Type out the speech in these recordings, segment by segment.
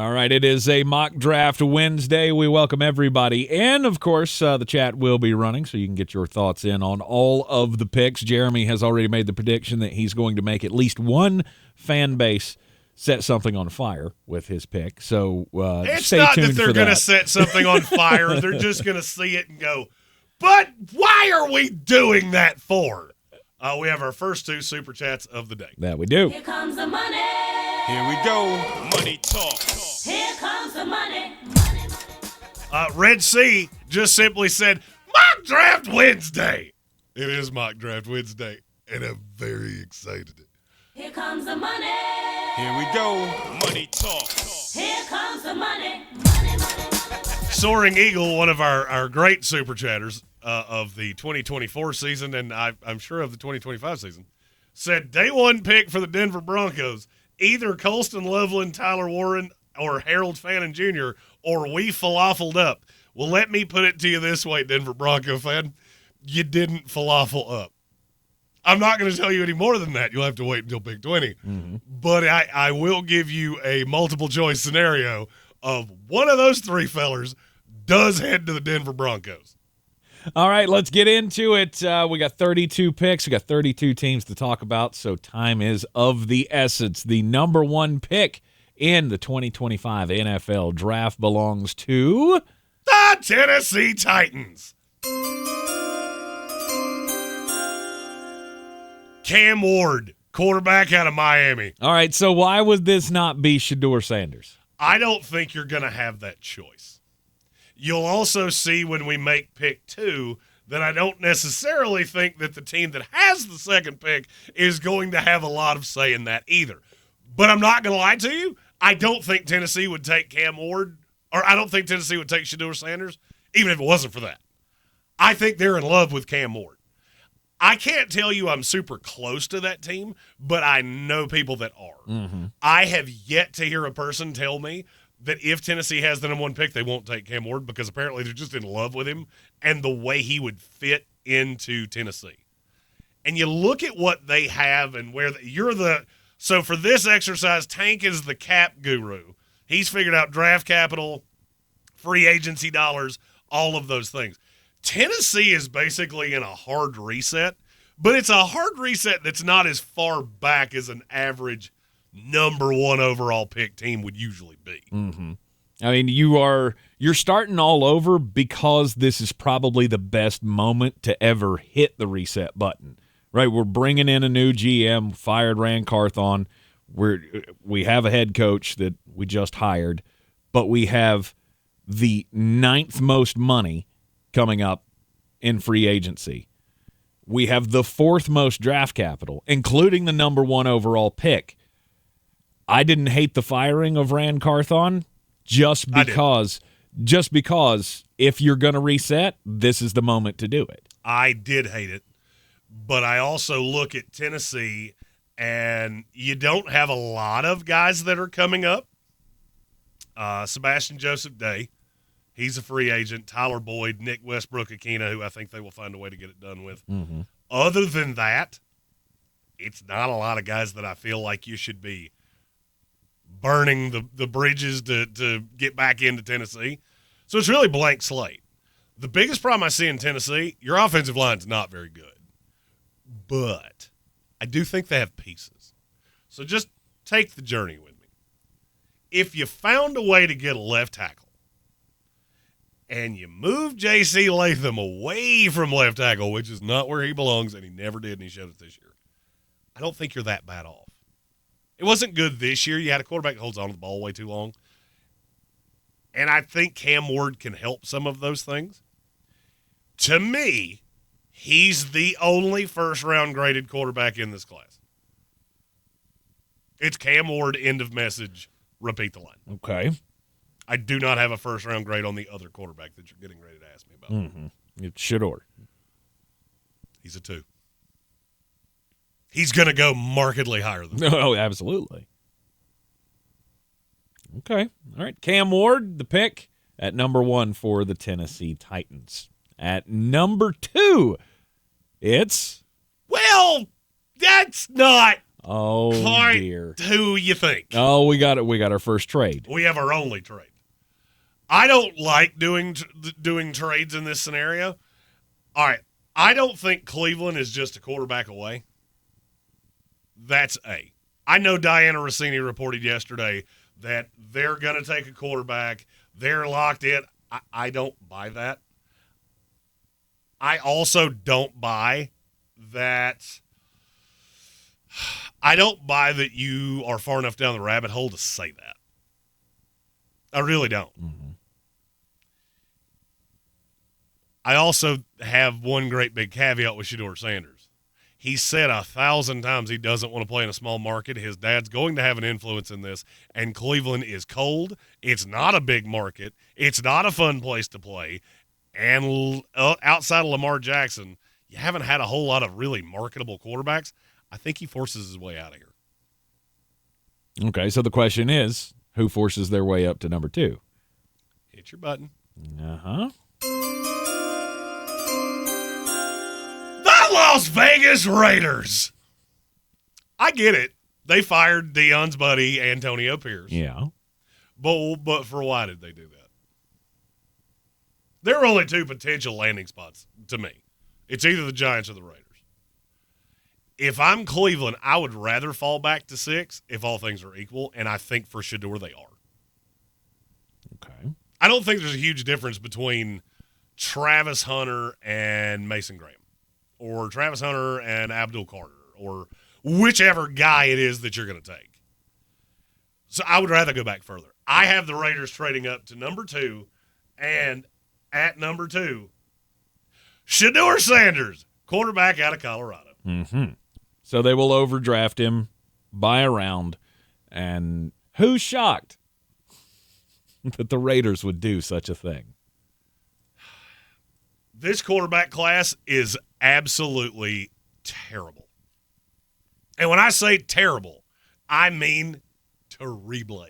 All right, it is a mock draft Wednesday. We welcome everybody. And, of course, the chat will be running, so you can get your thoughts in on all of the picks. Jeremy has already made the prediction that he's going to make at least one fan base set something on fire with his pick. So it's stay not tuned that they're for going to that. set something on fire. They're just going to see it and go, but why are we doing that for? We have our first two Super Chats of the day. That we do. Here comes the money. Here we go. Money talk. Here comes the money. Red Sea just simply said, Mock Draft Wednesday. It is Mock Draft Wednesday, and I'm very excited. Here comes the money. Here we go. Money talk. Here comes the money. Soaring Eagle, one of our great Super Chatters of the 2024 season, and I'm sure of the 2025 season, said day one pick for the Denver Broncos, either Colston Loveland, Tyler Warren, or Harold Fannin Jr., or we falafeled up. Well, let me put it to you this way, Denver Bronco fan. You didn't falafel up. I'm not going to tell you any more than that. You'll have to wait until pick 20. Mm-hmm. But I will give you a multiple choice scenario of one of those three fellers does head to the Denver Broncos. All right, let's get into it. We got 32 picks. We got 32 teams to talk about, so time is of the essence. The number one pick in the 2025 NFL Draft belongs to the Tennessee Titans. Cam Ward, quarterback out of Miami. All right, so why would this not be Shedeur Sanders? I don't think you're going to have that choice. You'll also see when we make pick 2 that I don't necessarily think that the team that has the second pick is going to have a lot of say in that either. But I'm not going to lie to you. I don't think Tennessee would take Cam Ward, or I don't think Tennessee would take Shedeur Sanders, even if it wasn't for that. I think they're in love with Cam Ward. I can't tell you I'm super close to that team, but I know people that are. Mm-hmm. I have yet to hear a person tell me that if Tennessee has the number one pick, they won't take Cam Ward because apparently they're just in love with him and the way he would fit into Tennessee. And you look at what they have and where so for this exercise, Tank is the cap guru. He's figured out draft capital, free agency dollars, all of those things. Tennessee is basically in a hard reset, but it's a hard reset that's not as far back as an average number one overall pick team would usually be. Mm-hmm. I mean, you're starting all over because this is probably the best moment to ever hit the reset button, right? We're bringing in a new GM, fired Rand Carthon. We have a head coach that we just hired, but we have the 9th most money coming up in free agency. We have the 4th most draft capital, including the number one overall pick. I didn't hate the firing of Rand Carthon just because if you're going to reset, this is the moment to do it. I did hate it, but I also look at Tennessee, and you don't have a lot of guys that are coming up. Sebastian Joseph Day, he's a free agent. Tyler Boyd, Nick Westbrook-Akina, who I think they will find a way to get it done with. Mm-hmm. Other than that, it's not a lot of guys that I feel like you should be burning the bridges to get back into Tennessee. So it's really blank slate. The biggest problem I see in Tennessee, your offensive line's not very good. But I do think they have pieces. So just take the journey with me. If you found a way to get a left tackle and you move J.C. Latham away from left tackle, which is not where he belongs, and he never did, and he showed it this year, I don't think you're that bad off. It wasn't good this year. You had a quarterback that holds on to the ball way too long. And I think Cam Ward can help some of those things. To me, he's the only first-round graded quarterback in this class. It's Cam Ward, end of message, repeat the line. Okay. I do not have a first-round grade on the other quarterback that you're getting ready to ask me about. Mm-hmm. It's Shedeur. He's a 2. He's going to go markedly higher than that. Oh, absolutely. Okay. All right. Cam Ward, the pick at number 1 for the Tennessee Titans. At number 2, it's... Well, that's not Oh, Quite dear. who you think. Oh, we got it. We got our first trade. We have our only trade. I don't like doing trades in this scenario. All right. I don't think Cleveland is just a quarterback away. That's A. I know Diana Rossini reported yesterday that they're going to take a quarterback. They're locked in. I don't buy that. I also don't buy that. I don't buy that you are far enough down the rabbit hole to say that. I really don't. Mm-hmm. I also have one great big caveat with Shedeur Sanders. He said 1,000 times he doesn't want to play in a small market. His dad's going to have an influence in this, and Cleveland is cold. It's not a big market. It's not a fun place to play. And outside of Lamar Jackson, you haven't had a whole lot of really marketable quarterbacks. I think he forces his way out of here. Okay, so the question is, who forces their way up to number 2? Hit your button. Uh-huh. The Las Vegas Raiders. I get it. They fired Deion's buddy, Antonio Pierce. Yeah. But for why did they do that? There are only 2 potential landing spots to me. It's either the Giants or the Raiders. If I'm Cleveland, I would rather fall back to 6 if all things are equal, and I think for Shedeur they are. Okay. I don't think there's a huge difference between Travis Hunter and Mason Graham, or Travis Hunter and Abdul Carter, or whichever guy it is that you're going to take. So I would rather go back further. I have the Raiders trading up to number 2, and at number 2, Shedeur Sanders, quarterback out of Colorado. Mm-hmm. So they will overdraft him by a round, and who's shocked that the Raiders would do such a thing? This quarterback class is absolutely terrible. And when I say terrible, I mean terrible.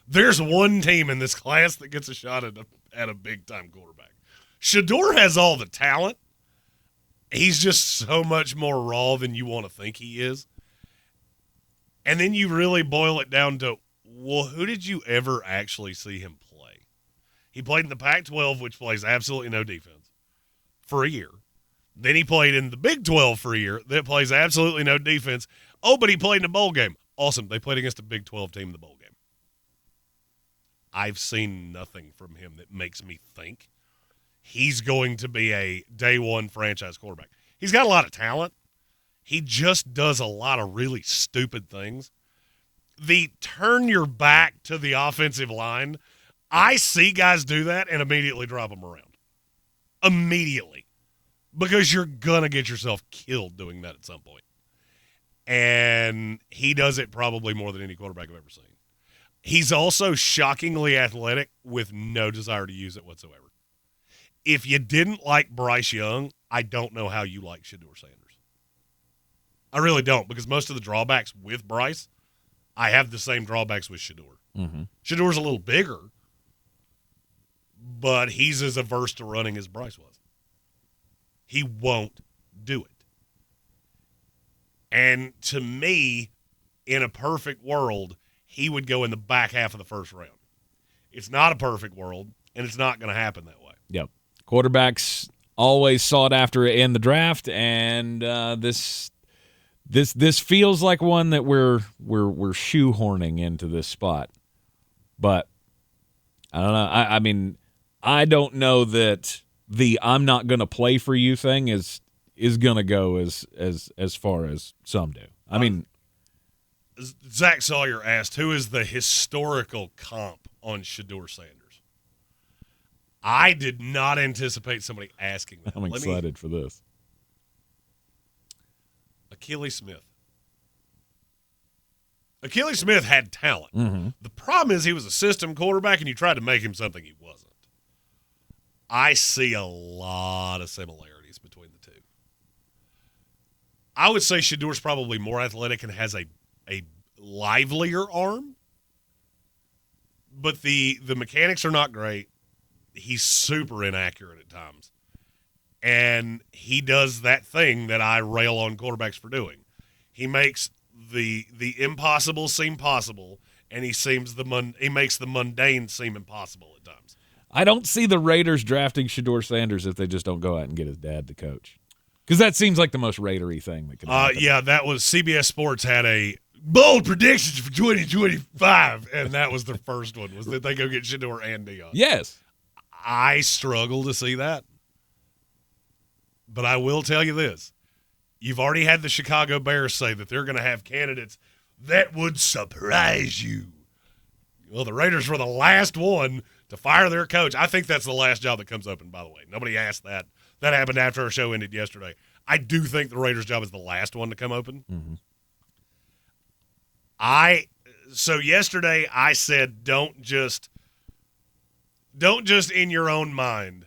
There's one team in this class that gets a shot at a big-time quarterback. Shedeur has all the talent. He's just so much more raw than you want to think he is. And then you really boil it down to, well, who did you ever actually see him play? He played in the Pac-12, which plays absolutely no defense, for a year. Then he played in the Big 12 for a year that plays absolutely no defense. Oh, but he played in a bowl game. Awesome. They played against a Big 12 team in the bowl game. I've seen nothing from him that makes me think he's going to be a day one franchise quarterback. He's got a lot of talent. He just does a lot of really stupid things. The turn your back to the offensive line, I see guys do that and immediately drop them around. Immediately. Because you're going to get yourself killed doing that at some point. And he does it probably more than any quarterback I've ever seen. He's also shockingly athletic with no desire to use it whatsoever. If you didn't like Bryce Young, I don't know how you like Shedeur Sanders. I really don't, because most of the drawbacks with Bryce, I have the same drawbacks with Shedeur. Mm-hmm. Shedeur's a little bigger, but he's as averse to running as Bryce was. He won't do it. And to me, in a perfect world, he would go in the back half of the first round. It's not a perfect world, and it's not going to happen that way. Yep. Quarterbacks always sought after in the draft, and this feels like one that we're shoehorning into this spot. But I don't know. I mean, I don't know that the "I'm not going to play for you" thing is going to go as far as some do. I mean, Zach Sawyer asked, who is the historical comp on Shedeur Sanders? I did not anticipate somebody asking that. I'm excited for this. Achilles Smith. Achilles Smith had talent. Mm-hmm. The problem is he was a system quarterback, and you tried to make him something he wasn't. I see a lot of similarities between the two. I would say Shedeur's probably more athletic and has a livelier arm, but the mechanics are not great. He's super inaccurate at times. And he does that thing that I rail on quarterbacks for doing. He makes the impossible seem possible, and he makes the mundane seem impossible at times. I don't see the Raiders drafting Shedeur Sanders if they just don't go out and get his dad to coach. Because that seems like the most Raidery thing that could happen. Yeah, that was CBS Sports had a bold predictions for 2025, and that was their first one, was that they go get Shedeur and Dion. Yes. I struggle to see that. But I will tell you this. You've already had the Chicago Bears say that they're going to have candidates that would surprise you. Well, the Raiders were the last one to fire their coach. I think that's the last job that comes open, by the way. Nobody asked that. That happened after our show ended yesterday. I do think the Raiders' job is the last one to come open. Mm-hmm. So yesterday I said don't just in your own mind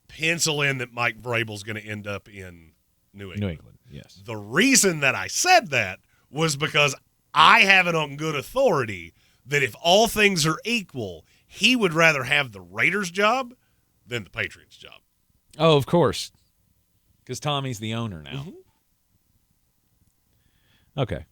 pencil in that Mike Vrabel's going to end up in New England. New England, yes. The reason that I said that was because I have it on good authority that if all things are equal, he would rather have the Raiders' job than the Patriots' job. Oh, of course. Because Tommy's the owner now. Mm-hmm. Okay.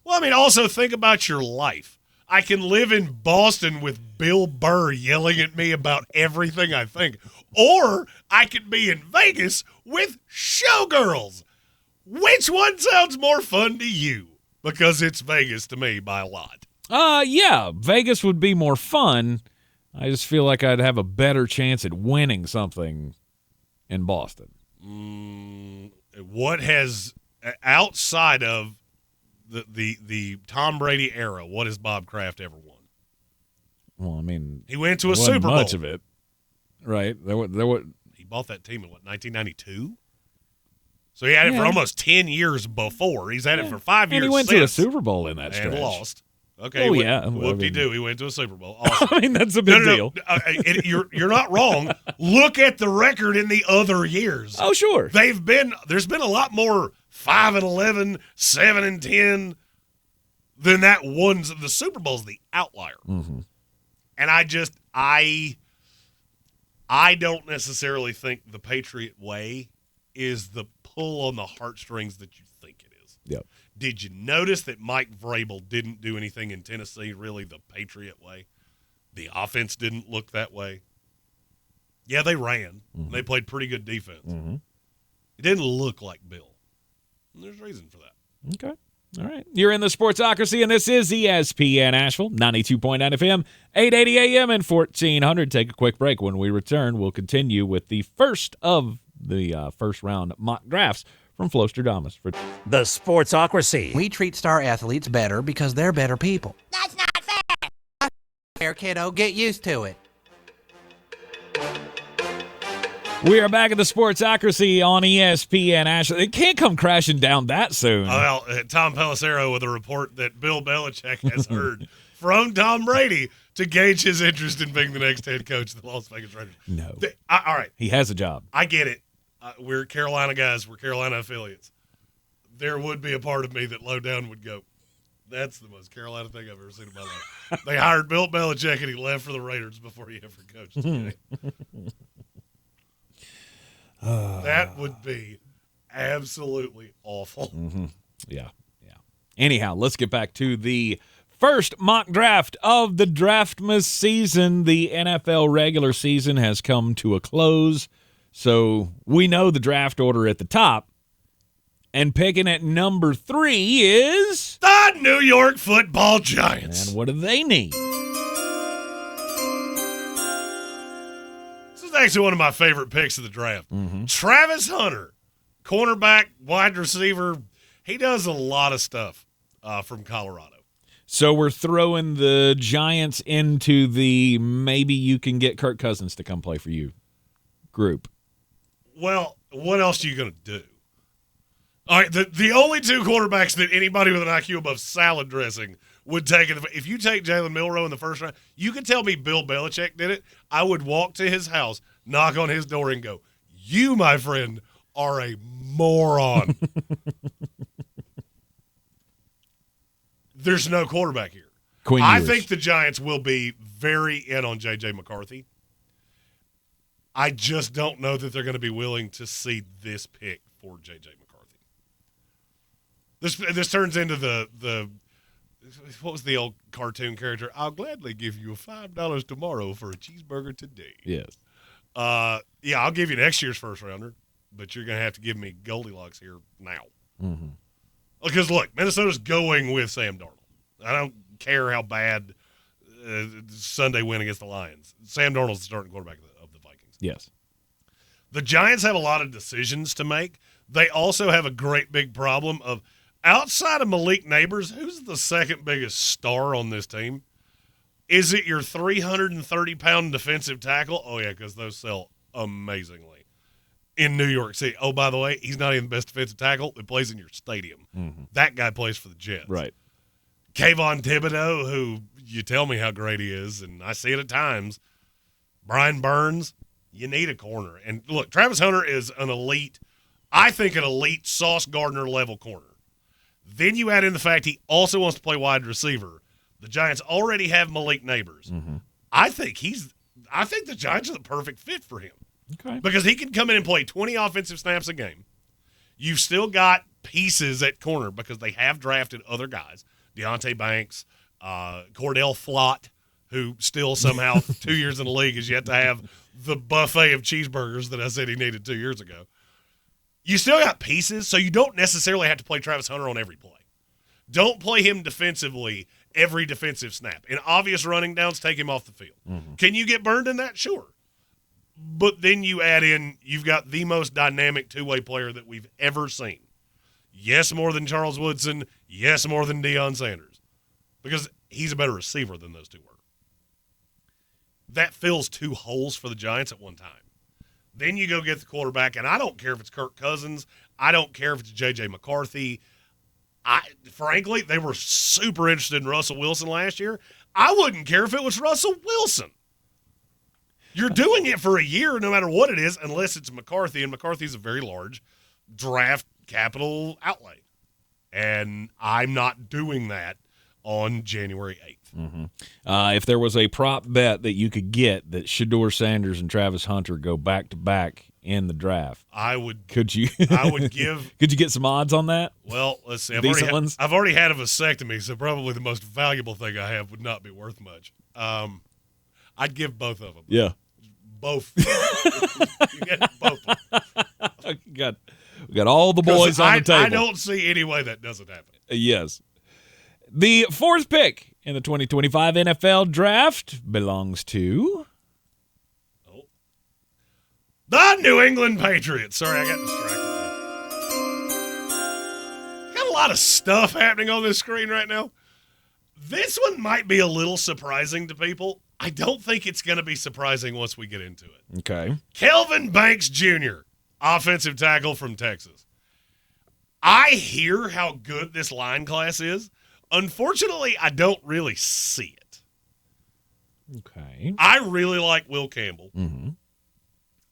Well, I mean, also think about your life. I can live in Boston with Bill Burr yelling at me about everything I think. Or I could be in Vegas with Showgirls. Which one sounds more fun to you? Because it's Vegas to me by a lot. Yeah, Vegas would be more fun. I just feel like I'd have a better chance at winning something in Boston. What has, outside of the Tom Brady era, what has Bob Kraft ever won? Well, I mean, he went to a wasn't Super Bowl. Much of it, right? There were. He bought that team in 1992. So he had it for almost 10 years before. He's had it for 5 years. And he went to a Super Bowl in that and stretch. Lost. Okay. Oh yeah. Whoop-de-doo. He went to a Super Bowl. Awesome. I mean, that's a big deal. You're not wrong. Look at the record in the other years. Oh sure. There's been a lot more 5-11, 7-10 than that one. The Super Bowl's the outlier. Mm-hmm. And I don't necessarily think the Patriot way is the pull on the heartstrings that you think it is. Yep. Did you notice that Mike Vrabel didn't do anything in Tennessee really the Patriot way? The offense didn't look that way. Yeah, they ran. Mm-hmm. They played pretty good defense. Mm-hmm. It didn't look like Bill. And there's reason for that. Okay. All right. You're in the Sportsocracy, and this is ESPN Asheville, 92.9 FM, 880 AM, and 1400. Take a quick break. When we return, we'll continue with the first of the first round mock drafts from Flowstradamus. The Sportsocracy. We treat star athletes better because they're better people. That's not fair. Fair, kiddo. Get used to it. We are back at the Sportsocracy on ESPN Asheville. It can't come crashing down that soon. Well, Tom Pelissero with a report that Bill Belichick has heard from Tom Brady to gauge his interest in being the next head coach of the Las Vegas Raiders. No. All right. He has a job. I get it. We're Carolina guys. We're Carolina affiliates. There would be a part of me that low down would go, that's the most Carolina thing I've ever seen in my life. They hired Bill Belichick, and he left for the Raiders before he ever coached the game. That would be absolutely awful. Mm-hmm. Yeah. Anyhow, let's get back to the first mock draft of the Draftmas season. The NFL regular season has come to a close, so we know the draft order at the top. And picking at number 3 is the New York Football Giants. And what do they need? This is actually one of my favorite picks of the draft. Mm-hmm. Travis Hunter, cornerback, wide receiver. He does a lot of stuff from Colorado. So we're throwing the Giants into the maybe you can get Kirk Cousins to come play for you group. Well, what else are you going to do? All right, the only two quarterbacks that anybody with an IQ above salad dressing would take it. If you take Jalen Milroe in the first round, you could tell me Bill Belichick did it. I would walk to his house, knock on his door, and go, "You, my friend, are a moron." There's no quarterback here. I think the Giants will be very in on J.J. McCarthy. I just don't know that they're going to be willing to cede this pick for J.J. McCarthy. This turns into the what was the old cartoon character? I'll gladly give you $5 tomorrow for a cheeseburger today. Yes. Yeah, I'll give you next year's first rounder, but you're gonna have to give me Goldilocks here now. Mm-hmm. Because look, Minnesota's going with Sam Darnold. I don't care how bad Sunday win against the Lions. Sam Darnold's the starting quarterback of the Vikings. Yes. The Giants have a lot of decisions to make. They also have a great big problem of outside of Malik Neighbors, who's the second biggest star on this team? Is it your 330-pound defensive tackle? Oh, yeah, because those sell amazingly in New York City. Oh, by the way, he's not even the best defensive tackle. He plays in your stadium. Mm-hmm. That guy plays for the Jets. Right. Kayvon Thibodeau, who you tell me how great he is, and I see it at times. Brian Burns, you need a corner. And look, Travis Hunter is an elite Sauce Gardner level corner. Then you add in the fact he also wants to play wide receiver. The Giants already have Malik Neighbors. Mm-hmm. I think the Giants are the perfect fit for him. Okay. Because he can come in and play 20 offensive snaps a game. You've still got pieces at corner because they have drafted other guys. Deontay Banks, Cordell Flott, who still somehow 2 years in the league has yet to have the buffet of cheeseburgers that I said he needed 2 years ago. You still got pieces, so you don't necessarily have to play Travis Hunter on every play. Don't play him defensively every defensive snap. In obvious running downs, take him off the field. Mm-hmm. Can you get burned in that? Sure. But then you add in, you've got the most dynamic two-way player that we've ever seen. Yes, more than Charles Woodson. Yes, more than Deion Sanders. Because he's a better receiver than those two were. That fills two holes for the Giants at one time. Then you go get the quarterback, and I don't care if it's Kirk Cousins. I don't care if it's J.J. McCarthy. Frankly, they were super interested in Russell Wilson last year. I wouldn't care if it was Russell Wilson. You're doing it for a year no matter what it is, unless it's McCarthy, and McCarthy's a very large draft capital outlay. And I'm not doing that on January 8th. Mm-hmm. If there was a prop bet that you could get that Shedeur Sanders and Travis Hunter go back-to-back in the draft, I would. Could you? I would give. Could you get some odds on that? Well, let's see. I've already had a vasectomy, so probably the most valuable thing I have would not be worth much. I'd give both of them. Yeah. Both. You get both. We got all the boys on the table. I don't see any way that doesn't happen. Yes. The fourth pick in the 2025 NFL Draft belongs to the New England Patriots. Sorry, I got distracted there. Got a lot of stuff happening on this screen right now. This one might be a little surprising to people. I don't think it's going to be surprising once we get into it. Okay. Kelvin Banks Jr., offensive tackle from Texas. I hear how good this line class is. Unfortunately, I don't really see it. Okay. I really like Will Campbell. Mm-hmm.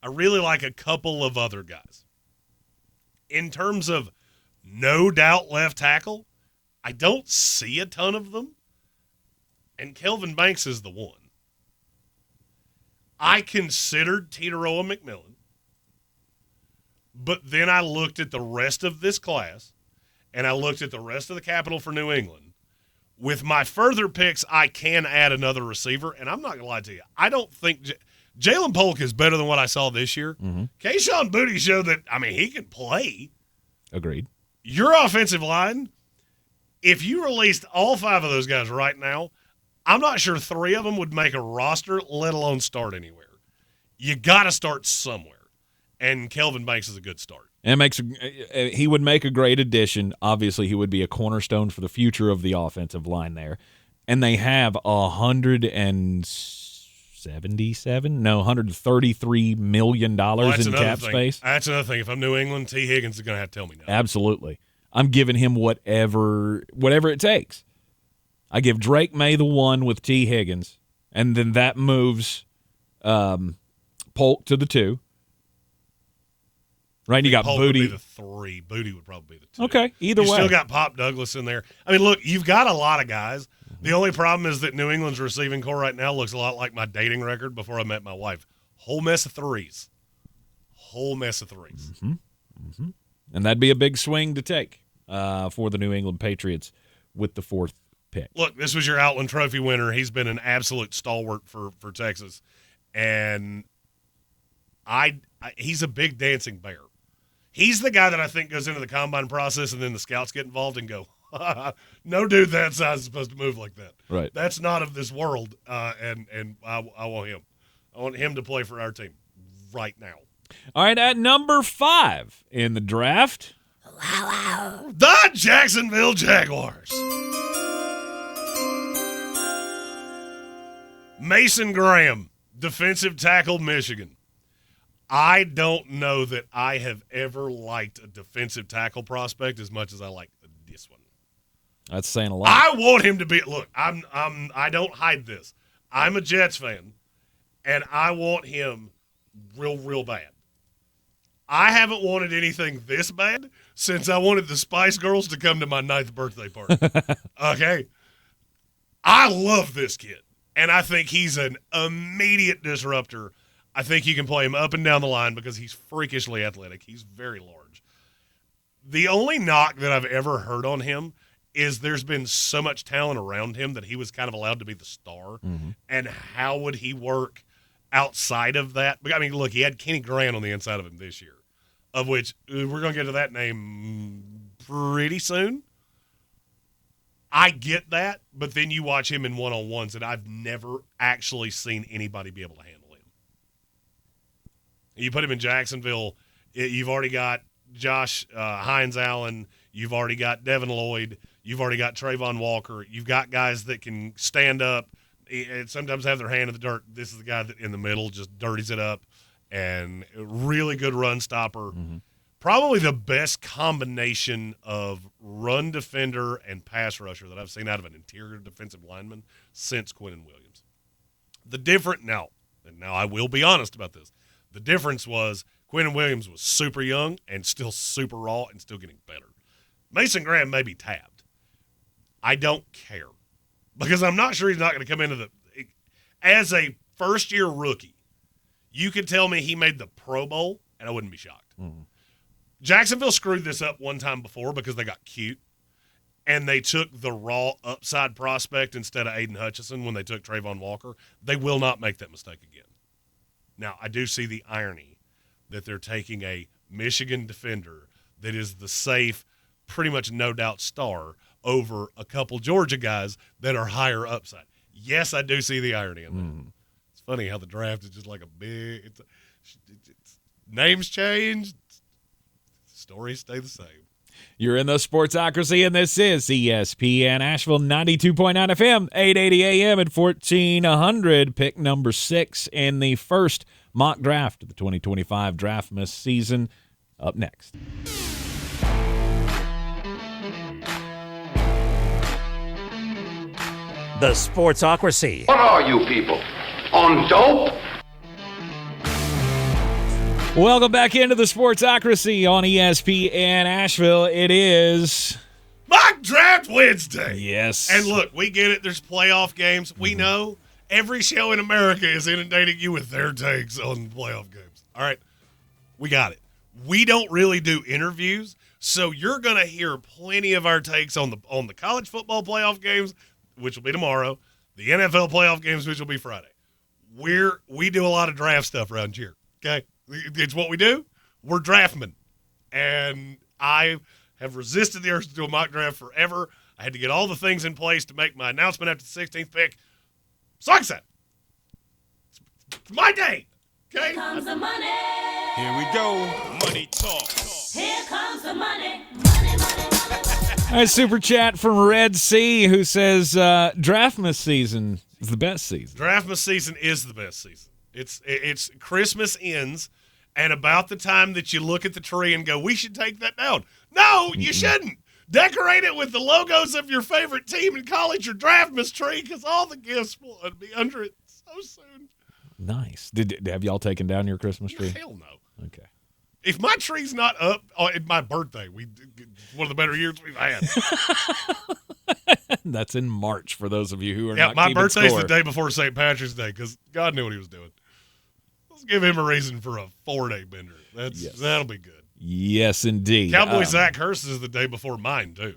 I really like a couple of other guys. In terms of no doubt left tackle, I don't see a ton of them. And Kelvin Banks is the one. I considered Teteroa McMillan, but then I looked at the rest of this class, and I looked at the rest of the capital for New England. With my further picks, I can add another receiver, and I'm not going to lie to you. I don't think Jalen Polk is better than what I saw this year. Mm-hmm. Kayshon Boutte showed that, he can play. Agreed. Your offensive line, if you released all five of those guys right now, I'm not sure three of them would make a roster, let alone start anywhere. You got to start somewhere, and Kelvin Banks is a good start. And he would make a great addition. Obviously, he would be a cornerstone for the future of the offensive line there. And they have $133 million in cap space. That's another thing. If I'm New England, T. Higgins is going to have to tell me no. Absolutely. I'm giving him whatever it takes. I give Drake May the one with T. Higgins, and then that moves Polk to the two. Right, you got Polk Boutte. Would be the three. Boutte would probably be the two. Okay, either way. You still got Pop Douglas in there. Look, you've got a lot of guys. The only problem is that New England's receiving core right now looks a lot like my dating record before I met my wife. Whole mess of threes. Mm-hmm. Mm-hmm. And that'd be a big swing to take. for the New England Patriots with the 4th pick. Look, this was your Outland Trophy winner. He's been an absolute stalwart for Texas. And he's a big dancing bear. He's the guy that I think goes into the combine process and then the scouts get involved and go, no dude that size is supposed to move like that. Right. That's not of this world, and I want him. I want him to play for our team right now. All right, at number 5 in the draft. The Jacksonville Jaguars. Mason Graham, defensive tackle, Michigan. I don't know that I have ever liked a defensive tackle prospect as much as I like this one. That's saying a lot. I want him to be. Look, I don't hide this. I'm a Jets fan, and I want him real bad. I haven't wanted anything this bad since I wanted the Spice Girls to come to my 9th birthday party. Okay? I love this kid, and I think he's an immediate disruptor. I think you can play him up and down the line because he's freakishly athletic. He's very large. The only knock that I've ever heard on him is there's been so much talent around him that he was kind of allowed to be the star. Mm-hmm. And how would he work outside of that? I mean, look, he had Kenny Grant on the inside of him this year, of which we're going to get to that name pretty soon. I get that, but then you watch him in one-on-ones, and I've never actually seen anybody be able to handle him. You put him in Jacksonville, you've already got Josh Hines Allen, you've already got Devin Lloyd, you've already got Trayvon Walker, you've got guys that can stand up and sometimes have their hand in the dirt. This is the guy that in the middle just dirties it up, and a really good run stopper. Mm-hmm. Probably the best combination of run defender and pass rusher that I've seen out of an interior defensive lineman since Quinnen Williams. Now I will be honest about this. The difference was Quinnen Williams was super young and still super raw and still getting better. Mason Graham may be tabbed. I don't care because I'm not sure he's not going to come into as a first-year rookie. You could tell me he made the Pro Bowl, and I wouldn't be shocked. Mm-hmm. Jacksonville screwed this up one time before because they got cute, and they took the raw upside prospect instead of Aiden Hutchinson when they took Trayvon Walker. They will not make that mistake again. Now, I do see the irony that they're taking a Michigan defender that is the safe, pretty much no-doubt star over a couple Georgia guys that are higher upside. Yes, I do see the irony in that. Mm-hmm. It's funny how the draft is just like a big it's names change, stories stay the same. You're in the Sportsocracy, and this is ESPN Asheville 92.9 FM, 880 AM at 1400. Pick number 6 in the first mock draft of the 2025 Draftmas season. Up next. The Sportsocracy. What are you people? On dope? Welcome back into the Sportsocracy on ESPN Asheville. It is Mock Draft Wednesday. Yes. And look, we get it. There's playoff games. We know every show in America is inundating you with their takes on playoff games. All right, we got it. We don't really do interviews, so you're going to hear plenty of our takes on the college football playoff games, which will be tomorrow, the NFL playoff games, which will be Friday. We do a lot of draft stuff around here, okay? It's what we do. We're draftmen. And I have resisted the urge to do a mock draft forever. I had to get all the things in place to make my announcement after the 16th pick. So like I said, it's my day, okay? Here comes the money. Here we go. Money talk. Here comes the money. Money, money, money. All right, super chat from Red Sea, who says Draftmas season is the best season. Draftmas season is the best season. It's Christmas ends, and about the time that you look at the tree and go, we should take that down. No, you shouldn't. Decorate it with the logos of your favorite team and call it your Draftmas tree because all the gifts will be under it so soon. Nice. Have y'all taken down your Christmas tree? Hell no. Okay. If my tree's not up at my birthday, one of the better years we've had. That's in March for those of you who are Yeah, not my keeping birthday's score. the day before St. Patrick's Day because God knew what he was doing. Let's give him a reason for a 4-day bender. That'll be good. Yes, indeed. Cowboy Zach Hurst is the day before mine, too.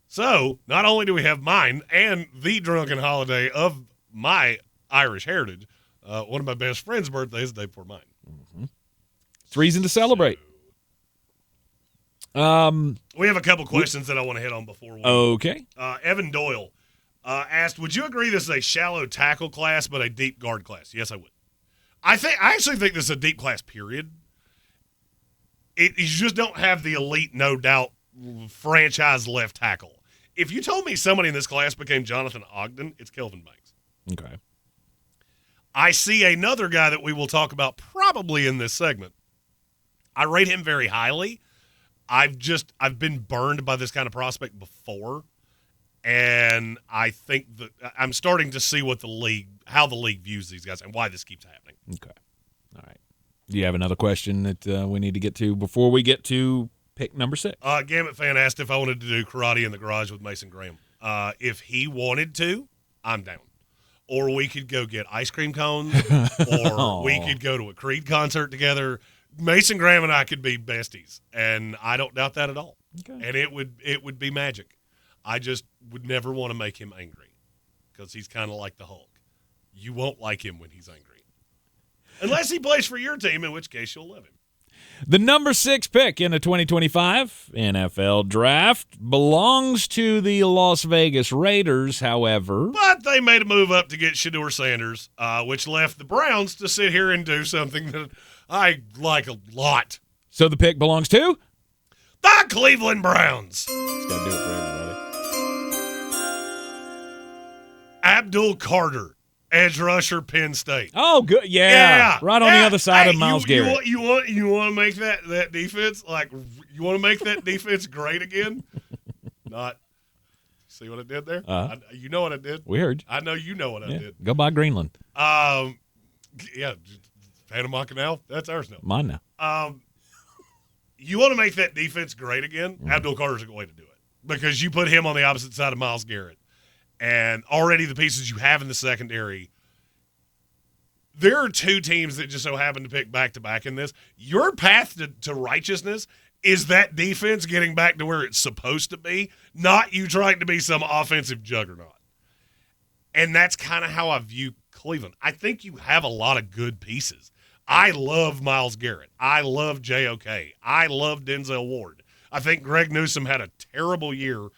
So, not only do we have mine and the drunken holiday of my Irish heritage, one of my best friend's birthdays is the day before mine. It's reason to celebrate. We have a couple questions that I want to hit on before we. Okay. Evan Doyle asked, "Would you agree this is a shallow tackle class but a deep guard class?" Yes, I would. I actually think this is a deep class. Period. You just don't have the elite, no doubt, franchise left tackle. If you told me somebody in this class became Jonathan Ogden, it's Kelvin Banks. Okay. I see another guy that we will talk about probably in this segment. I rate him very highly. I've been burned by this kind of prospect before, and I think that I'm starting to see how the league views these guys and why this keeps happening. Okay. All right. Do you have another question that we need to get to before we get to pick number 6? Gamut fan asked if I wanted to do karate in the garage with Mason Graham. If he wanted to, I'm down. Or we could go get ice cream cones, or we could go to a Creed concert together. Mason Graham and I could be besties, and I don't doubt that at all. Okay. And it would be magic. I just would never want to make him angry because he's kind of like the Hulk. You won't like him when he's angry. Unless he plays for your team, in which case you'll love him. The number 6 pick in the 2025 NFL Draft belongs to the Las Vegas Raiders, however. But they made a move up to get Shedeur Sanders, which left the Browns to sit here and do something that I like a lot. So the pick belongs to? The Cleveland Browns. It's got to do it for everybody. Abdul Carter, edge rusher, Penn State. Oh, good. Yeah. Right on the other side of Myles Garrett. You want to make that defense, you want to make that defense great again? Not. See what I did there? You know what I did? We heard you. I know you know what I did. Go by Greenland. Yeah, Panama Canal, that's ours now. Mine now. You want to make that defense great again? Abdul Carter's a good way to do it because you put him on the opposite side of Myles Garrett. And already the pieces you have in the secondary, there are two teams that just so happen to pick back-to-back in this. Your path to righteousness is that defense getting back to where it's supposed to be, not you trying to be some offensive juggernaut. And that's kind of how I view Cleveland. I think you have a lot of good pieces. I love Myles Garrett. I love JOK. I love Denzel Ward. I think Greg Newsome had a terrible year,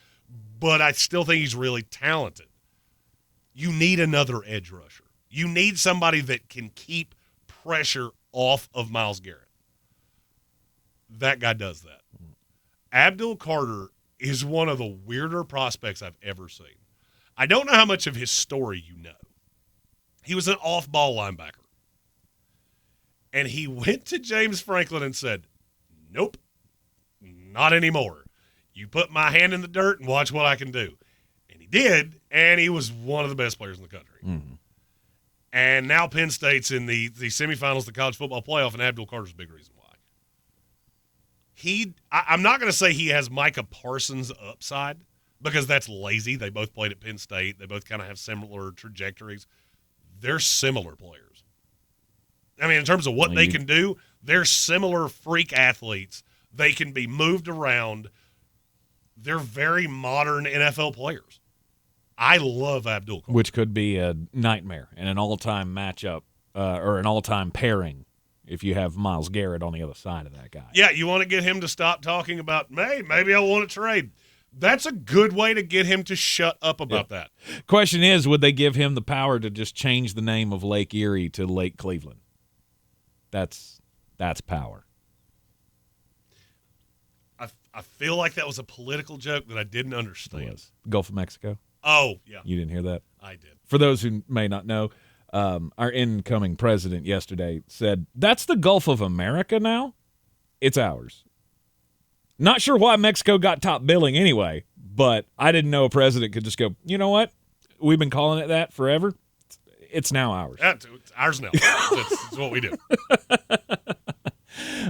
but I still think he's really talented. You need another edge rusher. You need somebody that can keep pressure off of Myles Garrett. That guy does that. Abdul Carter is one of the weirder prospects I've ever seen. I don't know how much of his story you know. He was an off-ball linebacker. And he went to James Franklin and said, "Nope, not anymore. You put my hand in the dirt and watch what I can do." And he did, and he was one of the best players in the country. Mm-hmm. And now Penn State's in the semifinals of the college football playoff, and Abdul Carter's a big reason why. I'm not going to say he has Micah Parsons' upside because that's lazy. They both played at Penn State. They both kind of have similar trajectories. They're similar players. I mean, in terms of what they can do, they're similar freak athletes. They can be moved around. They're very modern NFL players. I love Abdul Carter. Which could be a nightmare and an all-time matchup or an all-time pairing if you have Myles Garrett on the other side of that guy. Yeah, you want to get him to stop talking about, hey, maybe I want to trade. That's a good way to get him to shut up about that. Question is, would they give him the power to just change the name of Lake Erie to Lake Cleveland? That's power. I feel like that was a political joke that I didn't understand. Yes. Gulf of Mexico? Oh, yeah. You didn't hear that? I did. For those who may not know, our incoming president yesterday said, "That's the Gulf of America now? It's ours." Not sure why Mexico got top billing anyway, but I didn't know a president could just go, "You know what? We've been calling it that forever. It's now ours." It's ours now. That's what we do.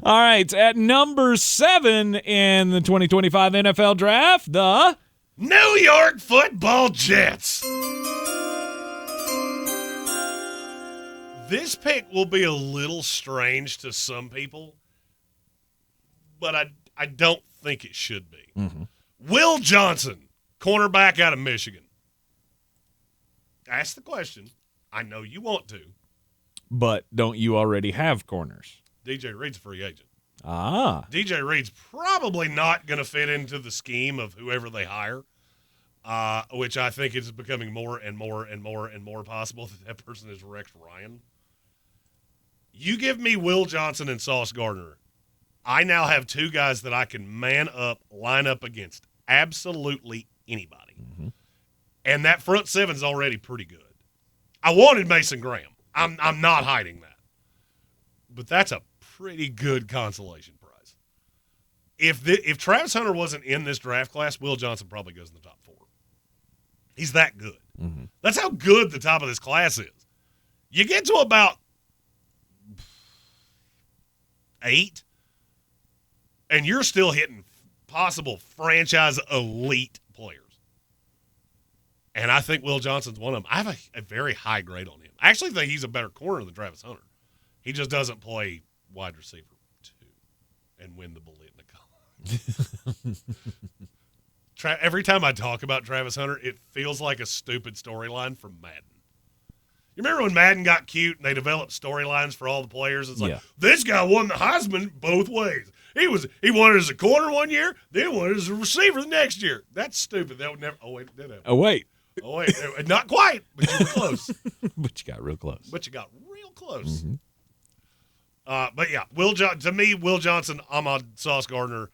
All right, at number 7 in the 2025 NFL Draft, the New York Football Jets. This pick will be a little strange to some people. but I don't think it should be. Will Johnson, cornerback out of Michigan. Ask the question. I know you want to. But don't you already have corners? DJ Reed's a free agent. Ah. DJ Reed's probably not going to fit into the scheme of whoever they hire, which I think is becoming more and more and more and more possible that person is Rex Ryan. You give me Will Johnson and Sauce Gardner, I now have two guys that I can man up, line up against absolutely anybody. And that front seven's already pretty good. I wanted Mason Graham. I'm not hiding that. But that's a pretty good consolation prize. If Travis Hunter wasn't in this draft class, Will Johnson probably goes in the top 4. He's that good. That's how good the top of this class is. You get to about 8, and you're still hitting possible franchise elite players. And I think Will Johnson's one of them. I have a very high grade on him. I actually think he's a better corner than Travis Hunter. He just doesn't play wide receiver 2 and win the Bolitnica. Every time I talk about Travis Hunter, it feels like a stupid storyline from Madden. You remember when Madden got cute and they developed storylines for all the players? It's like, this guy won the Heisman both ways. He won it as a corner one year, then won it as a receiver the next year. That's stupid. That would never. Oh wait, it did happen. Oh wait. Oh wait, not quite, but you were close. But you got real close. But yeah, to me, Will Johnson, Ahmad Sauce Gardner.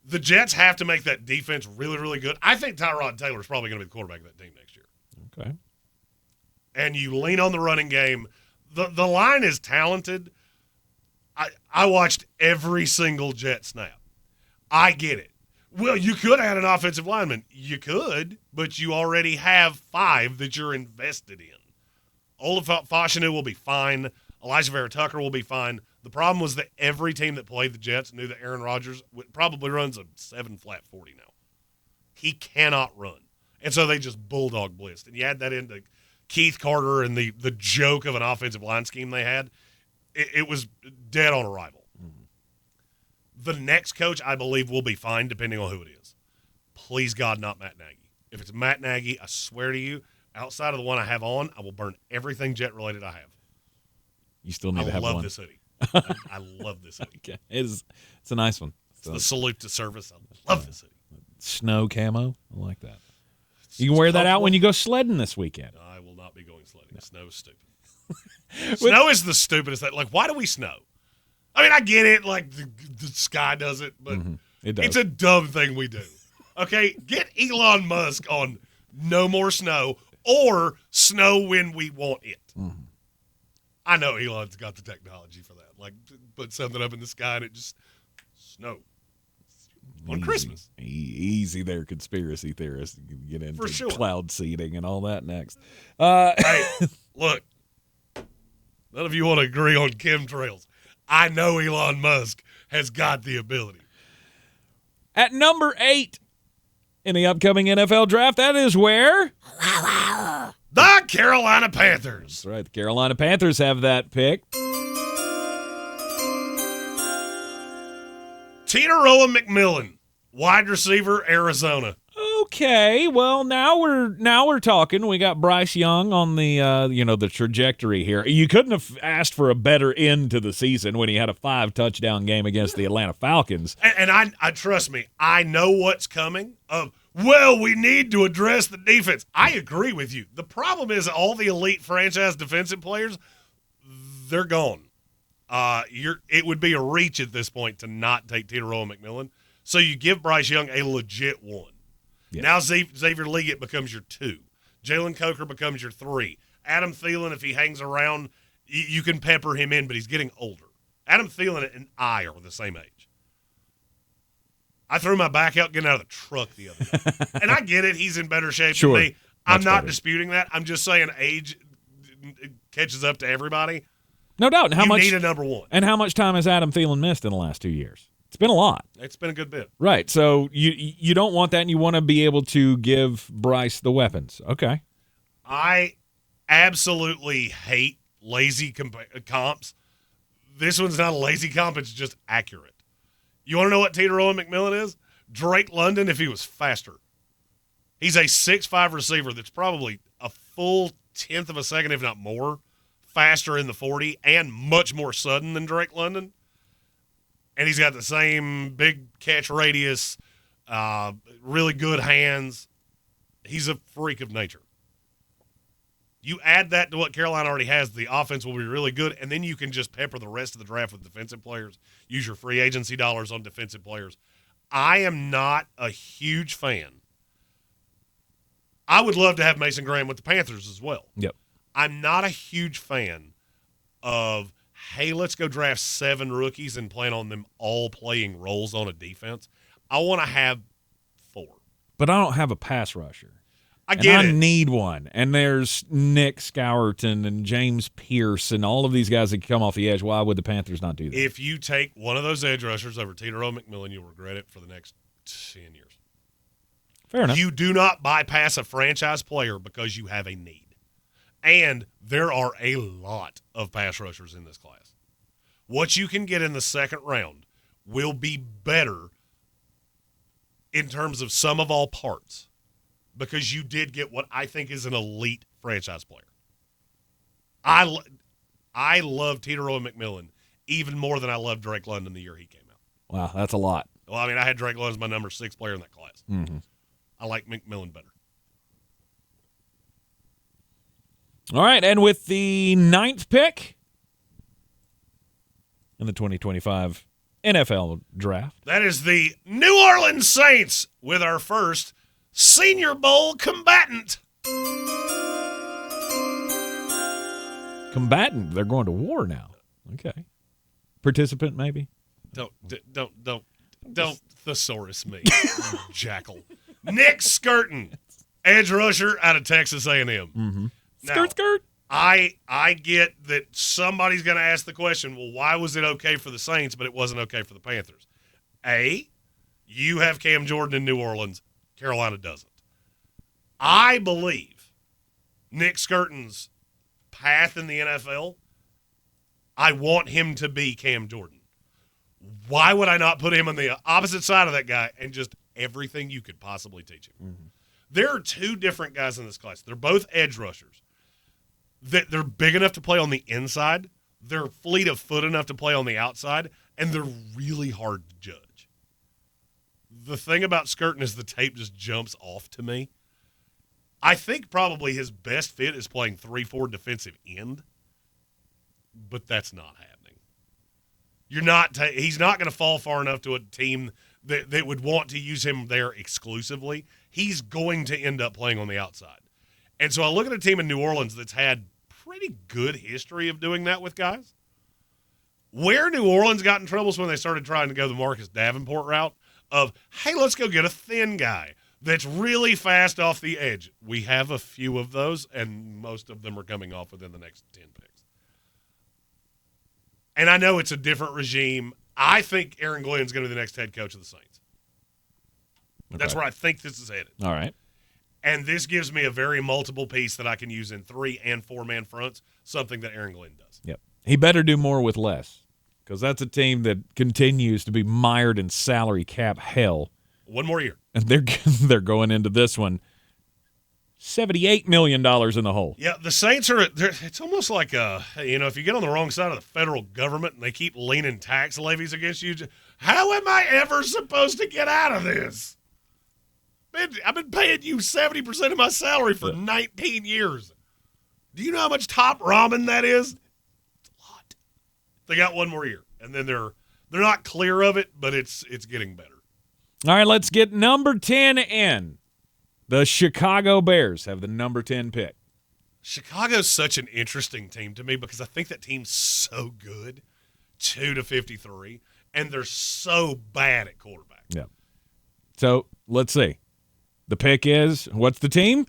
The Jets have to make that defense really, really good. I think Tyrod Taylor is probably going to be the quarterback of that team next year. Okay. And you lean on the running game. The line is talented. I watched every single Jet snap. I get it. Well, you could add an offensive lineman. You could, but you already have 5 that you're invested in. Olaf Fashanu will be fine. Elijah Vera Tucker will be fine. The problem was that every team that played the Jets knew that Aaron Rodgers probably runs a 7-flat 40 now. He cannot run. And so they just bulldog blitzed. And you add that into Keith Carter and the joke of an offensive line scheme they had. It was dead on arrival. The next coach, I believe, will be fine depending on who it is. Please, God, not Matt Nagy. If it's Matt Nagy, I swear to you, outside of the one I have on, I will burn everything Jet-related I have. You still need to have one. I love this city. I love this city. Okay. It's a nice one. It's the salute to service. I love this city. Snow camo. I like that. You can wear that out when you go sledding this weekend. I will not be going sledding. Snow is stupid. Snow is the stupidest thing. Like, why do we snow? I mean, I get it. Like, the sky does it, but It does. It's a dumb thing we do. Okay? Get Elon Musk on no more snow or snow when we want it. I know Elon's got the technology for that. Like, put something up in the sky and it just snow. On Christmas. Easy there, conspiracy theorists. You can get into For sure. cloud seeding and all that next. Hey, look. None of you want to agree on chemtrails. I know Elon Musk has got the ability. At number 8 in the upcoming NFL draft, that is where? The Carolina Panthers. That's right. The Carolina Panthers have that pick. Tinaroa McMillan, wide receiver, Arizona. Okay, well now we're talking. We got Bryce Young on the the trajectory here. You couldn't have asked for a better end to the season when he had a 5-touchdown game against the Atlanta Falcons. And I trust me, I know what's coming. Well, we need to address the defense. I agree with you. The problem is all the elite franchise defensive players, they're gone. It would be a reach at this point to not take Tinaroa McMillan. So you give Bryce Young a legit 1. Yeah. Now Xavier Legette becomes your 2. Jalen Coker becomes your 3. Adam Thielen, if he hangs around, you can pepper him in, but he's getting older. Adam Thielen and I are the same age. I threw my back out getting out of the truck the other day. And I get it. He's in better shape than me. I'm not disputing that. I'm just saying age catches up to everybody. No doubt. And you need a number 1. And how much time has Adam Thielen missed in the last 2 years? It's been a lot. It's been a good bit. Right. So you don't want that, and you want to be able to give Bryce the weapons. Okay. I absolutely hate lazy comps. This one's not a lazy comp. It's just accurate. You want to know what Tito McMillan is? Drake London if he was faster. He's a 6'5" receiver that's probably a full tenth of a second, if not more, faster in the 40 and much more sudden than Drake London. And he's got the same big catch radius, really good hands. He's a freak of nature. You add that to what Carolina already has, the offense will be really good, and then you can just pepper the rest of the draft with defensive players, use your free agency dollars on defensive players. I am not a huge fan. I would love to have Mason Graham with the Panthers as well. Yep. I'm not a huge fan of, hey, let's go draft 7 rookies and plan on them all playing roles on a defense. I want to have 4. But I don't have a pass rusher. I get I it. need one. And there's Nick Scourton and James Pierce and all of these guys that can come off the edge. Why would the Panthers not do that? If you take one of those edge rushers over Tito McMillan, you'll regret it for the next 10 years. Fair enough. You do not bypass a franchise player because you have a need. And there are a lot of pass rushers in this class. What you can get in the second round will be better in terms of sum of all parts because you did get what I think is an elite franchise player. I love Tito McMillan even more than I loved Drake London the year he came out. Wow, that's a lot. Well, I mean, I had Drake London as my number 6 player in that class. Mm-hmm. I like McMillan better. All right, and with the 9th pick in the 2025 NFL Draft. That is the New Orleans Saints with our first Senior Bowl combatant. Combatant. They're going to war now. Okay. Participant, maybe? Don't thesaurus me, you jackal. Nick Skirton, edge rusher out of Texas A&M. Mm-hmm. Now, Skirt. I get that somebody's going to ask the question, well, why was it okay for the Saints, but it wasn't okay for the Panthers? A, you have Cam Jordan in New Orleans. Carolina doesn't. I believe Nick Skirton's path in the NFL, I want him to be Cam Jordan. Why would I not put him on the opposite side of that guy and just everything you could possibly teach him? Mm-hmm. There are 2 different guys in this class. They're both edge rushers. They're big enough to play on the inside. They're fleet of foot enough to play on the outside, and they're really hard to judge. The thing about Skirton is the tape just jumps off to me. I think probably his best fit is playing 3-4 defensive end, but that's not happening. He's not going to fall far enough to a team that would want to use him there exclusively. He's going to end up playing on the outside. And so I look at a team in New Orleans that's had pretty good history of doing that with guys. Where New Orleans got in trouble is when they started trying to go the Marcus Davenport route of, hey, let's go get a thin guy that's really fast off the edge. We have a few of those, and most of them are coming off within the next 10 picks. And I know it's a different regime. I think Aaron Glenn's going to be the next head coach of the Saints. Okay. That's where I think this is headed. All right. And this gives me a very multiple piece that I can use in 3- and 4-man fronts, something that Aaron Glenn does. Yep. He better do more with less because that's a team that continues to be mired in salary cap hell. 1 more year. And they're going into this one $78 million in the hole. Yeah, the Saints are – it's almost like, if you get on the wrong side of the federal government and they keep leaning tax levies against you, how am I ever supposed to get out of this? Man, I've been paying you 70% of my salary for 19 years. Do you know how much top ramen that is? It's a lot. They got 1 more year, and then they're not clear of it, but it's getting better. All right, let's get number 10 in. The Chicago Bears have the number 10 pick. Chicago's such an interesting team to me because I think that team's so good, 2-53, and they're so bad at quarterback. Yeah. So let's see. The pick is, what's the team?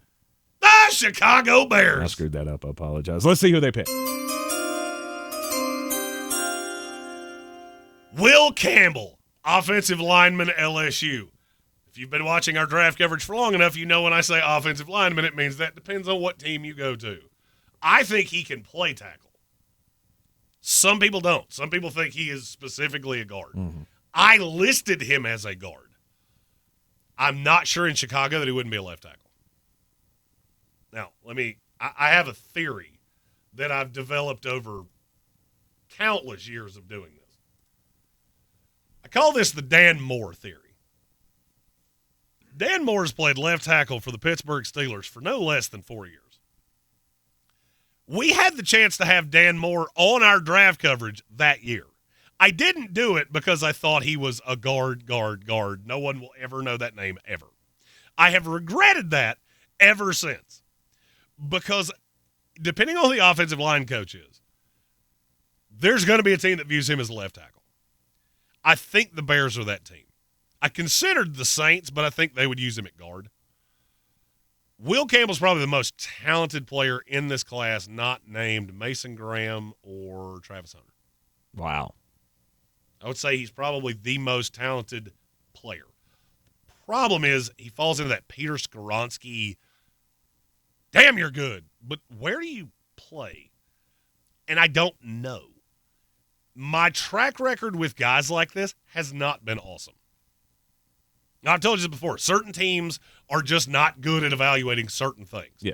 The Chicago Bears. I screwed that up. I apologize. Let's see who they pick. Will Campbell, offensive lineman, LSU. If you've been watching our draft coverage for long enough, you know when I say offensive lineman, it means that depends on what team you go to. I think he can play tackle. Some people don't. Some people think he is specifically a guard. Mm-hmm. I listed him as a guard. I'm not sure in Chicago that he wouldn't be a left tackle. Now, I have a theory that I've developed over countless years of doing this. I call this the Dan Moore theory. Dan Moore has played left tackle for the Pittsburgh Steelers for no less than 4 years. We had the chance to have Dan Moore on our draft coverage that year. I didn't do it because I thought he was a guard. No one will ever know that name ever. I have regretted that ever since. Because depending on who the offensive line coach is, there's going to be a team that views him as a left tackle. I think the Bears are that team. I considered the Saints, but I think they would use him at guard. Will Campbell's probably the most talented player in this class, not named Mason Graham or Travis Hunter. Wow. I would say he's probably the most talented player. Problem is, he falls into that Peter Skoronski, damn, you're good, but where do you play? And I don't know. My track record with guys like this has not been awesome. Now, I've told you this before. Certain teams are just not good at evaluating certain things. Yeah.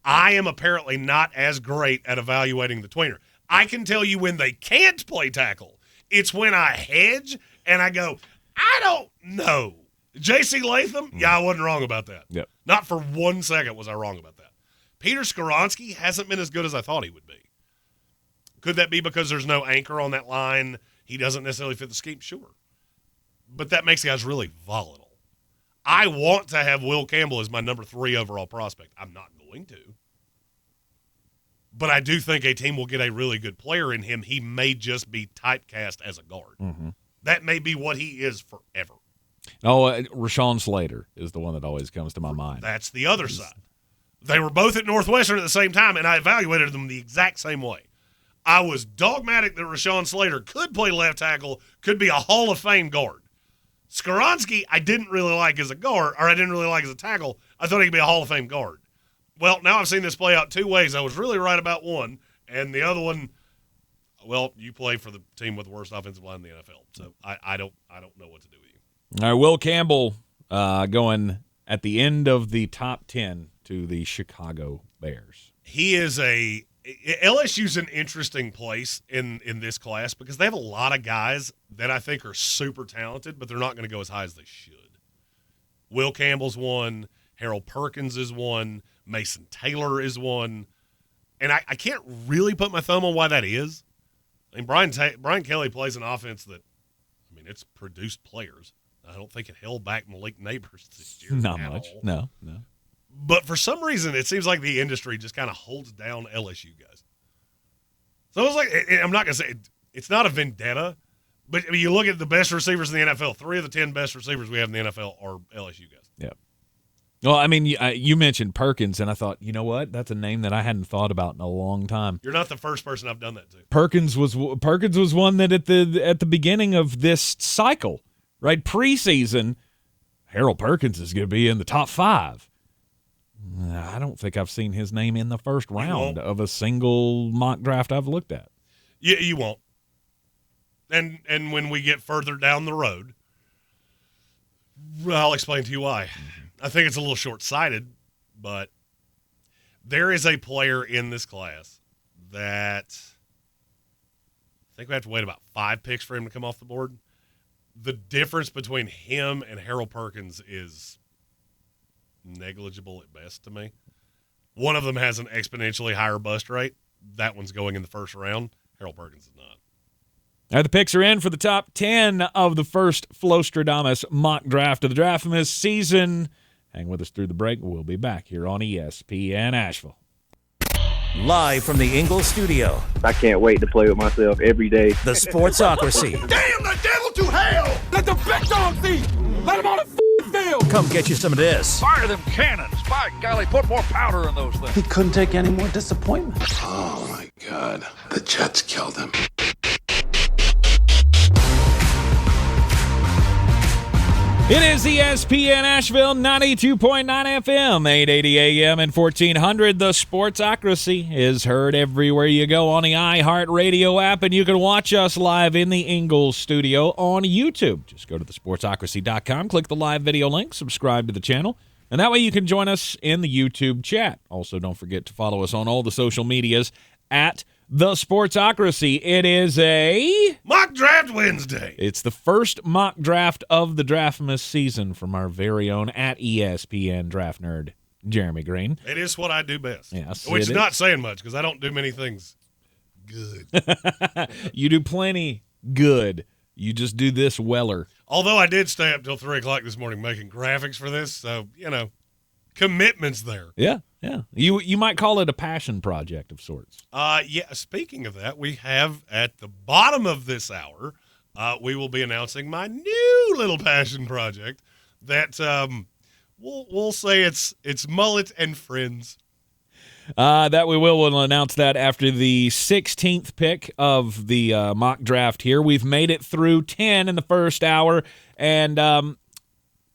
I am apparently not as great at evaluating the tweener. I can tell you when they can't play tackle. It's when I hedge and I go, I don't know. J.C. Latham? Yeah, I wasn't wrong about that. Yep. Not for 1 second was I wrong about that. Peter Skoronski hasn't been as good as I thought he would be. Could that be because there's no anchor on that line? He doesn't necessarily fit the scheme? Sure. But that makes guys really volatile. I want to have Will Campbell as my number 3 overall prospect. I'm not going to. But I do think a team will get a really good player in him. He may just be typecast as a guard. Mm-hmm. That may be what he is forever. Oh, Rashawn Slater is the one that always comes to my mind. That's the other side. They were both at Northwestern at the same time, and I evaluated them the exact same way. I was dogmatic that Rashawn Slater could play left tackle, could be a Hall of Fame guard. Skoronski, I didn't really like as a guard, or I didn't really like as a tackle. I thought he could be a Hall of Fame guard. Well, now I've seen this play out 2 ways. I was really right about one, and the other one, well, you play for the team with the worst offensive line in the NFL, so I don't know what to do with you. All right, Will Campbell going at the end of the top 10 to the Chicago Bears. He is LSU's an interesting place in this class because they have a lot of guys that I think are super talented, but they're not going to go as high as they should. Will Campbell's one. Harold Perkins is one. Mason Taylor is one. And I can't really put my thumb on why that is. I mean, Brian Kelly plays an offense that, I mean, it's produced players. I don't think it held back Malik Neighbors this year. Not much. All. No. But for some reason, it seems like the industry just kind of holds down LSU guys. So it's like, I'm not going to say it's not a vendetta, but I mean, you look at the best receivers in the NFL, 3 of the 10 best receivers we have in the NFL are LSU guys. Yeah. Well, I mean, you mentioned Perkins, and I thought, you know what? That's a name that I hadn't thought about in a long time. You're not the first person I've done that to. Perkins was one that at the beginning of this cycle, right, preseason, Harold Perkins is going to be in the top 5. I don't think I've seen his name in the first round of a single mock draft I've looked at. You won't. And when we get further down the road, I'll explain to you why. I think it's a little short-sighted, but there is a player in this class that I think we have to wait about 5 picks for him to come off the board. The difference between him and Harold Perkins is negligible at best to me. One of them has an exponentially higher bust rate. That one's going in the first round. Harold Perkins is not. All right, the picks are in for the top 10 of the first Flowstradamus mock draft of the Draftmas season. Hang with us through the break. We'll be back here on ESPN Asheville. Live from the Ingalls studio, I can't wait to play with myself every day. the Sportsocracy. Damn the devil to hell! Let the big dog eat! Let him on the field! Come get you some of this. Fire them cannons! By golly, put more powder in those things. He couldn't take any more disappointment. Oh my God. The Jets killed him. It is ESPN Asheville 92.9 FM, 880 AM, and 1400. The Sportsocracy is heard everywhere you go on the iHeartRadio app, and you can watch us live in the Ingalls studio on YouTube. Just go to thesportsocracy.com, click the live video link, subscribe to the channel, and that way you can join us in the YouTube chat. Also, don't forget to follow us on all the social medias at The Sportsocracy. It is a Mock Draft Wednesday. It's the first mock draft of the Draftmas season from our very own at ESPN Draft Nerd, Jeremy Green. It is what I do best. Yes, Which it is is. not saying much because I don't do many things good. You do plenty good. You just do this weller. Although I did stay up till 3 o'clock this morning making graphics for this, so, commitment's there. Yeah. You might call it a passion project of sorts. Yeah, speaking of that, we have at the bottom of this hour, we will be announcing my new little passion project that we'll say it's Mullet and Friends. That we will. We'll announce that after the 16th pick of the mock draft here. We've made it through 10 in the first hour, and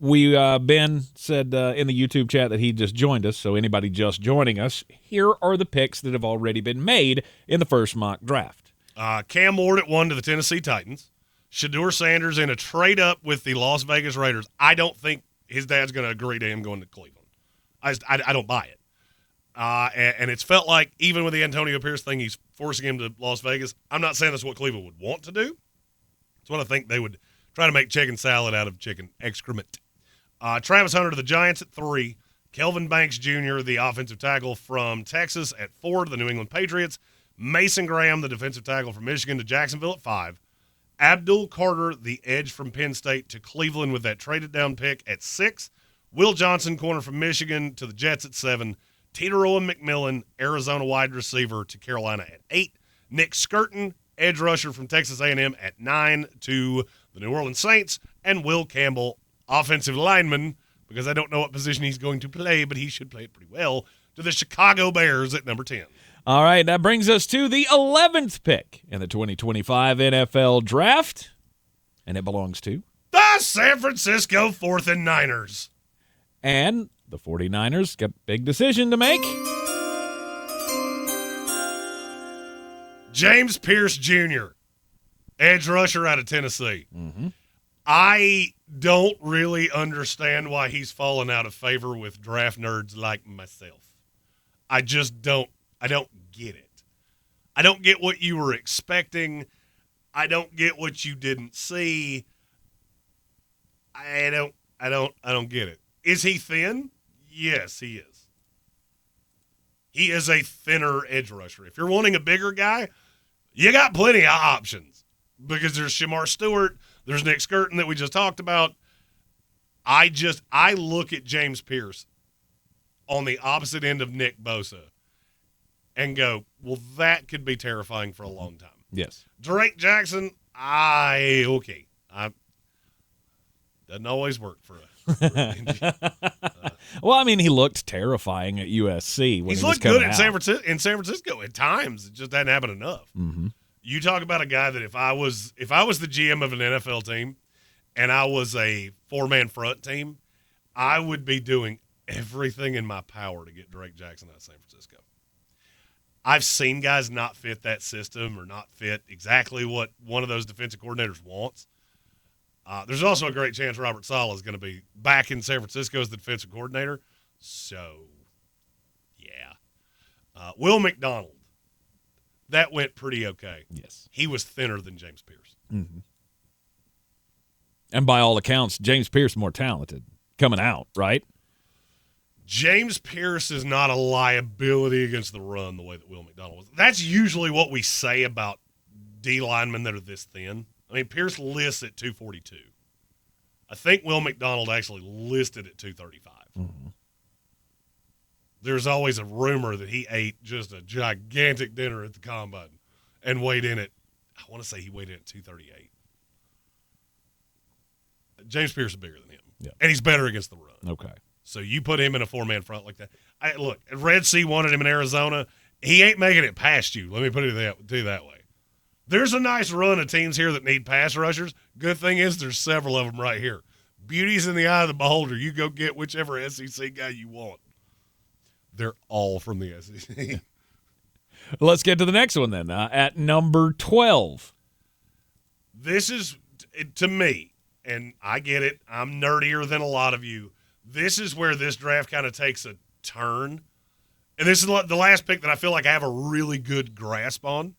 Ben said in the YouTube chat that he just joined us, so anybody just joining us, here are the picks that have already been made in the first mock draft. Cam Ward at 1 to the Tennessee Titans. Shedeur Sanders in a trade-up with the Las Vegas Raiders. I don't think his dad's going to agree to him going to Cleveland. I don't buy it. And it's felt like, even with the Antonio Pierce thing, he's forcing him to Las Vegas. I'm not saying that's what Cleveland would want to do. It's what I think they would try to make chicken salad out of chicken excrement. Travis Hunter to the Giants at 3. Kelvin Banks Jr., the offensive tackle from Texas, at 4 to the New England Patriots. Mason Graham, the defensive tackle from Michigan, to Jacksonville at 5. Abdul Carter, the edge from Penn State, to Cleveland with that traded down pick at 6. Will Johnson, corner from Michigan, to the Jets at 7. Teteroa McMillan, Arizona wide receiver, to Carolina at 8. Nick Skirton, edge rusher from Texas A&M, at 9 to the New Orleans Saints. And Will Campbell, offensive lineman, because I don't know what position he's going to play, but he should play it pretty well, to the Chicago Bears at number 10. All right, that brings us to the 11th pick in the 2025 NFL Draft, and it belongs to the San Francisco 4th and Niners. And the 49ers got a big decision to make. James Pierce Jr., edge rusher out of Tennessee. Mm-hmm. I don't really understand why he's fallen out of favor with draft nerds like myself. I just don't. I don't get it. I don't get what you were expecting. I don't get what you didn't see. I don't get it. Is he thin? Yes, he is. He is a thinner edge rusher. If you're wanting a bigger guy, you got plenty of options because there's Shamar Stewart, there's Nick Skirton that we just talked about. I look at James Pierce on the opposite end of Nick Bosa and go, well, that could be terrifying for a long time. Yes. Drake Jackson, doesn't always work for us. Well, I mean, he looked terrifying at USC when He's he was looked good coming out. in San Francisco at times. It just hadn't happened enough. Mm-hmm. You talk about a guy that if I was the GM of an NFL team and I was a 4-man front team, I would be doing everything in my power to get Drake Jackson out of San Francisco. I've seen guys not fit that system or not fit exactly what one of those defensive coordinators wants. There's also a great chance Robert Saleh is going to be back in San Francisco as the defensive coordinator. So, yeah. Will McDonald, that went pretty okay. Yes. He was thinner than James Pierce. Mm-hmm. And by all accounts, James Pierce more talented coming out, right? James Pierce is not a liability against the run the way that Will McDonald was. That's usually what we say about D linemen that are this thin. I mean, Pierce lists at 242. I think Will McDonald actually listed at 235. Mm-hmm. There's always a rumor that he ate just a gigantic dinner at the combine and weighed in at, I want to say he weighed in at 238. James Pierce is bigger than him. Yeah. And he's better against the run. Okay. So you put him in a 4-man front like that. Look, Red Sea wanted him in Arizona. He ain't making it past you. Let me put it that way. There's a nice run of teams here that need pass rushers. Good thing is there's several of them right here. Beauty's in the eye of the beholder. You go get whichever SEC guy you want. They're all from the SEC. Let's get to the next one then. At number 12. This is, to me, and I get it, I'm nerdier than a lot of you. This is where this draft kind of takes a turn. And this is the last pick that I feel like I have a really good grasp on.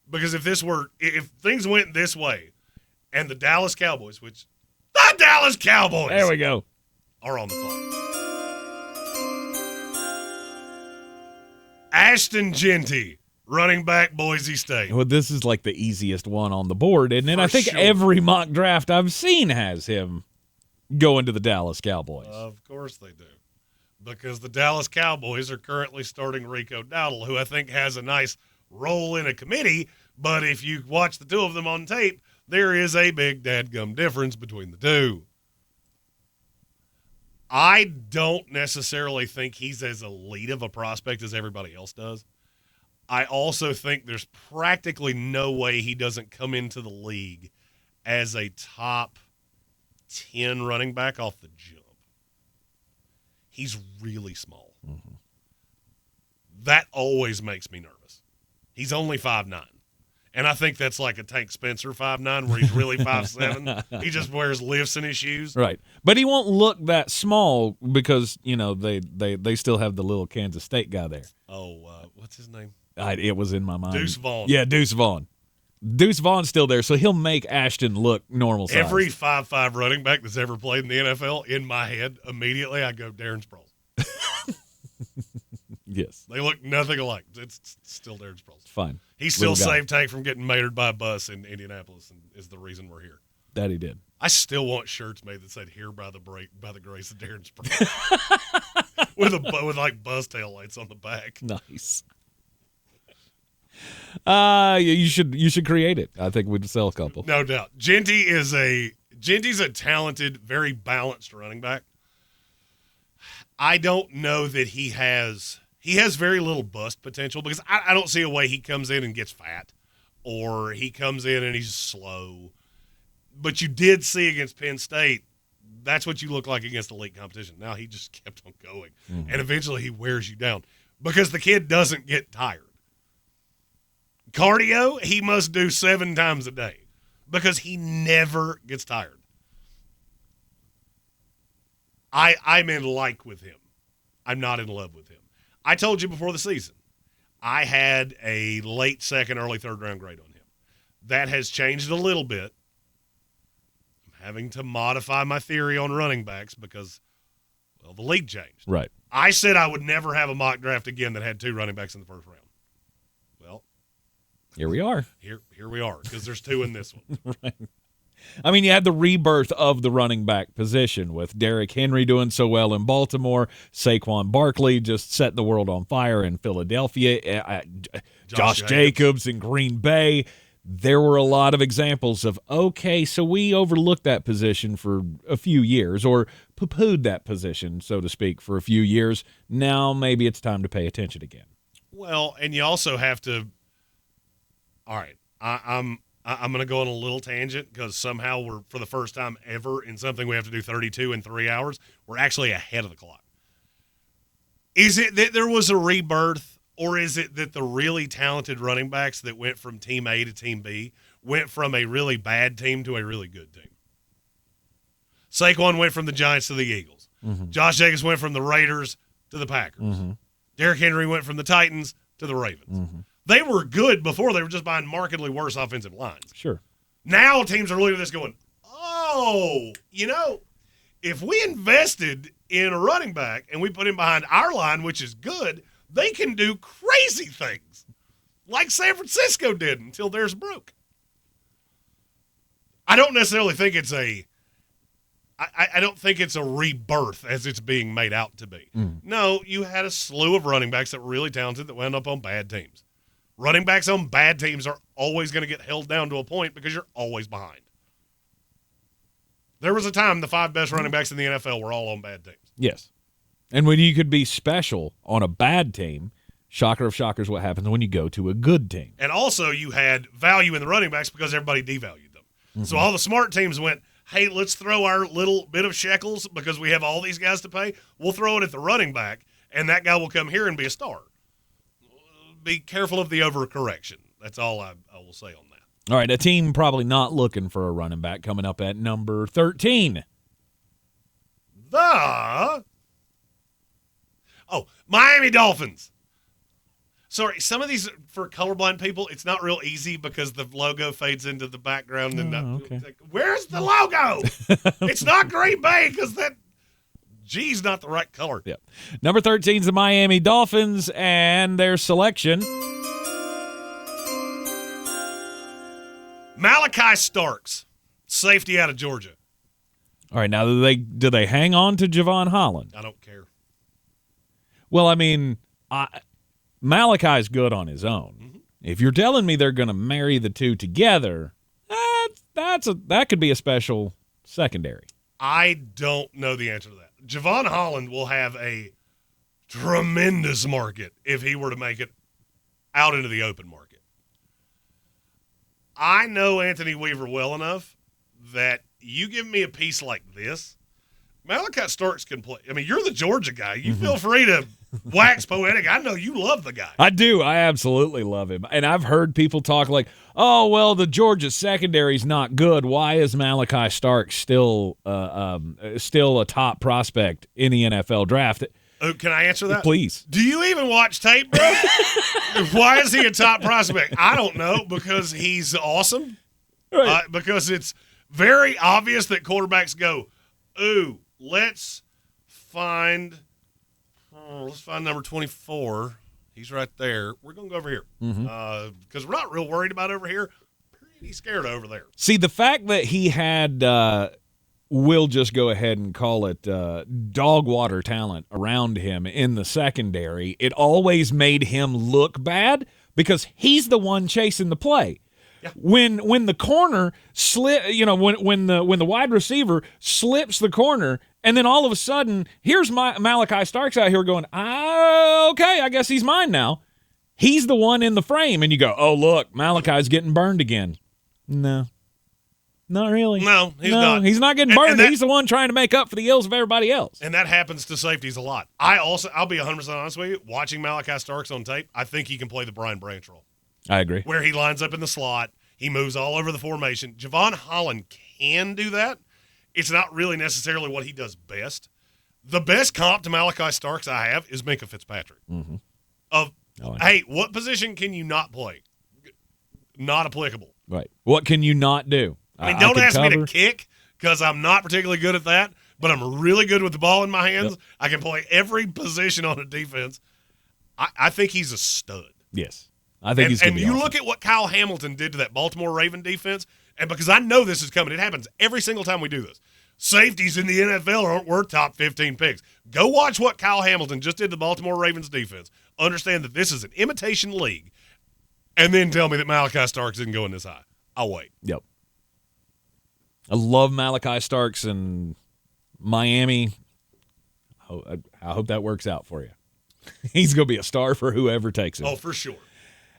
Because if things went this way, and the Dallas Cowboys, the Dallas Cowboys There we go. are on the clock. Ashton Genty, running back, Boise State. Well, this is like the easiest one on the board, isn't it? For I think sure. every mock draft I've seen has him going to the Dallas Cowboys. Of course they do. Because the Dallas Cowboys are currently starting Rico Dowdle, who I think has a nice role in a committee, but if you watch the two of them on tape, there is a big dadgum difference between the two. I don't necessarily think he's as elite of a prospect as everybody else does. I also think there's practically no way he doesn't come into the league as a top 10 running back off the jump. He's really small. Mm-hmm. That always makes me nervous. He's only 5'9". And I think that's like a Tank Spencer 5'9", where he's really 5'7". He just wears lifts in his shoes. Right. But he won't look that small because, they still have the little Kansas State guy there. Oh, what's his name? It was in my mind. Deuce Vaughn. Yeah, Deuce Vaughn. Deuce Vaughn's still there, so he'll make Ashton look normal size. Every 5'5" running back that's ever played in the NFL, in my head, immediately I go Darren Sproles. Yes. They look nothing alike. It's still Darren Sproles. Fine. He still Little guy. saved Tank from getting mated by a bus in Indianapolis and is the reason we're here. That he did. I still want shirts made that said "Here by the grace of Darren Sproles," with like bus tail lights on the back. Nice. You should create it. I think we'd sell a couple. No doubt. Genty's a talented, very balanced running back. I don't know that he has very little bust potential because I don't see a way he comes in and gets fat or he comes in and he's slow. But you did see against Penn State, that's what you look like against elite competition. Now he just kept on going. Mm-hmm. And eventually he wears you down because the kid doesn't get tired. Cardio, he must do 7 times a day because he never gets tired. I'm in like with him. I'm not in love with him. I told you before the season, I had a late second, early third round grade on him. That has changed a little bit. I'm having to modify my theory on running backs because, well, the league changed. Right. I said I would never have a mock draft again that had 2 running backs in the first round. Well, here we are. Here we are because there's 2 in this one. Right. I mean, you had the rebirth of the running back position with Derrick Henry doing so well in Baltimore, Saquon Barkley just setting the world on fire in Philadelphia, Josh Jacobs in Green Bay. There were a lot of examples of, okay, so we overlooked that position for a few years or poo-pooed that position, so to speak, for a few years. Now maybe it's time to pay attention again. Well, and you also have to – all right, I'm going to go on a little tangent because somehow we're, for the first time ever in something we have to do 32 in 3 hours, we're actually ahead of the clock. Is it that there was a rebirth, or is it that the really talented running backs that went from Team A to Team B went from a really bad team to a really good team? Saquon went from the Giants to the Eagles. Mm-hmm. Josh Jacobs went from the Raiders to the Packers. Mm-hmm. Derrick Henry went from the Titans to the Ravens. Mm-hmm. They were good before. They were just behind markedly worse offensive lines. Sure. Now teams are looking at this going, oh, if we invested in a running back and we put him behind our line, which is good, they can do crazy things like San Francisco did until theirs broke. I don't necessarily think it's I don't think it's a rebirth as it's being made out to be. Mm. No, you had a slew of running backs that were really talented that wound up on bad teams. Running backs on bad teams are always going to get held down to a point because you're always behind. There was a time the 5 best running backs in the NFL were all on bad teams. Yes. And when you could be special on a bad team, shocker of shockers, what happens when you go to a good team. And also you had value in the running backs because everybody devalued them. Mm-hmm. So all the smart teams went, hey, let's throw our little bit of shekels because we have all these guys to pay. We'll throw it at the running back, and that guy will come here and be a star. Be careful of the overcorrection. That's all I will say on that. All right, a team probably not looking for a running back coming up at number 13. Miami Dolphins. Sorry, some of these, for colorblind people, it's not real easy because the logo fades into the background. Okay. Where's the logo? It's not Green Bay because that G's not the right color. Yep. Number 13 is the Miami Dolphins, and their selection. Malachi Starks, safety out of Georgia. All right, now do they hang on to Javon Holland? I don't care. Well, I mean, Malachi's good on his own. Mm-hmm. If you're telling me they're going to marry the two together, that could be a special secondary. I don't know the answer to that. Javon Holland will have a tremendous market if he were to make it out into the open market. I know Anthony Weaver well enough that you give me a piece like this, Malachi Starks can play. I mean, you're the Georgia guy. You feel free to wax poetic. I know you love the guy. I do. I absolutely love him. And I've heard people talk like, oh, well, the Georgia secondary's not good. Why is Malachi Starks still a top prospect in the NFL draft? Oh, can I answer that? Please. Do you even watch tape, bro? Why is he a top prospect? I don't know, because he's awesome. Right. Because it's very obvious that quarterbacks go, ooh, let's find number 24. He's right there. We're going to go over here. Because we're not real worried about over here. Pretty scared over there. See, the fact that he had, we'll just go ahead and call it dog water talent around him in the secondary, it always made him look bad because he's the one chasing the play. Yeah. When the corner when the wide receiver slips the corner, and then all of a sudden here's Malachi Starks out here going, okay, I guess he's mine now. He's the one in the frame, and you go, oh look, Malachi's getting burned again. No, not really. No, he's not. He's not getting burned. He's the one trying to make up for the ills of everybody else. And that happens to safeties a lot. I'll be 100% honest with you. Watching Malachi Starks on tape, I think he can play the Brian Branch role. I agree. Where he lines up in the slot. He moves all over the formation. Javon Holland can do that. It's not really necessarily what he does best. The best comp to Malachi Starks I have is Minkah Fitzpatrick. Hey, what position can you not play? Not applicable. Right. What can you not do? I mean, don't ask me to kick because I'm not particularly good at that, but I'm really good with the ball in my hands. Yep. I can play every position on a defense. I think he's a stud. Yes. I think he's going to be awesome. awesome. Look at what Kyle Hamilton did to that Baltimore Raven defense, and because I know this is coming, it happens every single time we do this. Safeties in the NFL aren't worth top 15 picks. Go watch what Kyle Hamilton just did to the Baltimore Ravens defense. Understand that this is an imitation league, and then tell me that Malachi Starks didn't go in this high. I'll wait. Yep. I love Malachi Starks in Miami. I hope that works out for you. He's going to be a star for whoever takes him. Oh, for sure.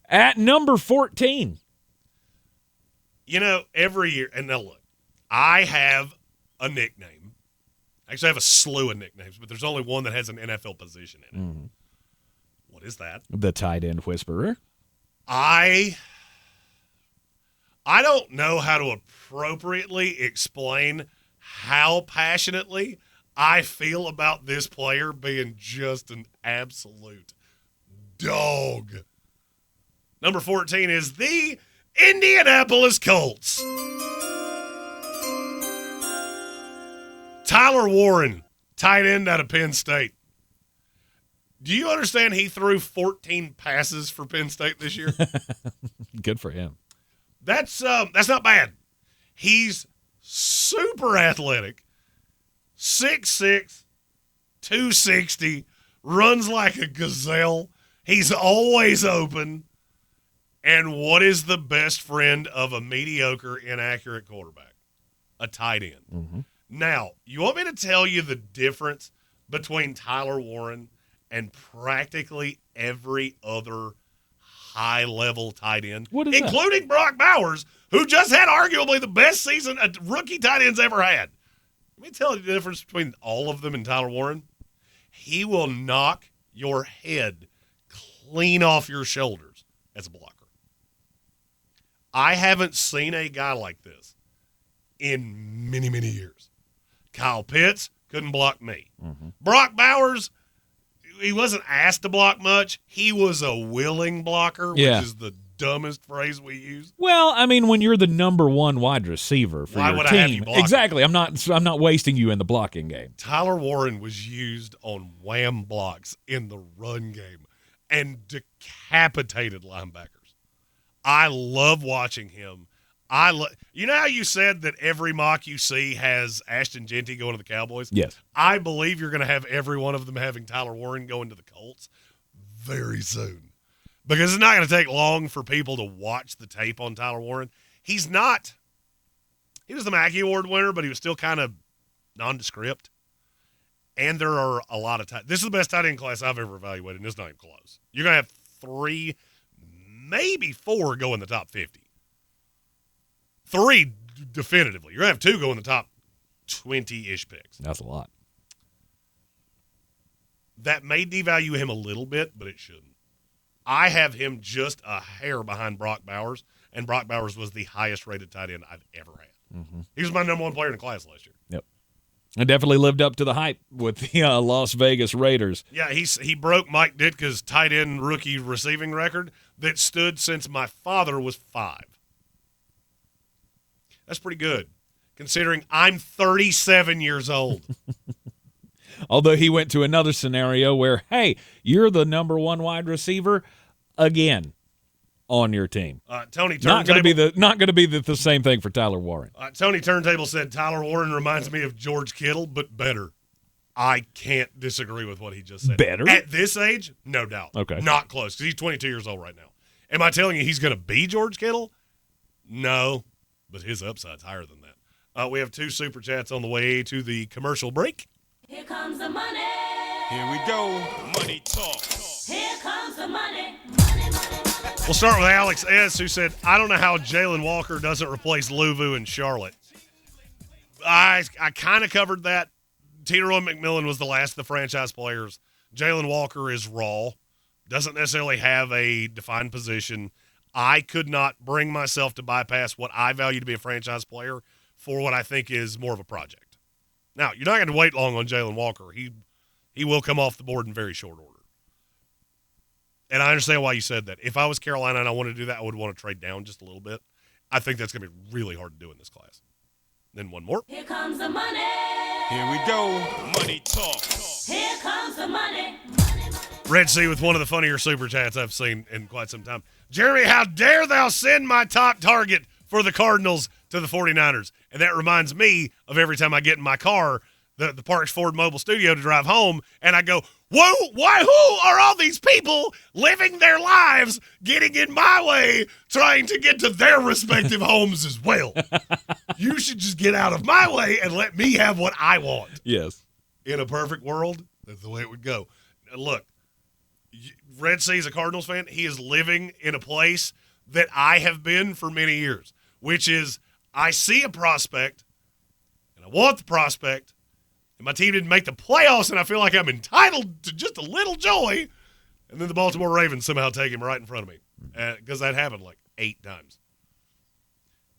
At number 14. You know, every year, and now look, I have a nickname. Actually, I have a slew of nicknames, but there's only one that has an NFL position in it. Mm-hmm. What is that? The tight end whisperer. I don't know how to appropriately explain how passionately I feel about this player being just an absolute dog. Number 14 is the Indianapolis Colts. Tyler Warren, tight end out of Penn State. Do you understand he threw 14 passes for Penn State this year? Good for him. That's not bad. He's super athletic, 6'6", 260, runs like a gazelle. He's always open. And what is the best friend of a mediocre, inaccurate quarterback? A tight end. Mm-hmm. Now, you want me to tell you the difference between Tyler Warren and practically every other high-level tight end, what is including that? Brock Bowers, who just had arguably the best season a rookie tight end's ever had. Let me tell you the difference between all of them and Tyler Warren. He will knock your head clean off your shoulders as a blocker. I haven't seen a guy like this in many, many years. Kyle Pitts couldn't block me. Mm-hmm. Brock Bowers, he wasn't asked to block much. He was a willing blocker, which is the dumbest phrase we use. Well, I mean, when you're the number one wide receiver for Why your would I have team, you blocking? exactly. I'm not wasting you in the blocking game. Tyler Warren was used on wham blocks in the run game and decapitated linebackers. I love watching him. You know how you said that every mock you see has Ashton Genty going to the Cowboys? Yes. I believe you're going to have every one of them having Tyler Warren going to the Colts very soon. Because it's not going to take long for people to watch the tape on Tyler Warren. He was the Mackey Award winner, but he was still kind of nondescript. And there are a lot of this is the best tight end class I've ever evaluated, and it's not even close. You're going to have 3, maybe 4 go in the top 50. 3 definitively. You're going to have 2 go in the top 20-ish picks. That's a lot. That may devalue him a little bit, but it shouldn't. I have him just a hair behind Brock Bowers, and Brock Bowers was the highest-rated tight end I've ever had. Mm-hmm. He was my number 1 player in the class last year. Yep. I definitely lived up to the hype with the Las Vegas Raiders. Yeah, he broke Mike Ditka's tight end rookie receiving record that stood since my father was 5. That's pretty good, considering I'm 37 years old. Although he went to another scenario where, hey, you're the number 1 wide receiver again on your team. Tony not Turntable, going to be the same thing for Tyler Warren. Tony Turntable said Tyler Warren reminds me of George Kittle, but better. I can't disagree with what he just said. Better? At this age, no doubt. Okay. Not close, because he's 22 years old right now. Am I telling you he's going to be George Kittle? No, but his upside's higher than that. We have 2 super chats on the way to the commercial break. Here comes the money. Here we go. Money talk. Here comes the money. Money, money, money. We'll start with Alex S., who said, I don't know how Jalen Walker doesn't replace Louvu in Charlotte. I kind of covered that. Tito McMillan was the last of the franchise players. Jalen Walker is raw, doesn't necessarily have a defined position. I could not bring myself to bypass what I value to be a franchise player for what I think is more of a project. Now, you're not going to wait long on Jalen Walker. He will come off the board in very short order. And I understand why you said that. If I was Carolina and I wanted to do that, I would want to trade down just a little bit. I think that's going to be really hard to do in this class. Then one more. Here comes the money. Here we go. Money talk. Here comes the money. Money, money. Red Sea with one of the funnier super chats I've seen in quite some time. Jeremy, how dare thou send my top target for the Cardinals to the 49ers? And that reminds me of every time I get in my car, the Parks Ford Mobile Studio to drive home, and I go, whoa, why, who are all these people living their lives, getting in my way, trying to get to their respective homes as well? You should just get out of my way and let me have what I want. Yes. In a perfect world, that's the way it would go. Now, look, Red Sea is a Cardinals fan. He is living in a place that I have been for many years, which is I see a prospect, and I want the prospect, and my team didn't make the playoffs, and I feel like I'm entitled to just a little joy, and then the Baltimore Ravens somehow take him right in front of me, because that happened like 8 times.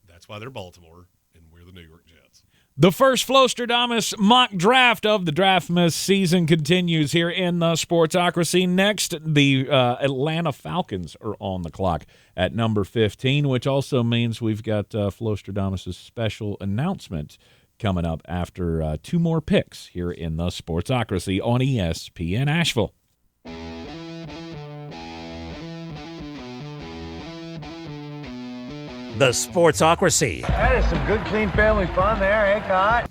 That's why they're Baltimore, and we're the New York Jets. The first Flowstradamus mock draft of the Draftmas season continues here in the Sportsocracy. Next, the Atlanta Falcons are on the clock at number 15, which also means we've got Flowstradamus' special announcement coming up after 2 more picks here in the Sportsocracy on ESPN Asheville. The Sportsocracy. That is some good, clean family fun there, eh, Cot?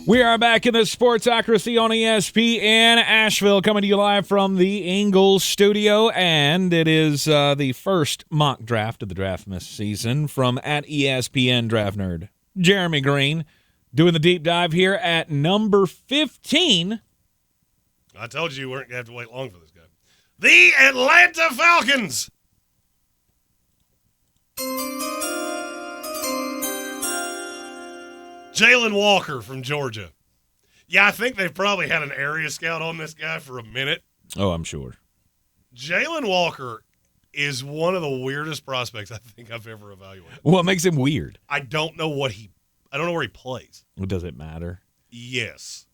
We are back in the Sportsocracy on ESPN Asheville, coming to you live from the Ingles studio, and it is the first mock draft of the Draftmas season from at ESPN Draft Nerd. Jeremy Green doing the deep dive here at number 15. I told you weren't going to have to wait long for this guy. The Atlanta Falcons Jalen Walker from Georgia. Yeah, I think they've probably had an area scout on this guy for a minute. Oh, I'm sure. Jalen Walker is one of the weirdest prospects I think I've ever evaluated. What makes him weird? I don't know where he plays. Does it matter? Yes.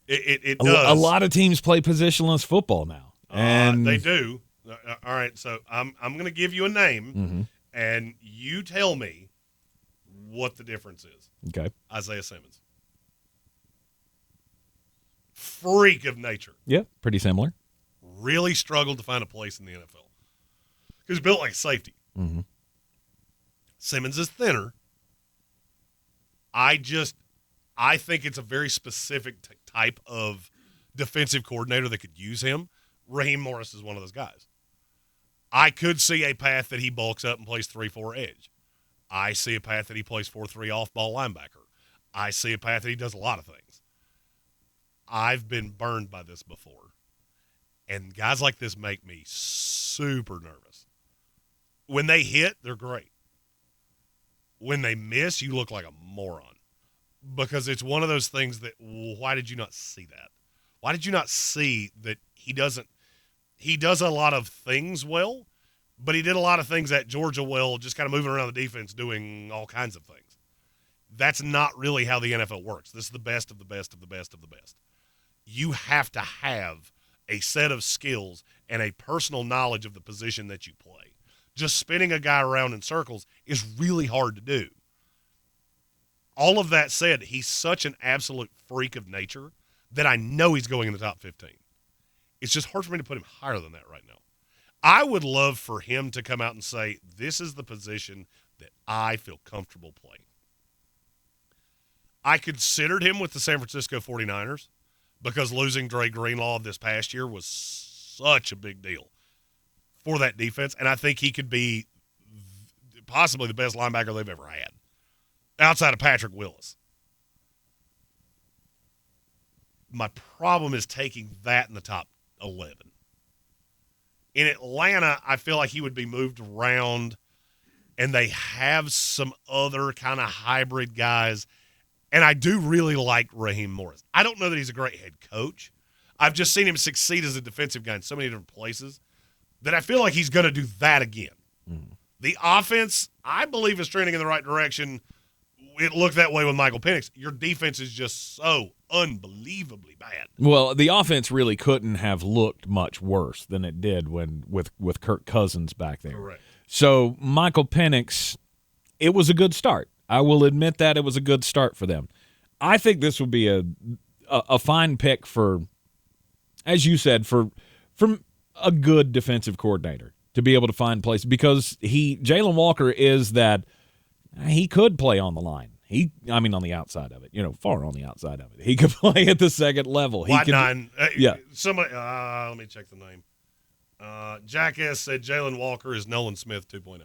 It does. A lot of teams play positionless football now. And they do. All right, so I'm going to give you a name, and you tell me what the difference is. Okay. Isaiah Simmons. Freak of nature. Yeah, pretty similar. Really struggled to find a place in the NFL. Because built like a safety. Mm-hmm. Simmons is thinner. I think it's a very specific type of defensive coordinator that could use him. Raheem Morris is one of those guys. I could see a path that he bulks up and plays 3-4 edge. I see a path that he plays 4-3 off-ball linebacker. I see a path that he does a lot of things. I've been burned by this before. And guys like this make me super nervous. When they hit, they're great. When they miss, you look like a moron. Because it's one of those things that, why did you not see that? Why did you not see that he does a lot of things well, but he did a lot of things at Georgia well, just kind of moving around the defense, doing all kinds of things. That's not really how the NFL works. This is the best of the best of the best of the best. You have to have a set of skills and a personal knowledge of the position that you play. Just spinning a guy around in circles is really hard to do. All of that said, he's such an absolute freak of nature that I know he's going in the top 15. It's just hard for me to put him higher than that right now. I would love for him to come out and say, this is the position that I feel comfortable playing. I considered him with the San Francisco 49ers because losing Dre Greenlaw this past year was such a big deal for that defense, and I think he could be possibly the best linebacker they've ever had, outside of Patrick Willis. My problem is taking that in the top 11. In Atlanta, I feel like he would be moved around, and they have some other kind of hybrid guys, and I do really like Raheem Morris. I don't know that he's a great head coach. I've just seen him succeed as a defensive guy in so many different places that I feel like he's going to do that again. Mm-hmm. The offense, I believe, is trending in the right direction. It looked that way with Michael Penix. Your defense is just so unbelievably bad. Well, the offense really couldn't have looked much worse than it did with Kirk Cousins back there. Correct. So Michael Penix, it was a good start. I will admit that it was a good start for them. I think this would be a fine pick for, as you said, from a good defensive coordinator to be able to find places, because Jalen Walker is that he could play on the line. On the outside of it, far on the outside of it. He could play at the second level. Wide nine. Yeah. Somebody, let me check the name. Jackass said Jalen Walker is Nolan Smith 2.0.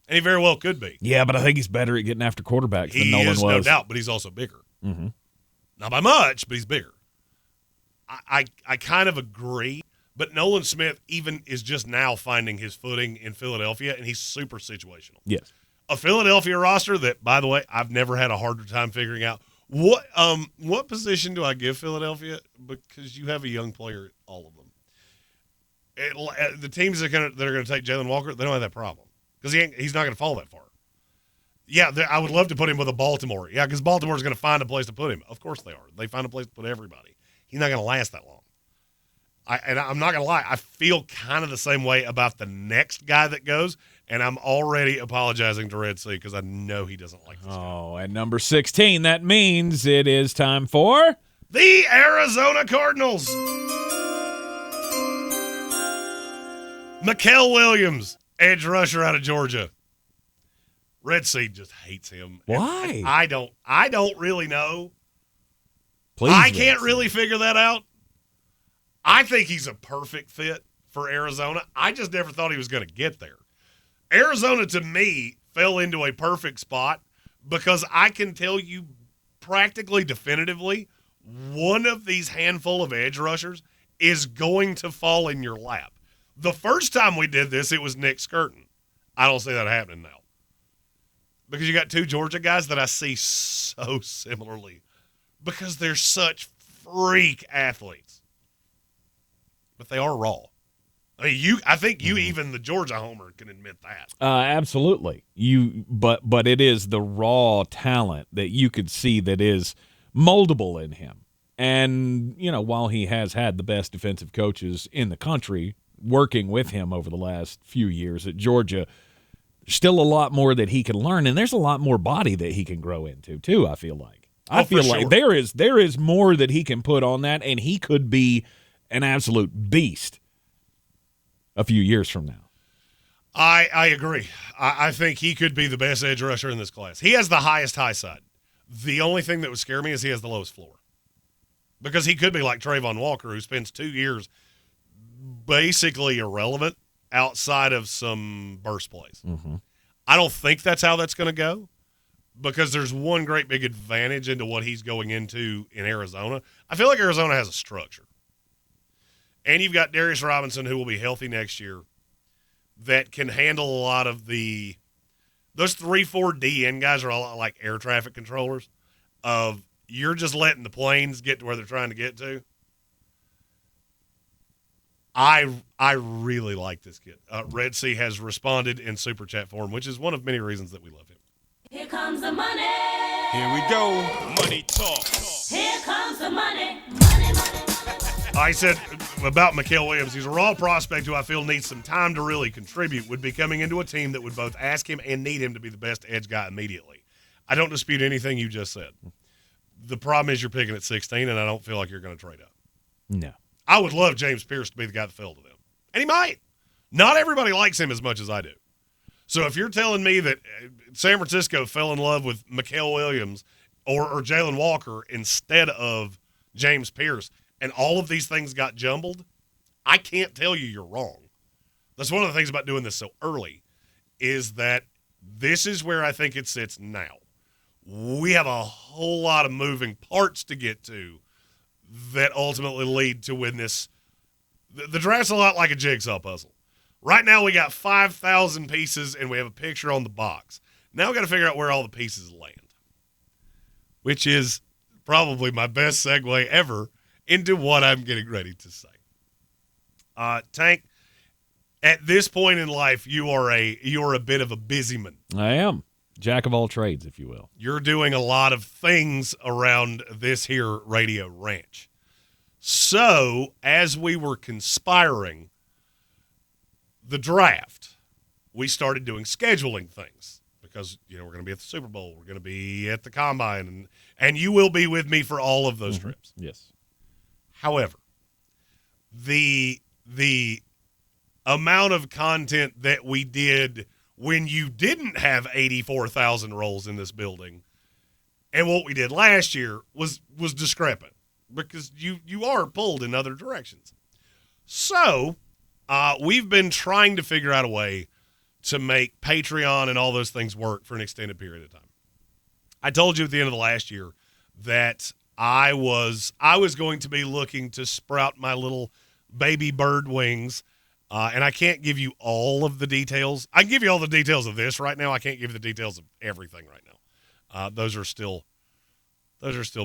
And he very well could be. Yeah, but I think he's better at getting after quarterbacks than Nolan was. He is, no doubt, but he's also bigger. Mm-hmm. Not by much, but he's bigger. I kind of agree, but Nolan Smith even is just now finding his footing in Philadelphia, and he's super situational. Yes. A Philadelphia roster that, by the way, I've never had a harder time figuring out. What position do I give Philadelphia? Because you have a young player at all of them. The teams that are going to take Jalen Walker, they don't have that problem because he's not going to fall that far. Yeah, I would love to put him with a Baltimore. Yeah, because Baltimore's going to find a place to put him. Of course they are. They find a place to put everybody. He's not going to last that long. I'm not going to lie. I feel kind of the same way about the next guy that goes, and I'm already apologizing to Red Sea because I know he doesn't like this guy. Oh, at number 16, that means it is time for the Arizona Cardinals. Mikael Williams, edge rusher out of Georgia. Red Sea just hates him. Why? I don't really know. Please, I can't really figure that out. I think he's a perfect fit for Arizona. I just never thought he was going to get there. Arizona, to me, fell into a perfect spot because I can tell you practically definitively one of these handful of edge rushers is going to fall in your lap. The first time we did this, it was Nick Skirton. I don't see that happening now. Because you got two Georgia guys that I see so similarly because they're such freak athletes. But they are raw. I mean, I think you even the Georgia homer can admit that. Absolutely. But it is the raw talent that you could see that is moldable in him. And, while he has had the best defensive coaches in the country working with him over the last few years at Georgia, still a lot more that he can learn, and there's a lot more body that he can grow into too, I feel like. I feel like there is more that he can put on that, and he could be an absolute beast a few years from now. I agree. I think he could be the best edge rusher in this class. He has the highest high side. The only thing that would scare me is he has the lowest floor. Because he could be like Trayvon Walker, who spends 2 years basically irrelevant outside of some burst plays. Mm-hmm. I don't think that's how that's going to go because there's one great big advantage into what he's going into in Arizona. I feel like Arizona has a structure. And you've got Darius Robinson, who will be healthy next year, that can handle a lot of those 3-4 DN guys are a lot like air traffic controllers of you're just letting the planes get to where they're trying to get to. I really like this kid. Red Sea has responded in Super Chat form, which is one of many reasons that we love him. Here comes the money. Here we go. Money talk. Here comes the money. Money, money. I said about Mikael Williams, he's a raw prospect who I feel needs some time to really contribute, would be coming into a team that would both ask him and need him to be the best edge guy immediately. I don't dispute anything you just said. The problem is you're picking at 16, and I don't feel like you're going to trade up. No. I would love James Pierce to be the guy that fell to them. And he might. Not everybody likes him as much as I do. So if you're telling me that San Francisco fell in love with Mikael Williams or Jalen Walker instead of James Pierce, and all of these things got jumbled, I can't tell you you're wrong. That's one of the things about doing this so early is that this is where I think it sits now. We have a whole lot of moving parts to get to that ultimately lead to when this – the draft's a lot like a jigsaw puzzle. Right now we got 5,000 pieces and we have a picture on the box. Now we got to figure out where all the pieces land, which is probably my best segue ever into what I'm getting ready to say. Tank, at this point in life, you are a bit of a busy man. I am. Jack of all trades, if you will. You're doing a lot of things around this here radio ranch. So, as we were conspiring the draft, we started doing scheduling things because, we're going to be at the Super Bowl. We're going to be at the Combine, and you will be with me for all of those trips. Yes. However, the amount of content that we did when you didn't have 84,000 roles in this building and what we did last year was discrepant because you are pulled in other directions. So we've been trying to figure out a way to make Patreon and all those things work for an extended period of time. I told you at the end of the last year that I was going to be looking to sprout my little baby bird wings, and I can't give you all of the details. I can give you all the details of this right now. I can't give you the details of everything right now. Those are still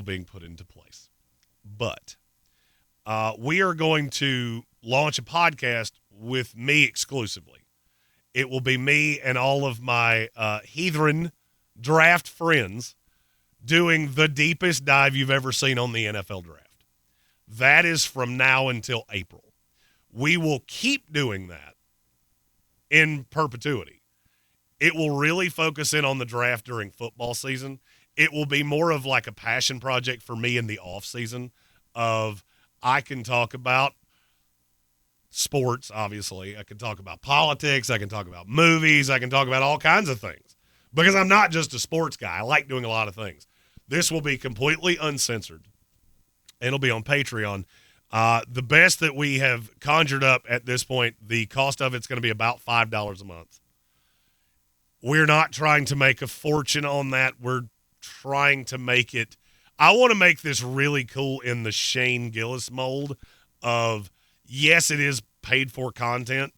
being put into place. But we are going to launch a podcast with me exclusively. It will be me and all of my heathen draft friends doing the deepest dive you've ever seen on the NFL draft. That is from now until April. We will keep doing that in perpetuity. It will really focus in on the draft during football season. It will be more of like a passion project for me in the off season of I can talk about sports, obviously. I can talk about politics. I can talk about movies. I can talk about all kinds of things because I'm not just a sports guy. I like doing a lot of things. This will be completely uncensored. It'll be on Patreon. The best that we have conjured up at this point, the cost of it's going to be about $5 a month. We're not trying to make a fortune on that. We're trying to make it – I want to make this really cool in the Shane Gillis mold of, yes, it is paid for content,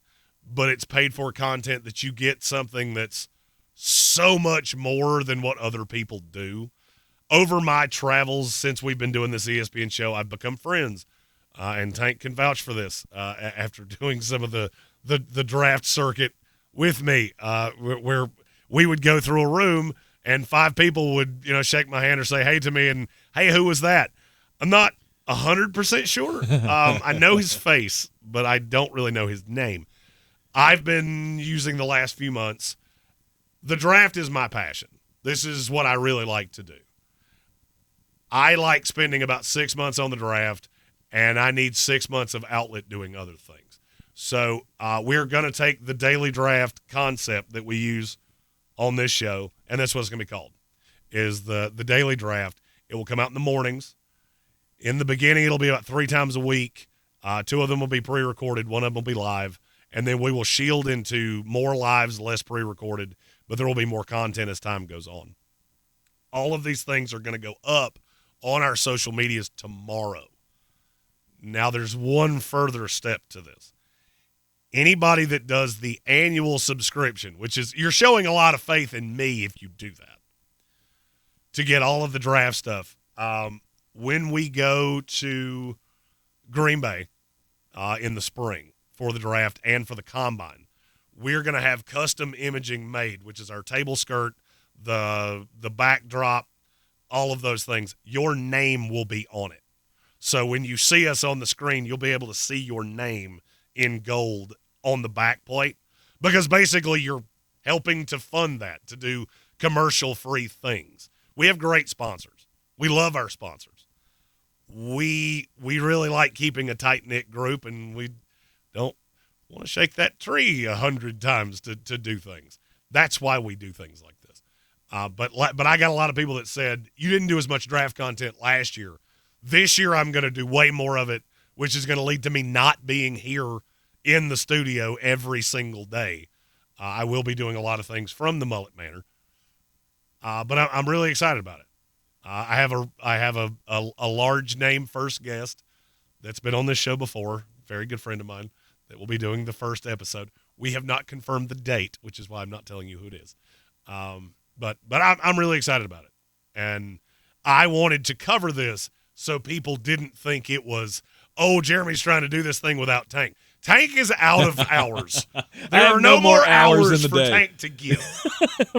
but it's paid for content that you get something that's so much more than what other people do. Over my travels, since we've been doing this ESPN show, I've become friends, and Tank can vouch for this, after doing some of the draft circuit with me, where we would go through a room and 5 people would, shake my hand or say, hey to me, and hey, who was that? I'm not 100% sure. I know his face, but I don't really know his name. I've been using the last few months. The draft is my passion. This is what I really like to do. I like spending about 6 months on the draft, and I need 6 months of outlet doing other things. So we're going to take the daily draft concept that we use on this show, and that's what it's going to be called, is the daily draft. It will come out in the mornings. In the beginning, it'll be about 3 times a week. 2 of them will be pre-recorded. 1 of them will be live. And then we will shield into more lives, less pre-recorded, but there will be more content as time goes on. All of these things are going to go up on our social medias tomorrow. Now, there's one further step to this. Anybody that does the annual subscription, which is, you're showing a lot of faith in me if you do that, to get all of the draft stuff. When we go to Green Bay in the spring for the draft and for the combine, we're going to have custom imaging made, which is our table skirt, the backdrop, all of those things. Your name will be on it. So when you see us on the screen, you'll be able to see your name in gold on the back plate, because basically you're helping to fund that, to do commercial-free things. We have great sponsors. We love our sponsors. We really like keeping a tight-knit group, and we don't want to shake that tree 100 times to do things. That's why we do things like this. But I got a lot of people that said, you didn't do as much draft content last year. This year I'm going to do way more of it, which is going to lead to me not being here in the studio every single day. I will be doing a lot of things from the Mullet Manor, but I'm really excited about it. I have a large name first guest that's been on this show before, very good friend of mine, that will be doing the first episode. We have not confirmed the date, which is why I'm not telling you who it is. But I'm really excited about it, and I wanted to cover this so people didn't think it was, oh, Jeremy's trying to do this thing without Tank. Tank is out of hours. There are no more hours for Tank to give.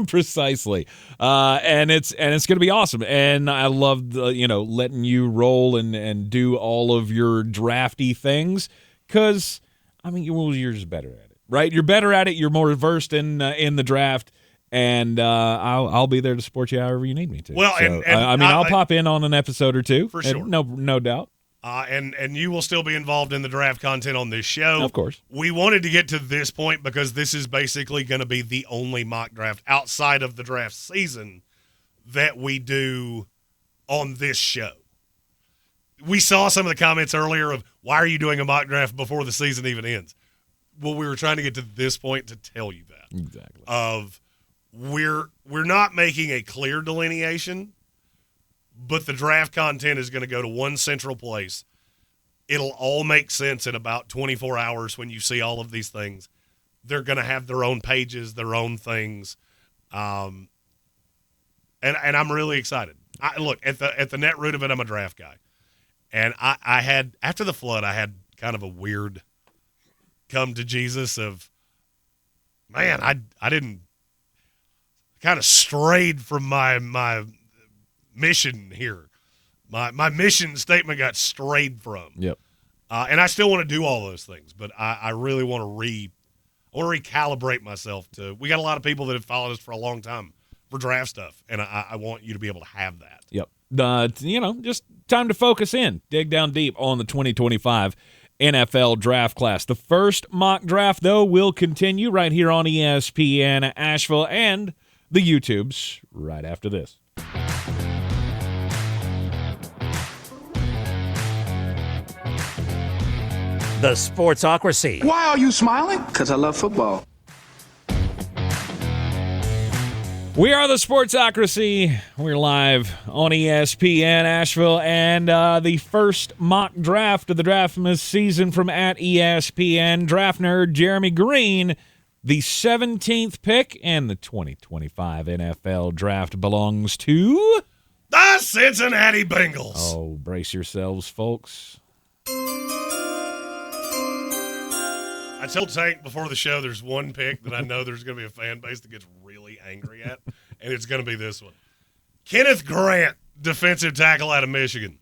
Precisely. And it's going to be awesome. And I love letting you roll and do all of your drafty things, because you're just better at it, right? You're better at it. You're more versed in the draft. And I'll be there to support you however you need me to. Well, so, I'll pop in on an episode or two. For sure. No doubt. And you will still be involved in the draft content on this show. Of course. We wanted to get to this point because this is basically going to be the only mock draft outside of the draft season that we do on this show. We saw some of the comments earlier of, why are you doing a mock draft before the season even ends? Well, we were trying to get to this point to tell you that. Exactly. We're not making a clear delineation, but the draft content is going to go to one central place. It'll all make sense in about 24 hours when you see all of these things. They're going to have their own pages, their own things. And I'm really excited. Look, at the net root of it, I'm a draft guy. And I had, after the flood, I had kind of a weird come to Jesus of, man, I didn't, kind of strayed from my mission here. My mission statement got strayed from. Yep. And I still want to do all those things, but I really want to recalibrate myself to. We got a lot of people that have followed us for a long time for draft stuff, and I want you to be able to have that. Yep. Just time to focus in, dig down deep on the 2025 NFL draft class. The first mock draft, though, will continue right here on ESPN Asheville and the YouTubes right after this. The Sportsocracy. Why are you smiling? Because I love football. We are the Sportsocracy. We're live on ESPN Asheville, and the first mock draft of the Draftmas season from at ESPN. Draft nerd Jeremy Green, the 17th pick, and the 2025 NFL Draft belongs to the Cincinnati Bengals. Oh, brace yourselves, folks. I told Tank before the show there's one pick that I know there's going to be a fan base that gets really angry at, and it's going to be this one. Kenneth Grant, defensive tackle out of Michigan.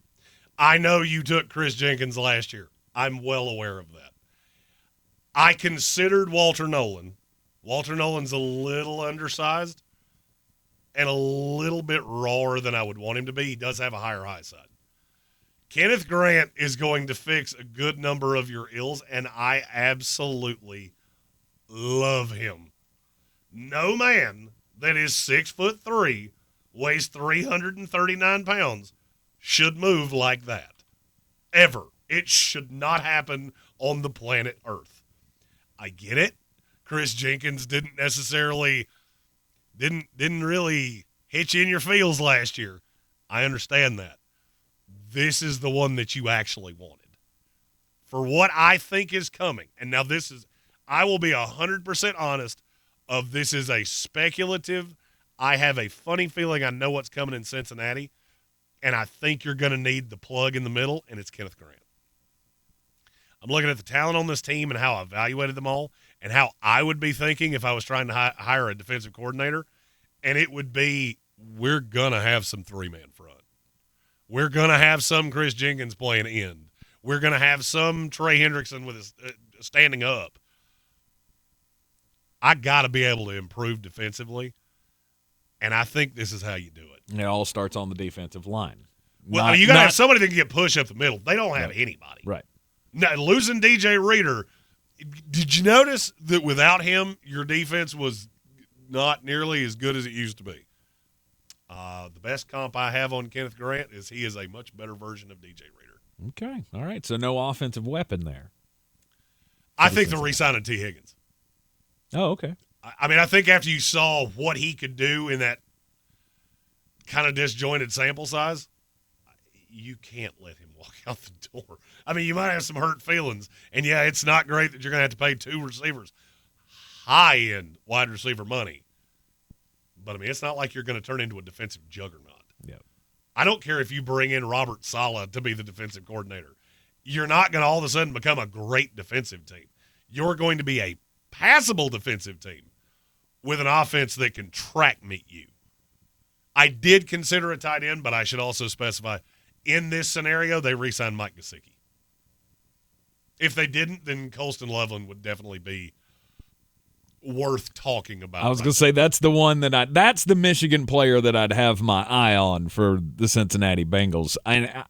I know you took Chris Jenkins last year. I'm well aware of that. I considered Walter Nolan. Walter Nolan's a little undersized and a little bit rawer than I would want him to be. He does have a higher high side. Kenneth Grant is going to fix a good number of your ills, and I absolutely love him. No man that is 6'3", weighs 339 pounds, should move like that. Ever. It should not happen on the planet Earth. I get it. Chris Jenkins didn't really hit you in your feels last year. I understand that. This is the one that you actually wanted. For what I think is coming, and now this is, I will be 100% honest, of this is a speculative, I have a funny feeling I know what's coming in Cincinnati, and I think you're going to need the plug in the middle, and it's Kenneth Grant. I'm looking at the talent on this team and how I evaluated them all, and how I would be thinking if I was trying to hire a defensive coordinator, and it would be, we're going to have some three-man front. We're going to have some Chris Jenkins playing end. We're going to have some Trey Hendrickson with his standing up. I got to be able to improve defensively, and I think this is how you do it. It all starts on the defensive line. Well, you got to have somebody that can get push up the middle. They don't have anybody. Right. Now, losing DJ Reader, did you notice that without him, your defense was not nearly as good as it used to be? The best comp I have on Kenneth Grant is he is a much better version of DJ Reader. Okay. All right. So no offensive weapon there. I think they're re-signing T. Higgins. Oh, okay. I mean, I think after you saw what he could do in that kind of disjointed sample size, you can't let him walk out the door. I mean, you might have some hurt feelings, and yeah, it's not great that you're going to have to pay two receivers high-end wide receiver money. But, I mean, it's not like you're going to turn into a defensive juggernaut. Yep. I don't care if you bring in Robert Saleh to be the defensive coordinator. You're not going to all of a sudden become a great defensive team. You're going to be a passable defensive team with an offense that can track meet you. I did consider a tight end, but I should also specify, in this scenario, they re-signed Mike Gesicki. If they didn't, then Colston Loveland would definitely be worth talking about. I was going to say that's the one that's the Michigan player that I'd have my eye on for the Cincinnati Bengals. I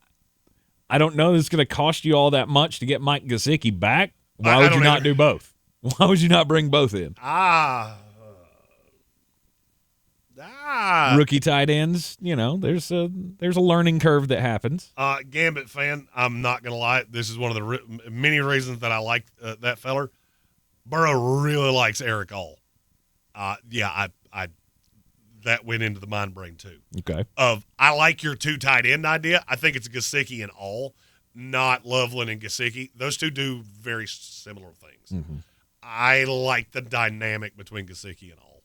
don't know that it's going to cost you all that much to get Mike Gesicki back. Why would you not do both? Why would you not bring both in? Rookie tight ends, there's a learning curve that happens. Gambit fan, I'm not going to lie. This is one of the many reasons that I like that feller. Burrow really likes Eric All. I that went into the mind brain too. Okay. I like your two tight end idea. I think it's Gesicki and All, not Loveland and Gesicki. Those two do very similar things. Mm-hmm. I like the dynamic between Gesicki and All.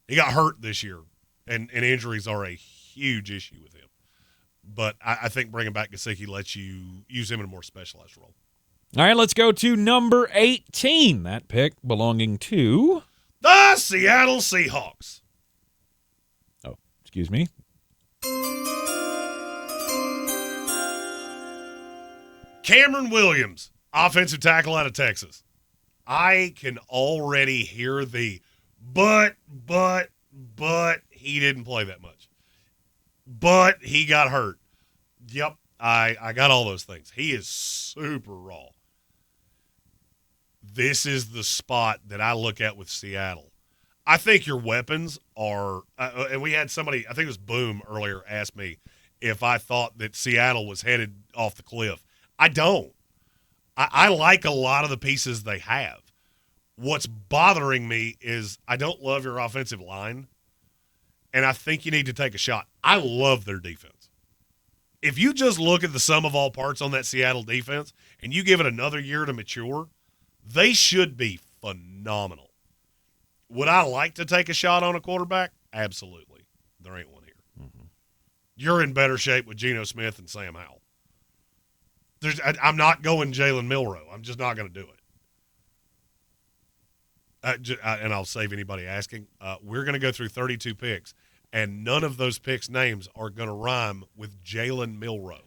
He got hurt this year, and injuries are a huge issue with him. But I think bringing back Gesicki lets you use him in a more specialized role. All right, let's go to number 18. That pick belonging to the Seattle Seahawks. Oh, excuse me. Cameron Williams, offensive tackle out of Texas. I can already hear the but he didn't play that much. But he got hurt. Yep, I got all those things. He is super raw. This is the spot that I look at with Seattle. I think your weapons are and we had somebody, I think it was Boom earlier, asked me if I thought that Seattle was headed off the cliff. I don't. I like a lot of the pieces they have. What's bothering me is I don't love your offensive line. and I think you need to take a shot. I love their defense. If you just look at the sum of all parts on that Seattle defense and you give it another year to mature, they should be phenomenal. Would I like to take a shot on a quarterback? Absolutely. There ain't one here. Mm-hmm. You're in better shape with Geno Smith and Sam Howell. I'm not going Jalen Milroe. I'm just not going to do it. And I'll save anybody asking. We're going to go through 32 picks, and none of those picks' names are going to rhyme with Jalen Milroe.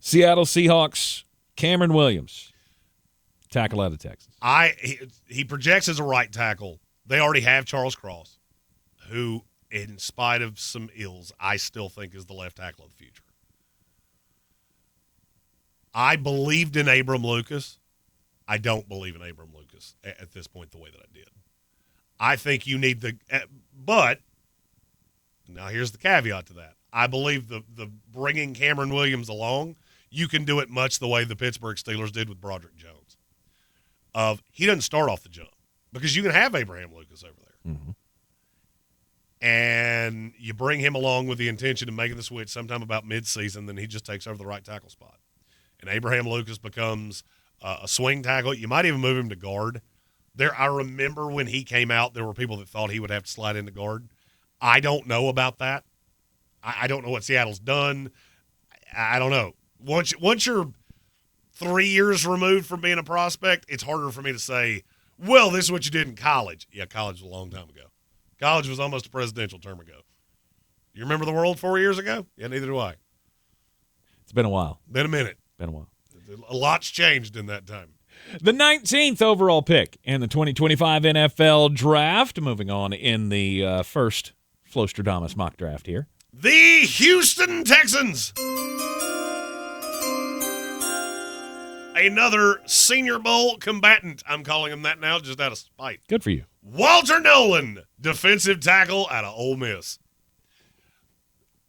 Seattle Seahawks, Cameron Williams, tackle out of Texas. He projects as a right tackle. They already have Charles Cross, who, in spite of some ills, I still think is the left tackle of the future. I believed in Abram Lucas. I don't believe in Abram Lucas at this point the way that I did. I think you need but now here's the caveat to that. I believe the bringing Cameron Williams along, you can do it much the way the Pittsburgh Steelers did with Broderick Jones. He doesn't start off the jump because you can have Abraham Lucas over there. Mm-hmm. And you bring him along with the intention of making the switch sometime about midseason, then he just takes over the right tackle spot. And Abraham Lucas becomes a swing tackle. You might even move him to guard. I remember when he came out, there were people that thought he would have to slide into guard. I don't know about that. I don't know what Seattle's done. I don't know. Once you're 3 years removed from being a prospect, it's harder for me to say, well, this is what you did in college. Yeah, college was a long time ago. College was almost a presidential term ago. You remember the world 4 years ago? Yeah, neither do I. It's been a while. Been a minute. Been a while. A lot's changed in that time. The 19th overall pick in the 2025 NFL Draft. Moving on in the first Flowstradamus mock draft here. The Houston Texans. Another Senior Bowl combatant. I'm calling him that now just out of spite. Good for you. Walter Nolan, defensive tackle out of Ole Miss.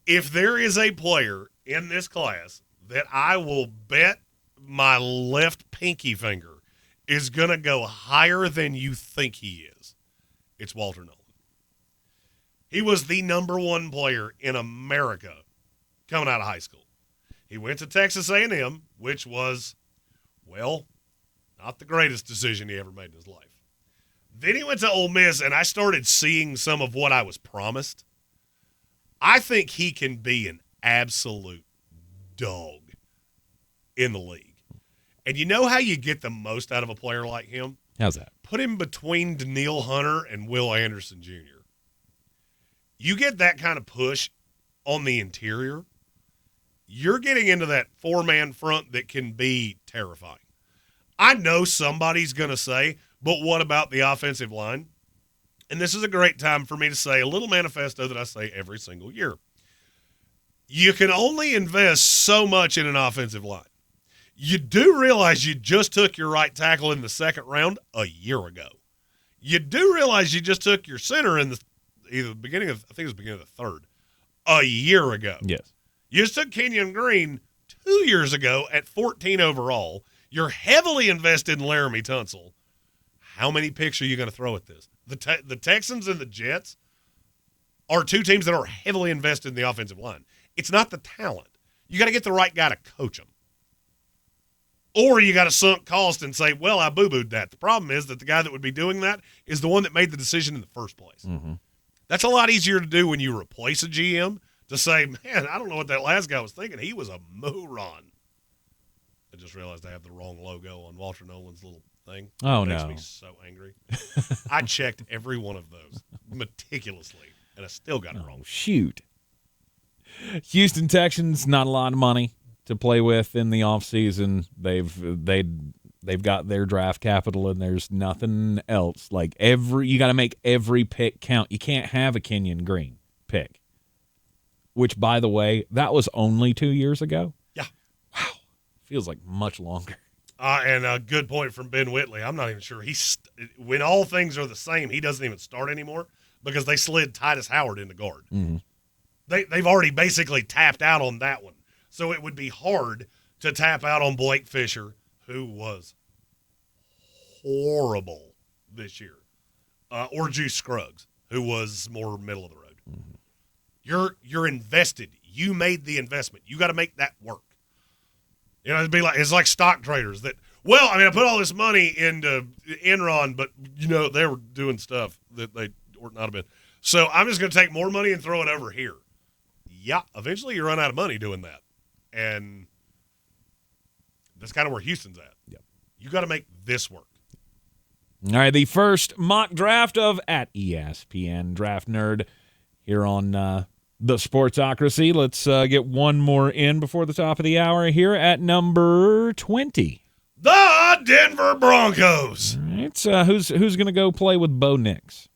If there is a player in this class that I will bet my left pinky finger is going to go higher than you think he is, it's Walter Nolan. He was the number one player in America coming out of high school. He went to Texas A&M, which was, well, not the greatest decision he ever made in his life. Then he went to Ole Miss, and I started seeing some of what I was promised. I think he can be an absolute dog in the league. And you know how you get the most out of a player like him? How's that? Put him between Daniil Hunter and Will Anderson Jr. You get that kind of push on the interior, you're getting into that four-man front that can be terrifying. I know somebody's going to say, but what about the offensive line? And this is a great time for me to say a little manifesto that I say every single year. You can only invest so much in an offensive line. You do realize you just took your right tackle in the second round a year ago. You do realize you just took your center in the beginning of the third a year ago. Yes. You just took Kenyon Green 2 years ago at 14 overall. You're heavily invested in Laramie Tunsil. How many picks are you going to throw at this? The Texans and the Jets are two teams that are heavily invested in the offensive line. It's not the talent. You got to get the right guy to coach them. Or you got to sunk cost and say, well, I boo-booed that. The problem is that the guy that would be doing that is the one that made the decision in the first place. Mm-hmm. That's a lot easier to do when you replace a GM to say, man, I don't know what that last guy was thinking. He was a moron. I just realized I have the wrong logo on Walter Nolan's little thing. Oh, it no. makes me so angry. I checked every one of those meticulously, and I still got it wrong. Shoot. Houston Texans, not a lot of money to play with in the offseason. They've got their draft capital, and there's nothing else. Like you got to make every pick count. You can't have a Kenyon Green pick, which, by the way, that was only 2 years ago. Yeah. Wow. Feels like much longer. And a good point from Ben Whitley. I'm not even sure. When all things are the same, he doesn't even start anymore because they slid Titus Howard into guard. Mm-hmm. They've already basically tapped out on that one. So it would be hard to tap out on Blake Fisher, who was horrible this year. or Juice Scruggs, who was more middle of the road. Mm-hmm. You're invested. You made the investment. You got to make that work. You know, it's like stock traders that. Well, I mean, I put all this money into Enron, but they were doing stuff that they ought not have been. So I'm just going to take more money and throw it over here. Yeah, eventually you run out of money doing that, and that's kind of where Houston's at. Yep. You got to make this work. All right, the first mock draft of at ESPN Draft Nerd here on the Sportsocracy. Let's get one more in before the top of the hour here at number 20. The Denver Broncos. All right, who's going to go play with Bo Nix?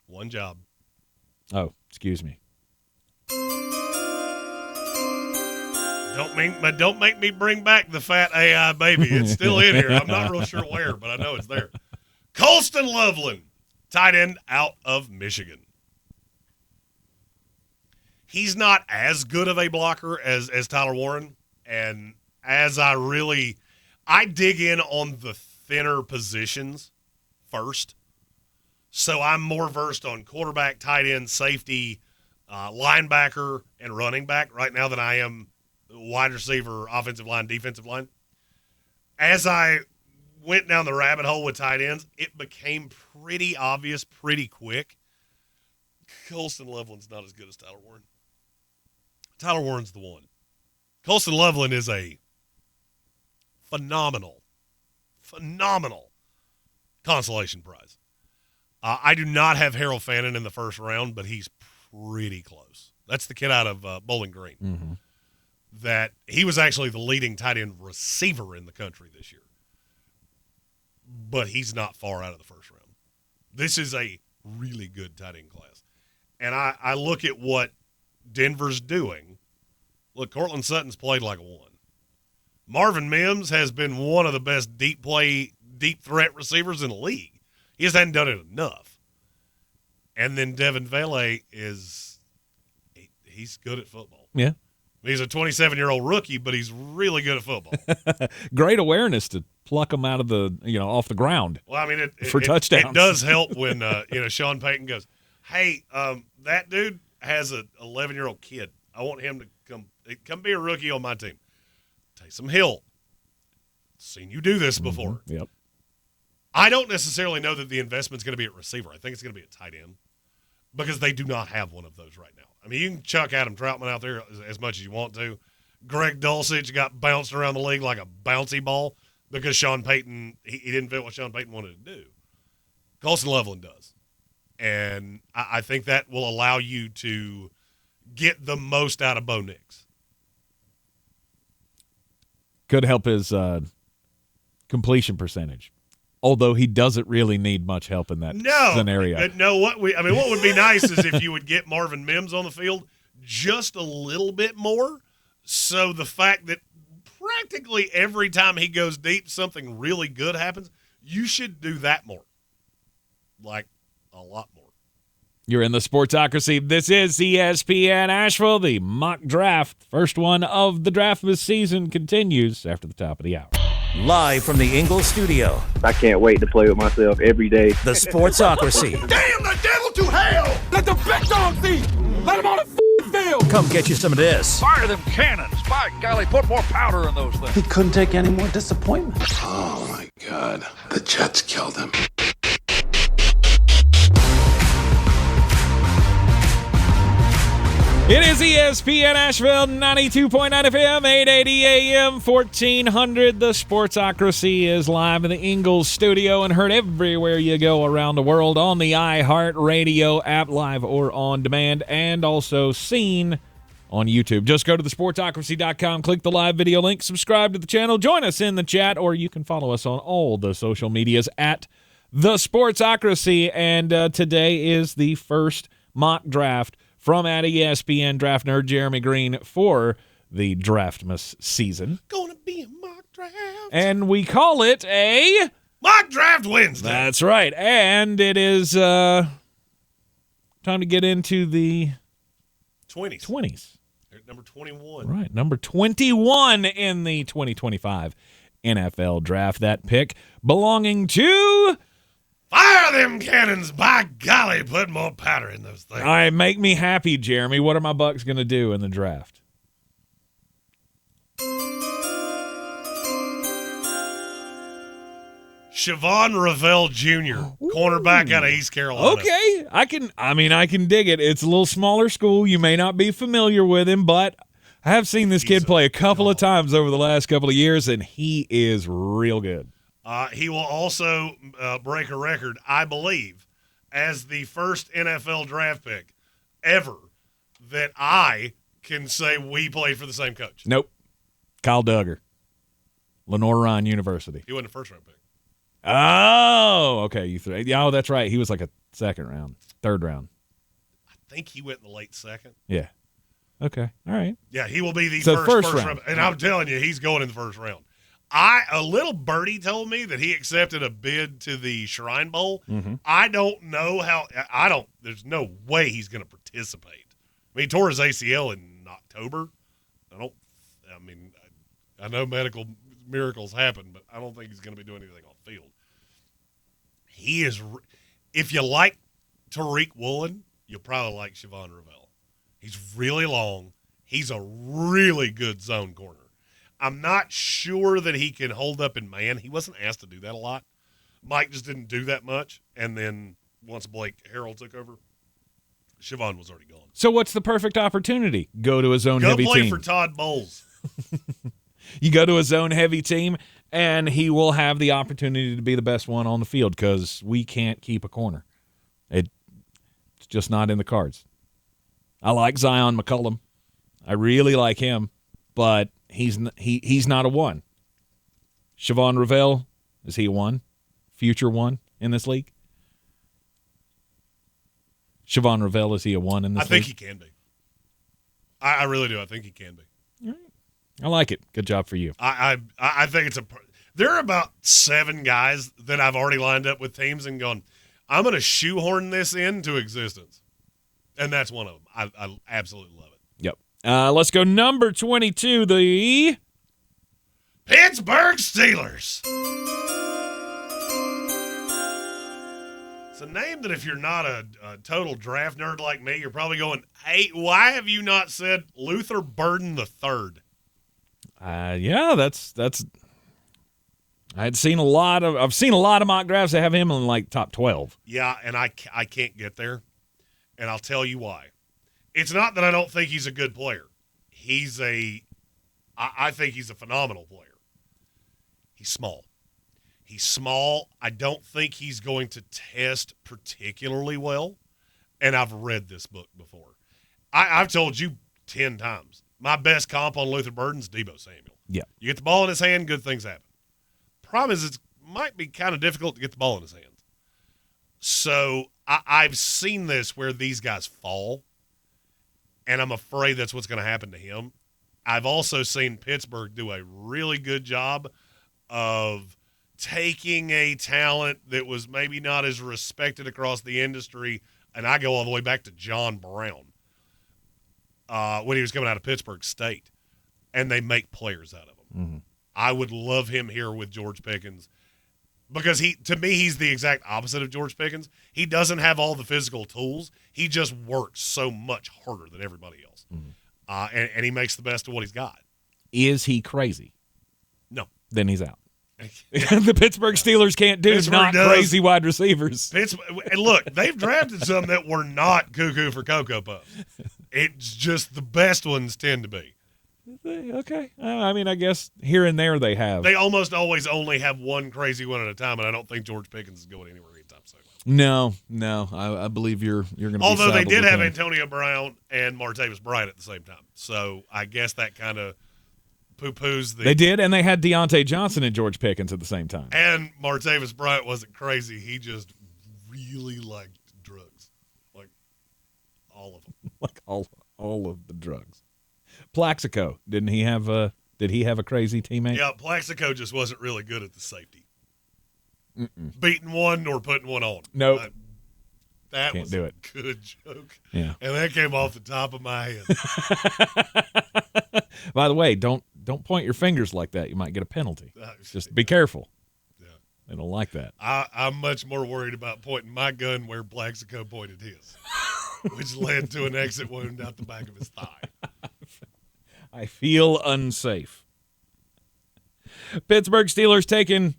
One job. Oh, excuse me. Don't make me bring back the fat AI baby. It's still in here. I'm not real sure where, but I know it's there. Colston Loveland, tight end out of Michigan. He's not as good of a blocker as Tyler Warren, and as I dig in on the thinner positions first. So I'm more versed on quarterback, tight end, safety, linebacker, and running back right now than I am wide receiver, offensive line, defensive line. As I went down the rabbit hole with tight ends, it became pretty obvious pretty quick. Colston Loveland's not as good as Tyler Warren. Tyler Warren's the one. Colston Loveland is a phenomenal consolation prize. I do not have Harold Fannin in the first round, but he's pretty close. That's the kid out of Bowling Green. Mm-hmm. That he was actually the leading tight end receiver in the country this year. But he's not far out of the first round. This is a really good tight end class. And I look at what Denver's doing. Look, Cortland Sutton's played like a one. Marvin Mims has been one of the best deep threat receivers in the league. He just hadn't done it enough. And then Devin Vele he's good at football. Yeah. He's a 27-year-old rookie, but he's really good at football. Great awareness to pluck him out of off the ground. Well, I mean, for touchdowns. It does help when Sean Payton goes, "Hey, that dude has an 11-year-old kid. I want him to come be a rookie on my team. Taysom Hill. Seen you do this before." Mm-hmm. Yep. I don't necessarily know that the investment's going to be at receiver. I think it's going to be at tight end because they do not have one of those right now. I mean, you can chuck Adam Troutman out there as much as you want to. Greg Dulcich got bounced around the league like a bouncy ball because Sean Payton, he didn't fit what Sean Payton wanted to do. Colston Loveland does. And I think that will allow you to get the most out of Bo Nix. Could help his completion percentage. Although he doesn't really need much help in that scenario. No, what would be nice is if you would get Marvin Mims on the field just a little bit more. So the fact that practically every time he goes deep, something really good happens, you should do that more. Like a lot more. You're in the Sportsocracy. This is ESPN Asheville. The mock draft, first one of the Draftmas season, continues after the top of the hour. Live from the Ingalls studio, I can't wait to play with myself every day. the Sportsocracy. Damn the devil to hell! Let the big dogs eat! Let them on the field! Come get you some of this. Fire them cannons. By golly, put more powder in those things. He couldn't take any more disappointment. Oh my God. The Jets killed him. It is ESPN Asheville, 92.9 FM, 880 AM, 1400. The Sportsocracy is live in the Ingalls studio and heard everywhere you go around the world on the iHeartRadio app, live or on demand, and also seen on YouTube. Just go to thesportsocracy.com, click the live video link, subscribe to the channel, join us in the chat, or you can follow us on all the social medias at The Sportsocracy. And today is the first mock draft from at ESPN Draft Nerd Jeremy Green for the Draftmas season. Gonna be a mock draft. And we call it a Mock Draft Wednesday. That's right. And it is time to get into the 20s. 20s. Number 21. Right, number 21 in the 2025 NFL Draft. That pick belonging to Fire them cannons. By golly, put more powder in those things. All right, make me happy, Jeremy. What are my Bucks going to do in the draft? Siobhan Ravel Jr., cornerback out of East Carolina. Okay, I can dig it. It's a little smaller school. You may not be familiar with him, but I have seen this kid play a couple of times over the last couple of years, and he is real good. He will also break a record, I believe, as the first NFL draft pick ever that I can say we played for the same coach. Nope. Kyle Duggar, Lenore Ryan University. He wasn't a first-round pick. Oh, okay. Oh, that's right. He was like a third round. I think he went in the late second. Yeah. Okay. All right. Yeah, he will be the So first round. round. And I'm telling you, he's going in the first round. A little birdie told me that he accepted a bid to the Shrine Bowl. Mm-hmm. I don't know how. There's no way he's going to participate. I mean, he tore his ACL in October. I know medical miracles happen, but I don't think he's going to be doing anything on the field. He is. If you like Tariq Woolen, you'll probably like Siobhan Ravel. He's really long. He's a really good zone corner. I'm not sure that he can hold up in man. He wasn't asked to do that a lot. Mike just didn't do that much. And then once Blake Harrell took over, Siobhan was already gone. So what's the perfect opportunity? Go to a zone-heavy Go play team. for Todd Bowles. You go to a zone-heavy team, and he will have the opportunity to be the best one on the field because we can't keep a corner. It's just not in the cards. I like Zion McCullum. I really like him, but he's not a one. Siobhan Ravel, is he a one? Future one in this league? Siobhan Ravel, is he a one in this league? I think he can be. I really do. I think he can be. I like it. Good job for you. I think it's there are about 7 guys that I've already lined up with teams and gone, I'm going to shoehorn this into existence. And that's one of them. I absolutely love it. Yep. Let's go number 22, the Pittsburgh Steelers. It's a name that if you're not a total draft nerd like me, you're probably going, hey, why have you not said Luther Burden III? Yeah, that's. I've seen a lot of mock drafts that have him in like top 12. Yeah, and I can't get there, and I'll tell you why. It's not that I don't think he's a good player. I think he's a phenomenal player. He's small. He's small. I don't think he's going to test particularly well, and I've read this book before. I've told you 10 times. My best comp on Luther Burden's Deebo Samuel. Yeah. You get the ball in his hand, good things happen. Problem is, it might be kind of difficult to get the ball in his hands. So I've seen this where these guys fall, and I'm afraid that's what's going to happen to him. I've also seen Pittsburgh do a really good job of taking a talent that was maybe not as respected across the industry, and I go all the way back to John Brown when he was coming out of Pittsburgh State, and they make players out of him. Mm-hmm. I would love him here with George Pickens because to me, he's the exact opposite of George Pickens. He doesn't have all the physical tools. He just works so much harder than everybody else. Mm-hmm. And he makes the best of what he's got. Is he crazy? No. Then he's out. The Pittsburgh Steelers can't do crazy wide receivers. And look, they've drafted some that were not cuckoo for Cocoa Puffs. It's just the best ones tend to be. Okay. I mean, I guess here and there they have. They almost always only have one crazy one at a time, and I don't think George Pickens is going anywhere anytime soon. No. I believe you're going to be Although they did have him. Antonio Brown and Martavis Bryant at the same time. So I guess that kind of poo-poos the... They did, and they had Deontay Johnson and George Pickens at the same time. And Martavis Bryant wasn't crazy. He just really liked drugs. Like, all of them. Like all of the drugs. Plaxico, did he have a crazy teammate? Yeah, Plaxico just wasn't really good at the safety. Beating one or putting one on. Nope. That Can't was do a it. good joke. Yeah. And that came off the top of my head. By the way, don't point your fingers like that. You might get a penalty. Just be careful. Yeah. They don't like that. I'm much more worried about pointing my gun where Plaxico pointed his, which led to an exit wound out the back of his thigh. I feel unsafe. Pittsburgh Steelers taking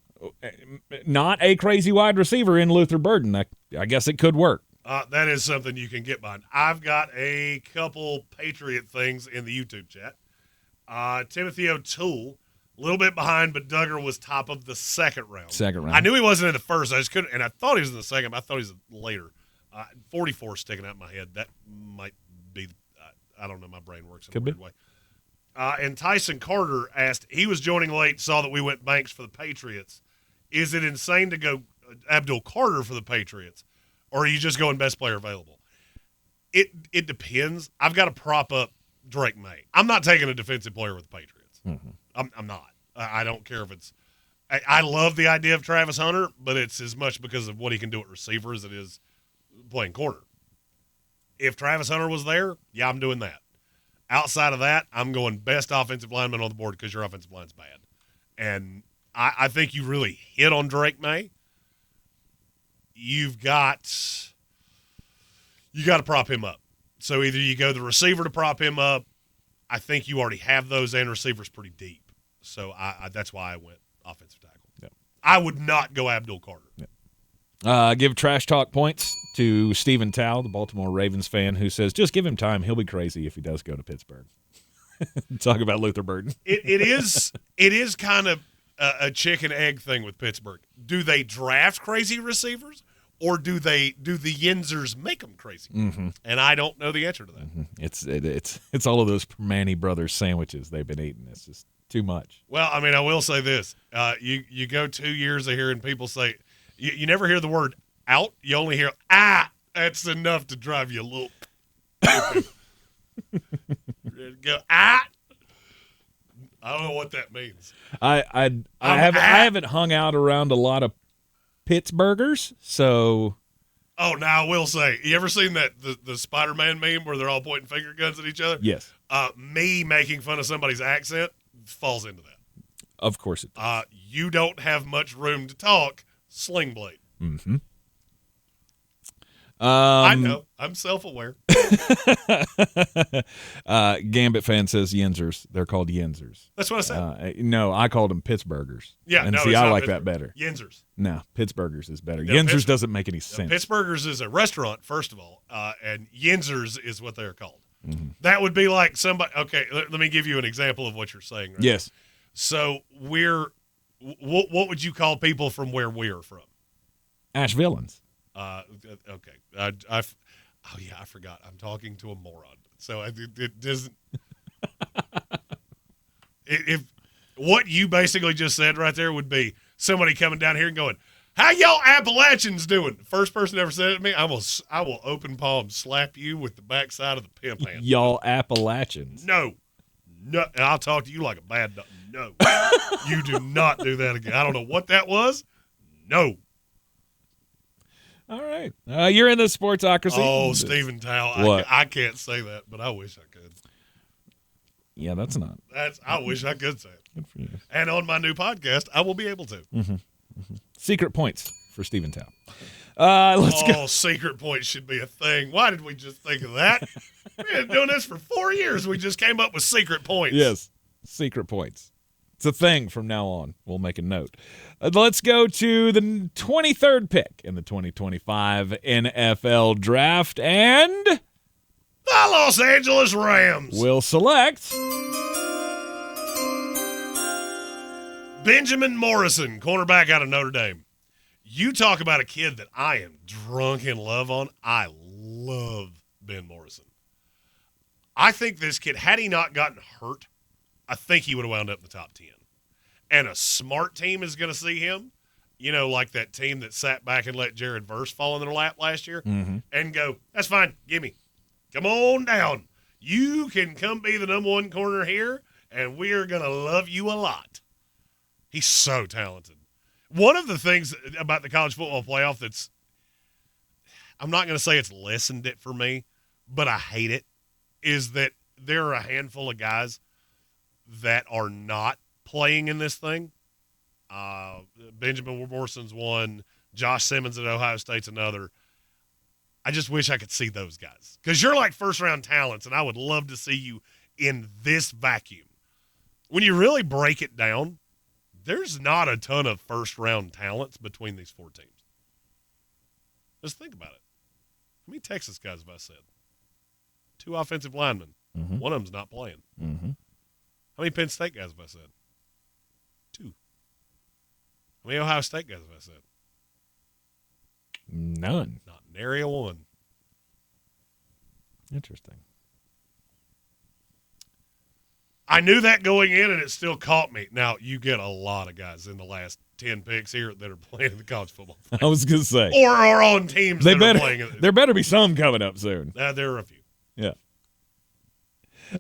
not a crazy wide receiver in Luther Burden. I guess it could work. That is something you can get behind. I've got a couple Patriot things in the YouTube chat. Timothy O'Toole, a little bit behind, but Duggar was top of the second round. I knew he wasn't in the first. I just couldn't, and I thought he was in the second, but I thought he was later. 44 sticking out in my head. That might be, I don't know, my brain works in a weird way. And Tyson Carter asked, he was joining late, saw that we went Banks for the Patriots. Is it insane to go Abdul Carter for the Patriots, or are you just going best player available? It depends. I've got to prop up Drake May. I'm not taking a defensive player with the Patriots. Mm-hmm. I'm not. I don't care if it's – I love the idea of Travis Hunter, but it's as much because of what he can do at receiver as it is playing corner. If Travis Hunter was there, yeah, I'm doing that. Outside of that, I'm going best offensive lineman on the board because your offensive line's bad. And I think you really hit on Drake May. You got to prop him up. So either you go the receiver to prop him up. I think you already have those and receivers pretty deep. So that's why I went offensive tackle. Yep. I would not go Abdul Carter. Yep. Give trash talk points to Stephen Tao, the Baltimore Ravens fan, who says, just give him time. He'll be crazy if he does go to Pittsburgh. Talk about Luther Burden. It is kind of a chicken egg thing with Pittsburgh. Do they draft crazy receivers, or do the Yinzers make them crazy? Mm-hmm. And I don't know the answer to that. Mm-hmm. It's all of those Manny Brothers sandwiches they've been eating. It's just too much. Well, I mean, I will say this: you go 2 years of hearing people say, you never hear the word out. You only hear That's enough to drive you a little. Go I don't know what that means. I haven't hung out around a lot of Pittsburghers, so. Oh, now I will say, you ever seen that the Spider-Man meme where they're all pointing finger guns at each other? Yes. Me making fun of somebody's accent falls into that. Of course it does. You don't have much room to talk. Sling blade. Mm-hmm. I know. I'm self-aware. Gambit fan says Yinzers. They're called Yinzers. That's what I said. No, I called them Pittsburghers. Yeah, and see, I like that better. Yinzers. No, Pittsburghers is better. No, Yinzers doesn't make any sense. Pittsburghers is a restaurant, first of all, and Yinzers is what they're called. Mm-hmm. That would be like somebody. Okay, let me give you an example of what you're saying. Right yes. now. So what would you call people from where we're from? Ashevilleans. Okay. I forgot. I'm talking to a moron. So it doesn't. If what you basically just said right there would be somebody coming down here and going, "How y'all Appalachians doing?" First person ever said it to me, I will open palm slap you with the backside of the pimp hand. Y'all Appalachians. No. And I'll talk to you like a bad dog. No. You do not do that again. I don't know what that was. No. All right. You're in the Sportsocracy. Oh, Stephen Tao. What? I can't say that, but I wish I could. Yeah, that's not. I wish I could say it. Good for you. And on my new podcast, I will be able to. Mm-hmm. Mm-hmm. Secret points for Stephen Tao. Let's go. Secret points should be a thing. Why did we just think of that? We've been doing this for 4 years. We just came up with secret points. Yes, secret points. It's a thing from now on. We'll make a note. Let's go to the 23rd pick in the 2025 NFL Draft, and the Los Angeles Rams will select Benjamin Morrison, cornerback out of Notre Dame. You talk about a kid that I am drunk in love on. I love Ben Morrison. I think this kid, had he not gotten hurt, I think he would have wound up in the top 10. And a smart team is going to see him, like that team that sat back and let Jared Verse fall in their lap last year, and go, that's fine, gimme. Come on down. You can come be the number one corner here, and we are going to love you a lot. He's so talented. One of the things about the college football playoff that's, I'm not going to say it's lessened it for me, but I hate it, is that there are a handful of guys that are not playing in this thing. Benjamin Morrison's one. Josh Simmons at Ohio State's another. I just wish I could see those guys because you're like first-round talents, and I would love to see you in this vacuum. When you really break it down, there's not a ton of first-round talents between these four teams. Just think about it. How many Texas guys have I said? 2 offensive linemen. Mm-hmm. One of them's not playing. Mm-hmm. How many Penn State guys have I said? 2. How many Ohio State guys have I said? None. Not nary a one. Interesting. I knew that going in, and it still caught me. Now, you get a lot of guys in the last 10 picks here that are playing in the college football. I was going to say. Or are on teams that are playing. There better be some coming up soon. There are a few. Yeah.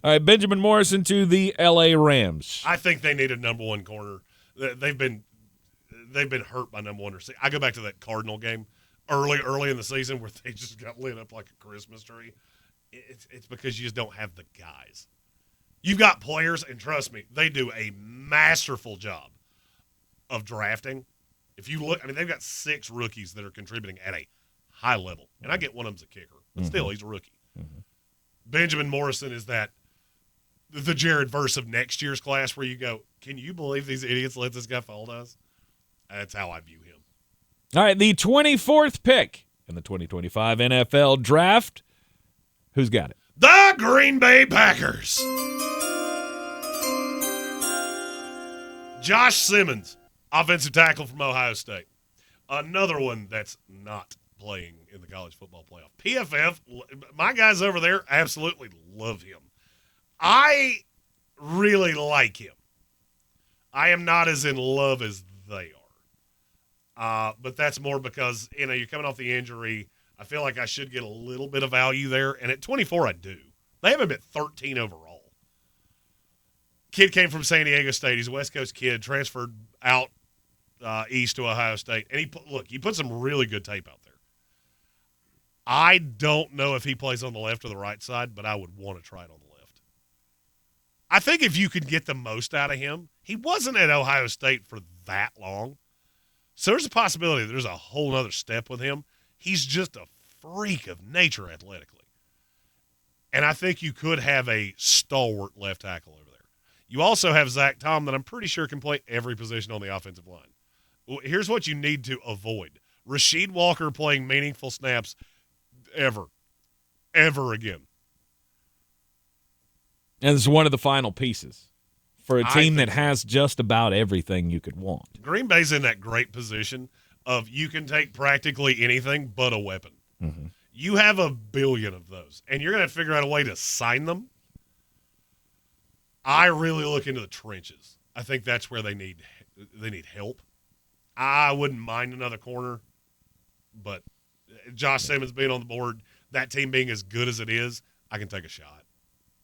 All right, Benjamin Morrison to the L.A. Rams. I think they need a number one corner. They've been hurt by number one receiver. I go back to that Cardinal game early in the season where they just got lit up like a Christmas tree. It's because you just don't have the guys. You've got players, and trust me, they do a masterful job of drafting. If you look, they've got 6 rookies that are contributing at a high level. And I get one of them's a kicker, but still, he's a rookie. Mm-hmm. Benjamin Morrison is the Jared Verse of next year's class where you go, can you believe these idiots let this guy fall to us? That's how I view him. All right, the 24th pick in the 2025 NFL Draft. Who's got it? The Green Bay Packers. Josh Simmons, offensive tackle from Ohio State. Another one that's not playing in the college football playoff. PFF, my guys over there absolutely love him. I really like him. I am not as in love as they are. But that's more because, you're coming off the injury. I feel like I should get a little bit of value there. And at 24, I do. They have him at 13 overall. Kid came from San Diego State. He's a West Coast kid, transferred out east to Ohio State. And he put some really good tape out there. I don't know if he plays on the left or the right side, but I would want to try it on the left. I think if you could get the most out of him, he wasn't at Ohio State for that long. So there's a possibility there's a whole other step with him. He's just a freak of nature athletically. And I think you could have a stalwart left tackle over there. You also have Zach Tom that I'm pretty sure can play every position on the offensive line. Here's what you need to avoid. Rasheed Walker playing meaningful snaps ever again. And it's one of the final pieces for a team that has just about everything you could want. Green Bay's in that great position of you can take practically anything but a weapon. Mm-hmm. You have a billion of those, and you're going to figure out a way to sign them. I really look into the trenches. I think that's where they need help. I wouldn't mind another corner, but Josh Simmons being on the board, that team being as good as it is, I can take a shot.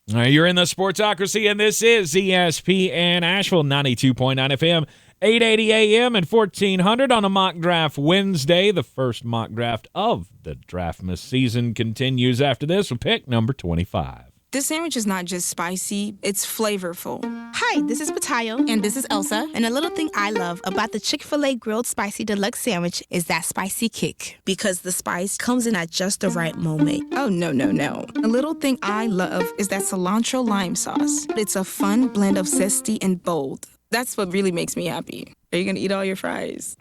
All right, you're in the Sportsocracy, and this is ESPN Asheville, 92.9 FM, 880 AM, and 1400 on a Mock Draft Wednesday. The first mock draft of the Draftmas season continues after this with pick number 25. This sandwich is not just spicy, it's flavorful. Hi, this is Patayo. And this is Elsa. And a little thing I love about the Chick-fil-A Grilled Spicy Deluxe Sandwich is that spicy kick. Because the spice comes in at just the right moment. Oh, no. A little thing I love is that cilantro lime sauce. It's a fun blend of zesty and bold. That's what really makes me happy. Are you going to eat all your fries?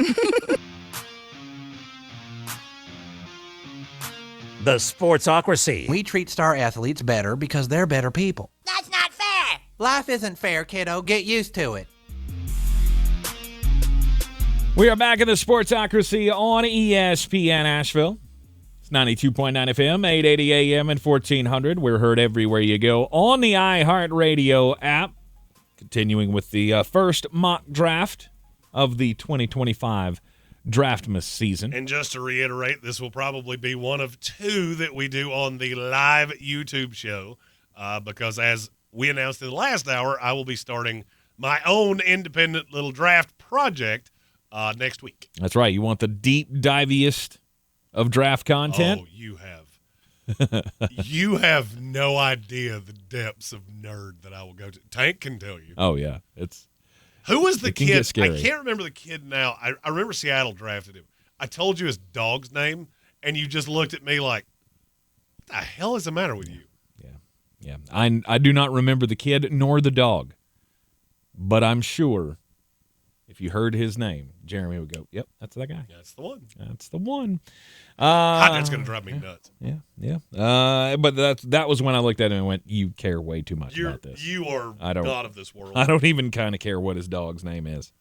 The Sportsocracy. We treat star athletes better because they're better people. That's not fair. Life isn't fair, kiddo. Get used to it. We are back in the Sportsocracy on ESPN Asheville. It's 92.9 FM, 880 AM, and 1400. We're heard everywhere you go on the iHeartRadio app. Continuing with the first mock draft of the 2025 Draftmas season. And just to reiterate, this will probably be one of 2 that we do on the live YouTube show because as we announced in the last hour, I will be starting my own independent little draft project next week. That's right. You want the deep diviest of draft content? Oh, you have no idea the depths of nerd that I will go to. Tank can tell you. Oh, yeah. Who was the It can kid? get scary. I can't remember the kid now. I remember Seattle drafted him. I told you his dog's name, and you just looked at me like, what the hell is the matter with you? Yeah. I do not remember the kid nor the dog, but I'm sure if you heard his name, Jeremy would go, yep, that's that guy. That's the one. That's the one. God, that's going to drive me nuts. Yeah. But that was when I looked at him and went, you care way too much about this. You are not of this world. I don't even kind of care what his dog's name is.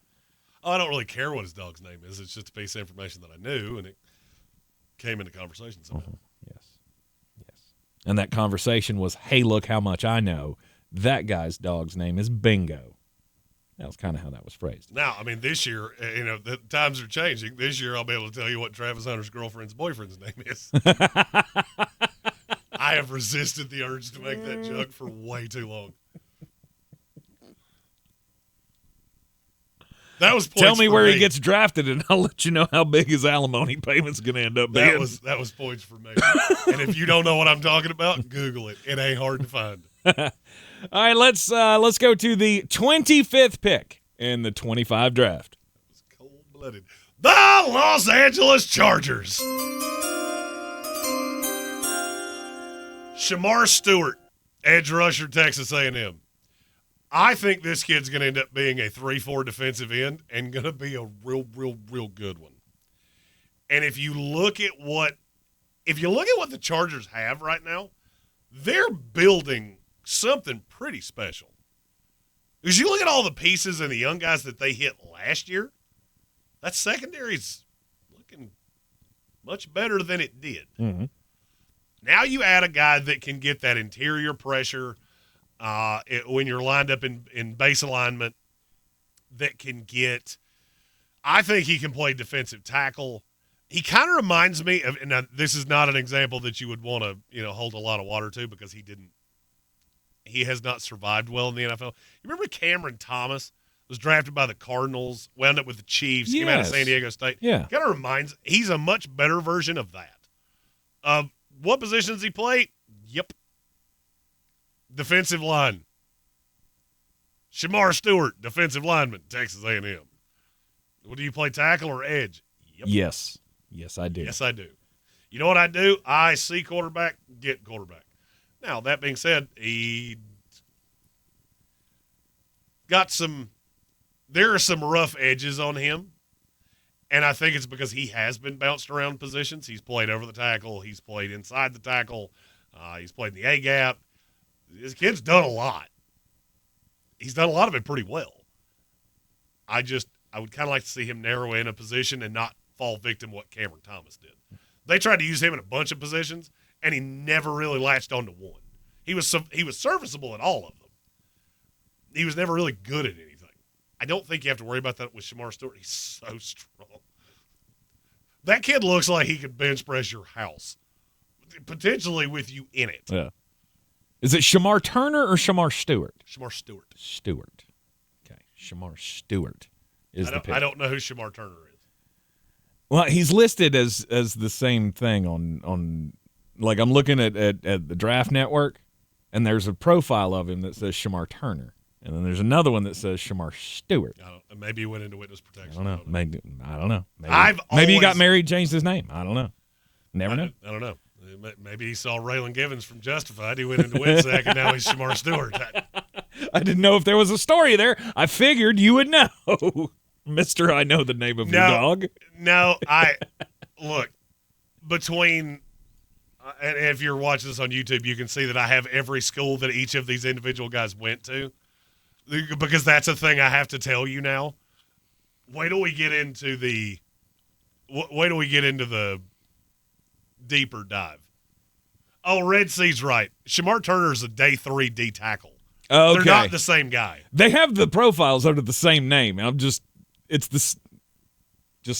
Oh, I don't really care what his dog's name is. It's just a piece of information that I knew, and it came into conversation somehow. Yes. And that conversation was, hey, look how much I know. That guy's dog's name is Bingo. That was kind of how that was phrased. Now, I mean, this year, the times are changing. This year, I'll be able to tell you what Travis Hunter's girlfriend's boyfriend's name is. I have resisted the urge to make that joke for way too long. That was points. Tell me for where me. he gets drafted, and I'll let you know how big his alimony payment's going to end up being. That was points for me. And if you don't know what I'm talking about, Google it. It ain't hard to find. All right, let's go to the 25th pick in the 25 draft. It's cold-blooded. The Los Angeles Chargers. Shamar Stewart, edge rusher, Texas A&M. I think this kid's going to end up being a 3-4 defensive end and going to be a real good one. And if you look at what the Chargers have right now, they're building something pretty special. Because you look at all the pieces and the young guys that they hit last year, that secondary's looking much better than it did. Mm-hmm. Now you add a guy that can get that interior pressure when you're lined up in base alignment, that can get – I think he can play defensive tackle. He kind of reminds me of – and this is not an example that you would want to hold a lot of water to, because he has not survived well in the NFL. You remember Cameron Thomas was drafted by the Cardinals, wound up with the Chiefs, came out of San Diego State. Yeah. Kind of reminds – he's a much better version of that. What position does he play? Yep. Defensive line. Shamar Stewart, defensive lineman, Texas A&M. Well, do you play tackle or edge? Yep. Yes. Yes, I do. Yes, I do. You know what I do? I see quarterback, get quarterback. Now, that being said, he got there are some rough edges on him, and I think it's because he has been bounced around positions. He's played over the tackle. He's played inside the tackle. He's played in the A-gap. This kid's done a lot. He's done a lot of it pretty well. I would kind of like to see him narrow in a position and not fall victim to what Cameron Thomas did. They tried to use him in a bunch of positions, and he never really latched onto one. He was serviceable at all of them. He was never really good at anything. I don't think you have to worry about that with Shamar Stewart. He's so strong. That kid looks like he could bench press your house, potentially with you in it. Yeah. Is it Shamar Turner or Shamar Stewart? Shamar Stewart. Stewart. Okay. Shamar Stewart is the pick. I don't know who Shamar Turner is. Well, he's listed as the same thing on like I'm looking at the Draft Network, and there's a profile of him that says Shamar Turner, and then there's another one that says Shamar Stewart. Maybe he went into witness protection. I don't know. I don't know. Maybe he got married, changed his name. I don't know. Never know. I don't know. Maybe he saw Raylan Givens from Justified. He went into Winsack, and now he's Shamar Stewart. I didn't know if there was a story there. I figured you would know. Mister, I know the name of your dog. No, look, between, and if you're watching this on YouTube, you can see that I have every school that each of these individual guys went to, because that's a thing I have to tell you now. Wait till we get into the deeper dive. Oh, Red Sea's right. Shamar Turner's a day 3 D tackle. Okay. They're not the same guy. They have the profiles under the same name. Just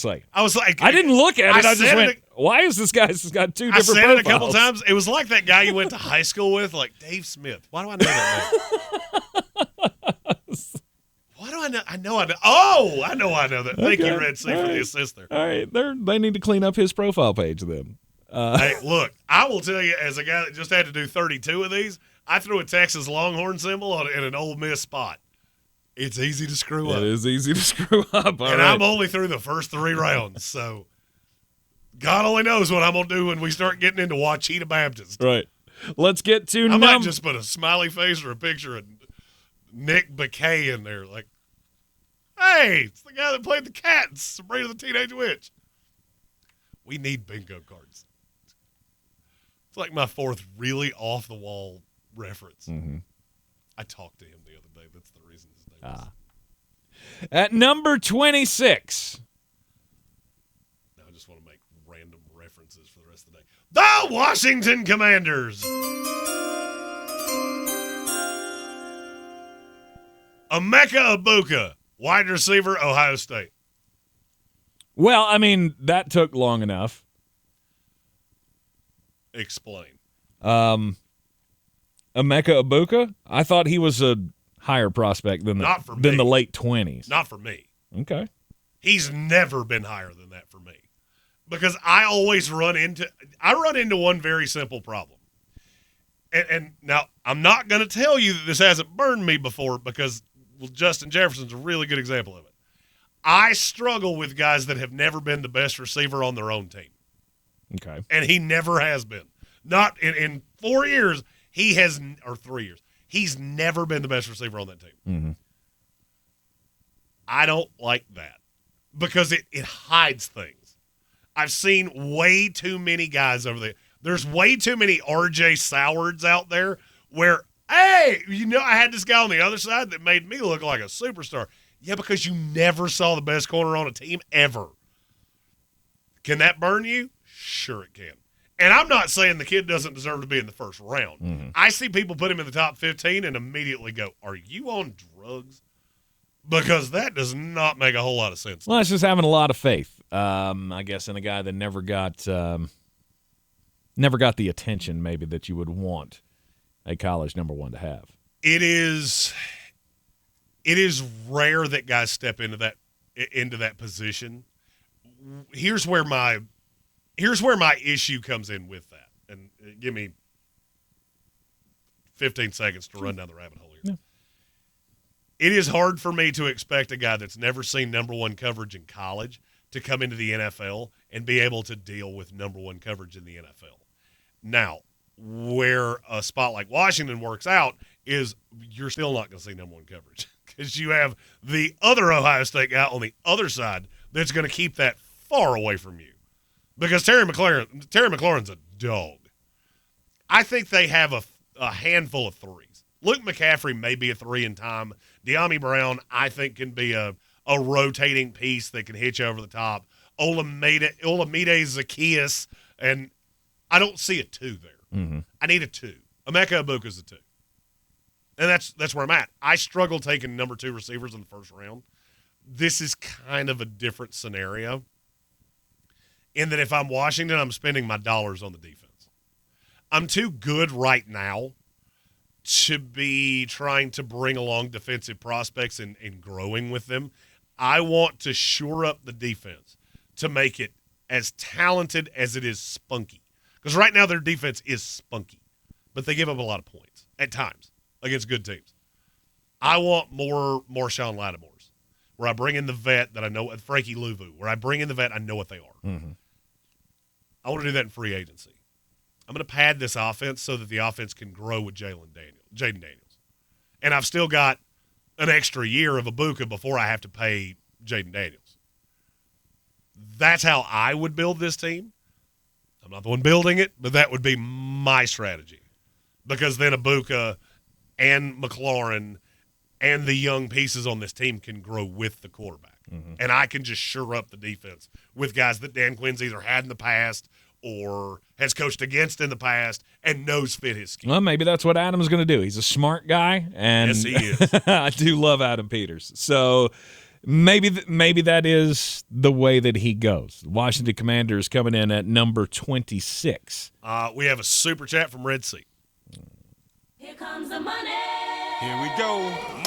like I was like, I didn't look at it. I just went, why is this guy's got two different profiles? I said it a couple times. It was like that guy you went to high school with, like Dave Smith. Why do I know that name? Why do I know? I know. Oh, I know that. Thank you, Red Sea, for the assist there. All right. They need to clean up his profile page then. Hey, look, I will tell you, as a guy that just had to do 32 of these, I threw a Texas Longhorn symbol in an Ole Miss spot. It's easy to screw up. It is easy to screw up. All and right. I'm only through the first 3 rounds, so God only knows what I'm going to do when we start getting into Wachita Baptist. Right. Let's get to I might just put a smiley face or a picture of Nick BeKay in there. Like, hey, it's the guy that played the cat in Sabrina the Teenage Witch. We need bingo cards. It's like my 4th really off-the-wall reference. Mm-hmm. I talked to him the other day. That's the reason his name is. At number 26. Now I just want to make random references for the rest of the day. The Washington Commanders. Emeka Egbuka, wide receiver, Ohio State. Well, I mean, that took long enough. Explain. Emeka Egbuka? I thought he was a higher prospect than the late 20s. Not for me. Okay. He's never been higher than that for me. Because I always run into one very simple problem. And now I'm not going to tell you that this hasn't burned me before because Justin Jefferson's a really good example of it. I struggle with guys that have never been the best receiver on their own team. Okay. And he never has been. Not in 4 years, or 3 years, he's never been the best receiver on that team. Mm-hmm. I don't like that because it hides things. I've seen way too many guys over there. There's way too many RJ Sowards out there where, hey, I had this guy on the other side that made me look like a superstar. Yeah, because you never saw the best corner on a team ever. Can that burn you? Sure it can. And I'm not saying the kid doesn't deserve to be in the first round. Mm-hmm. I see people put him in the top 15 and immediately go, are you on drugs? Because that does not make a whole lot of sense. Well, it's just having a lot of faith, I guess, in a guy that never got the attention maybe that you would want a college number one to have. It is rare that guys step into that position. Here's where my issue comes in with that. And give me 15 seconds to run down the rabbit hole here. Yeah. It is hard for me to expect a guy that's never seen number one coverage in college to come into the NFL and be able to deal with number one coverage in the NFL. Now, where a spot like Washington works out is you're still not going to see number one coverage because you have the other Ohio State guy on the other side that's going to keep that far away from you because Terry McLaurin's a dog. I think they have a handful of threes. Luke McCaffrey may be a 3 in time. De'Ami Brown, I think, can be a rotating piece that can hit you over the top. Olamide Zaccheaus, and I don't see a 2 there. Mm-hmm. I need a 2. Emeka Egbuka's a 2. And that's where I'm at. I struggle taking number 2 receivers in the first round. This is kind of a different scenario in that if I'm Washington, I'm spending my dollars on the defense. I'm too good right now to be trying to bring along defensive prospects and growing with them. I want to shore up the defense to make it as talented as it is spunky. Because right now their defense is spunky, but they give up a lot of points at times against good teams. I want more Marshawn Lattimores, where I bring in the vet that I know, Frankie Louvu, where I bring in the vet I know what they are. Mm-hmm. I want to do that in free agency. I'm going to pad this offense so that the offense can grow with Jaden Daniels. And I've still got an extra year of Egbuka before I have to pay Jaden Daniels. That's how I would build this team. I'm not the one building it, but that would be my strategy. Because then Egbuka and McLaurin and the young pieces on this team can grow with the quarterback. Mm-hmm. And I can just shore up the defense with guys that Dan Quinn's either had in the past or has coached against in the past and knows fit his scheme. Well, maybe that's what Adam's going to do. He's a smart guy, and yes, he is. I do love Adam Peters. So maybe that is the way that he goes. Washington Commanders coming in at number 26. We have a super chat from Red Sea. Here comes the money. Here we go.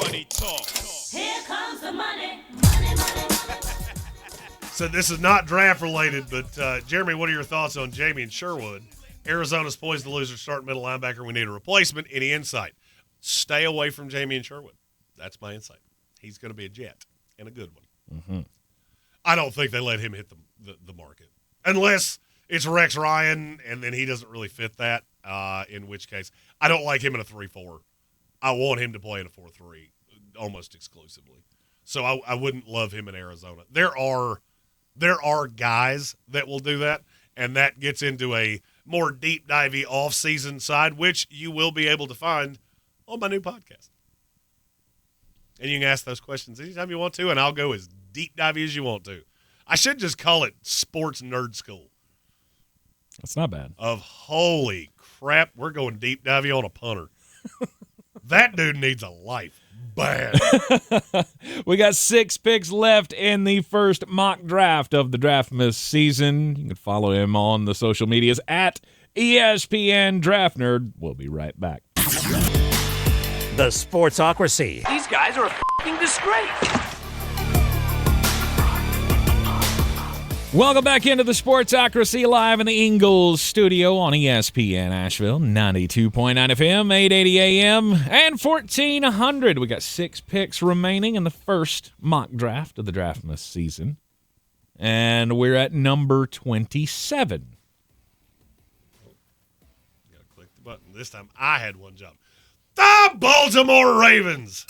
Money talk. Here comes the money. Money, money. So this is not draft related, but Jeremy, what are your thoughts on Jamie Sherwood? Arizona's poised to lose their starting middle linebacker. We need a replacement. Any insight? Stay away from Jamie Sherwood. That's my insight. He's going to be a Jet and a good one. Mm-hmm. I don't think they let him hit the market unless it's Rex Ryan and then he doesn't really fit that, in which case I don't like him in a 3-4. I want him to play in a 4-3 almost exclusively. So I wouldn't love him in Arizona. There are guys that will do that, and that gets into a more deep divey off-season side, which you will be able to find on my new podcast. And you can ask those questions anytime you want to, and I'll go as deep divey as you want to. I should just call it Sports Nerd School. That's not bad. Of holy crap, we're going deep divey on a punter. That dude needs a life. Bad. We got 6 picks left in the first mock draft of the Draftmas season. You can follow him on the social medias at ESPN Draft Nerd. We'll be right back. The Sportsocracy. These guys are a f***ing disgrace. Welcome back into the Sportsocracy live in the Ingalls studio on ESPN Asheville, 92.9 FM, 880 AM, and 1400. We got 6 picks remaining in the first mock draft of the Draftmas season, and we're at number 27. Gotta click the button. This time I had one job. The Baltimore Ravens.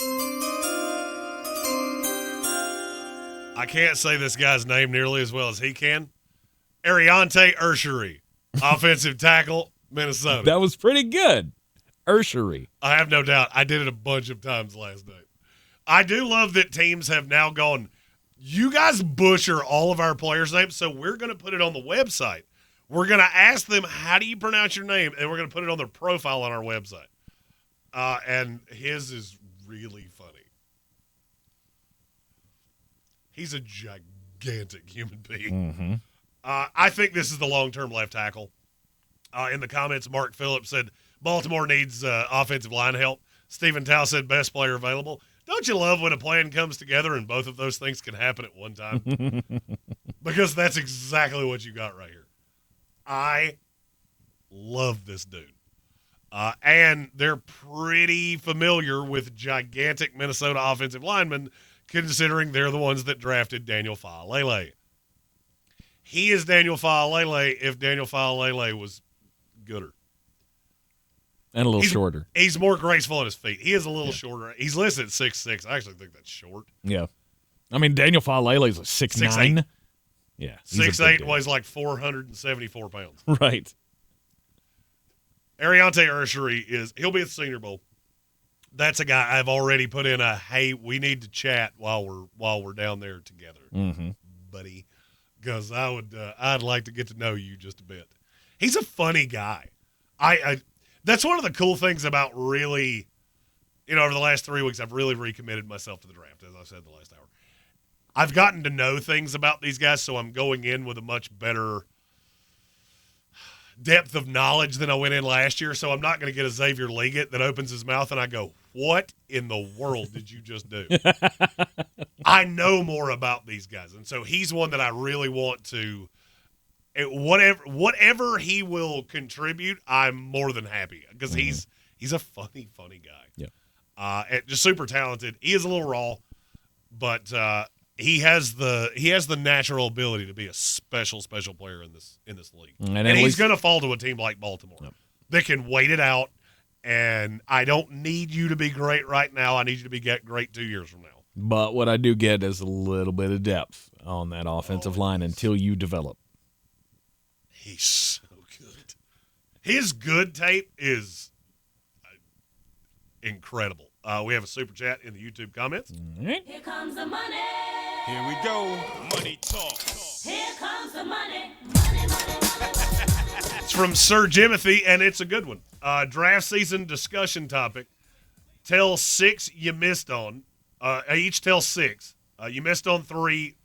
I can't say this guy's name nearly as well as he can. Ariante Urshary, offensive tackle, Minnesota. That was pretty good. Urshary. I have no doubt. I did it a bunch of times last night. I do love that teams have now gone, you guys butcher all of our players' names, so we're going to put it on the website. We're going to ask them, how do you pronounce your name? And we're going to put it on their profile on our website. And his is really funny. He's a gigantic human being. Mm-hmm. I think this is the long-term left tackle. In the comments, Mark Phillips said, Baltimore needs offensive line help. Stephen Tao said, best player available. Don't you love when a plan comes together and both of those things can happen at one time? Because that's exactly what you got right here. I love this dude. And they're pretty familiar with gigantic Minnesota offensive linemen, considering they're the ones that drafted Daniel Faalele. He is Daniel Faalele if Daniel Faalele was gooder. And a little shorter. He's more graceful on his feet. He is a little shorter. He's listed at 6'6". I actually think that's short. Yeah. I mean, Daniel Faalele is like 6'9". Yeah. 6'8", weighs like 474 pounds. Right. Ariante Urshary he'll be at the Senior Bowl. That's a guy I've already put in a, hey, we need to chat while we're down there together, buddy, because I'd like to get to know you just a bit. He's a funny guy. That's one of the cool things about really, over the last 3 weeks, I've really recommitted myself to the draft, as I said the last hour. I've gotten to know things about these guys, so I'm going in with a much better depth of knowledge than I went in last year, so I'm not going to get a Xavier Leggett that opens his mouth and I go, what in the world did you just do? I know more about these guys, and so he's one that I really want to whatever he will contribute, I'm more than happy, because he's a funny guy. Yeah. And just super talented. He is a little raw, but he has the natural ability to be a special player in this league. And he's going to fall to a team like Baltimore. Yep. They can wait it out, and I don't need you to be great right now. I need you to be great 2 years from now. But what I do get is a little bit of depth on that offensive line until you develop. He's so good. His good tape is incredible. We have a super chat in the YouTube comments. Here comes the money. Here we go. Money talk. Here comes the money. Money. It's from Sir Jimothy, and it's a good one. Draft season discussion topic. Tell 6 you missed on. Each tell 6. You missed on 3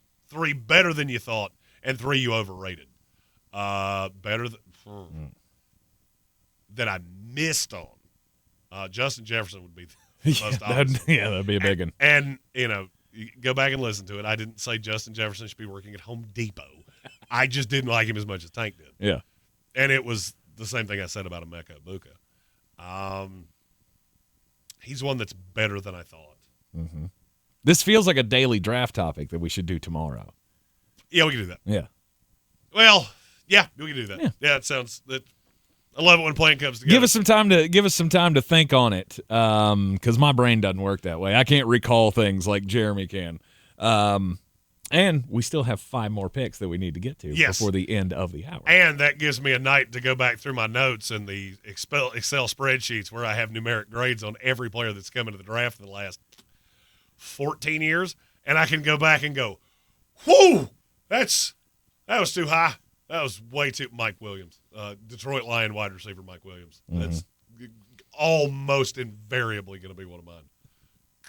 better than you thought, and 3 you overrated. Better than I missed on. Justin Jefferson would be the most obvious. That'd be a big one. And you go back and listen to it. I didn't say Justin Jefferson should be working at Home Depot. I just didn't like him as much as Tank did. Yeah. And it was the same thing I said about Emeka Egbuka. He's one that's better than I thought. Mm-hmm. This feels like a daily draft topic that we should do tomorrow. Yeah, we can do that. Yeah. Well, yeah, we can do that. Yeah, it sounds that. I love it when plan comes together. Give us some time to think on it, because my brain doesn't work that way. I can't recall things like Jeremy can. And we still have 5 more picks that we need to get to before the end of the hour. And that gives me a night to go back through my notes and the Excel spreadsheets where I have numeric grades on every player that's come into the draft in the last 14 years, and I can go back and go, whoo, that was too high. That was way too Mike Williams, Detroit Lion wide receiver Mike Williams. That's almost invariably going to be one of mine.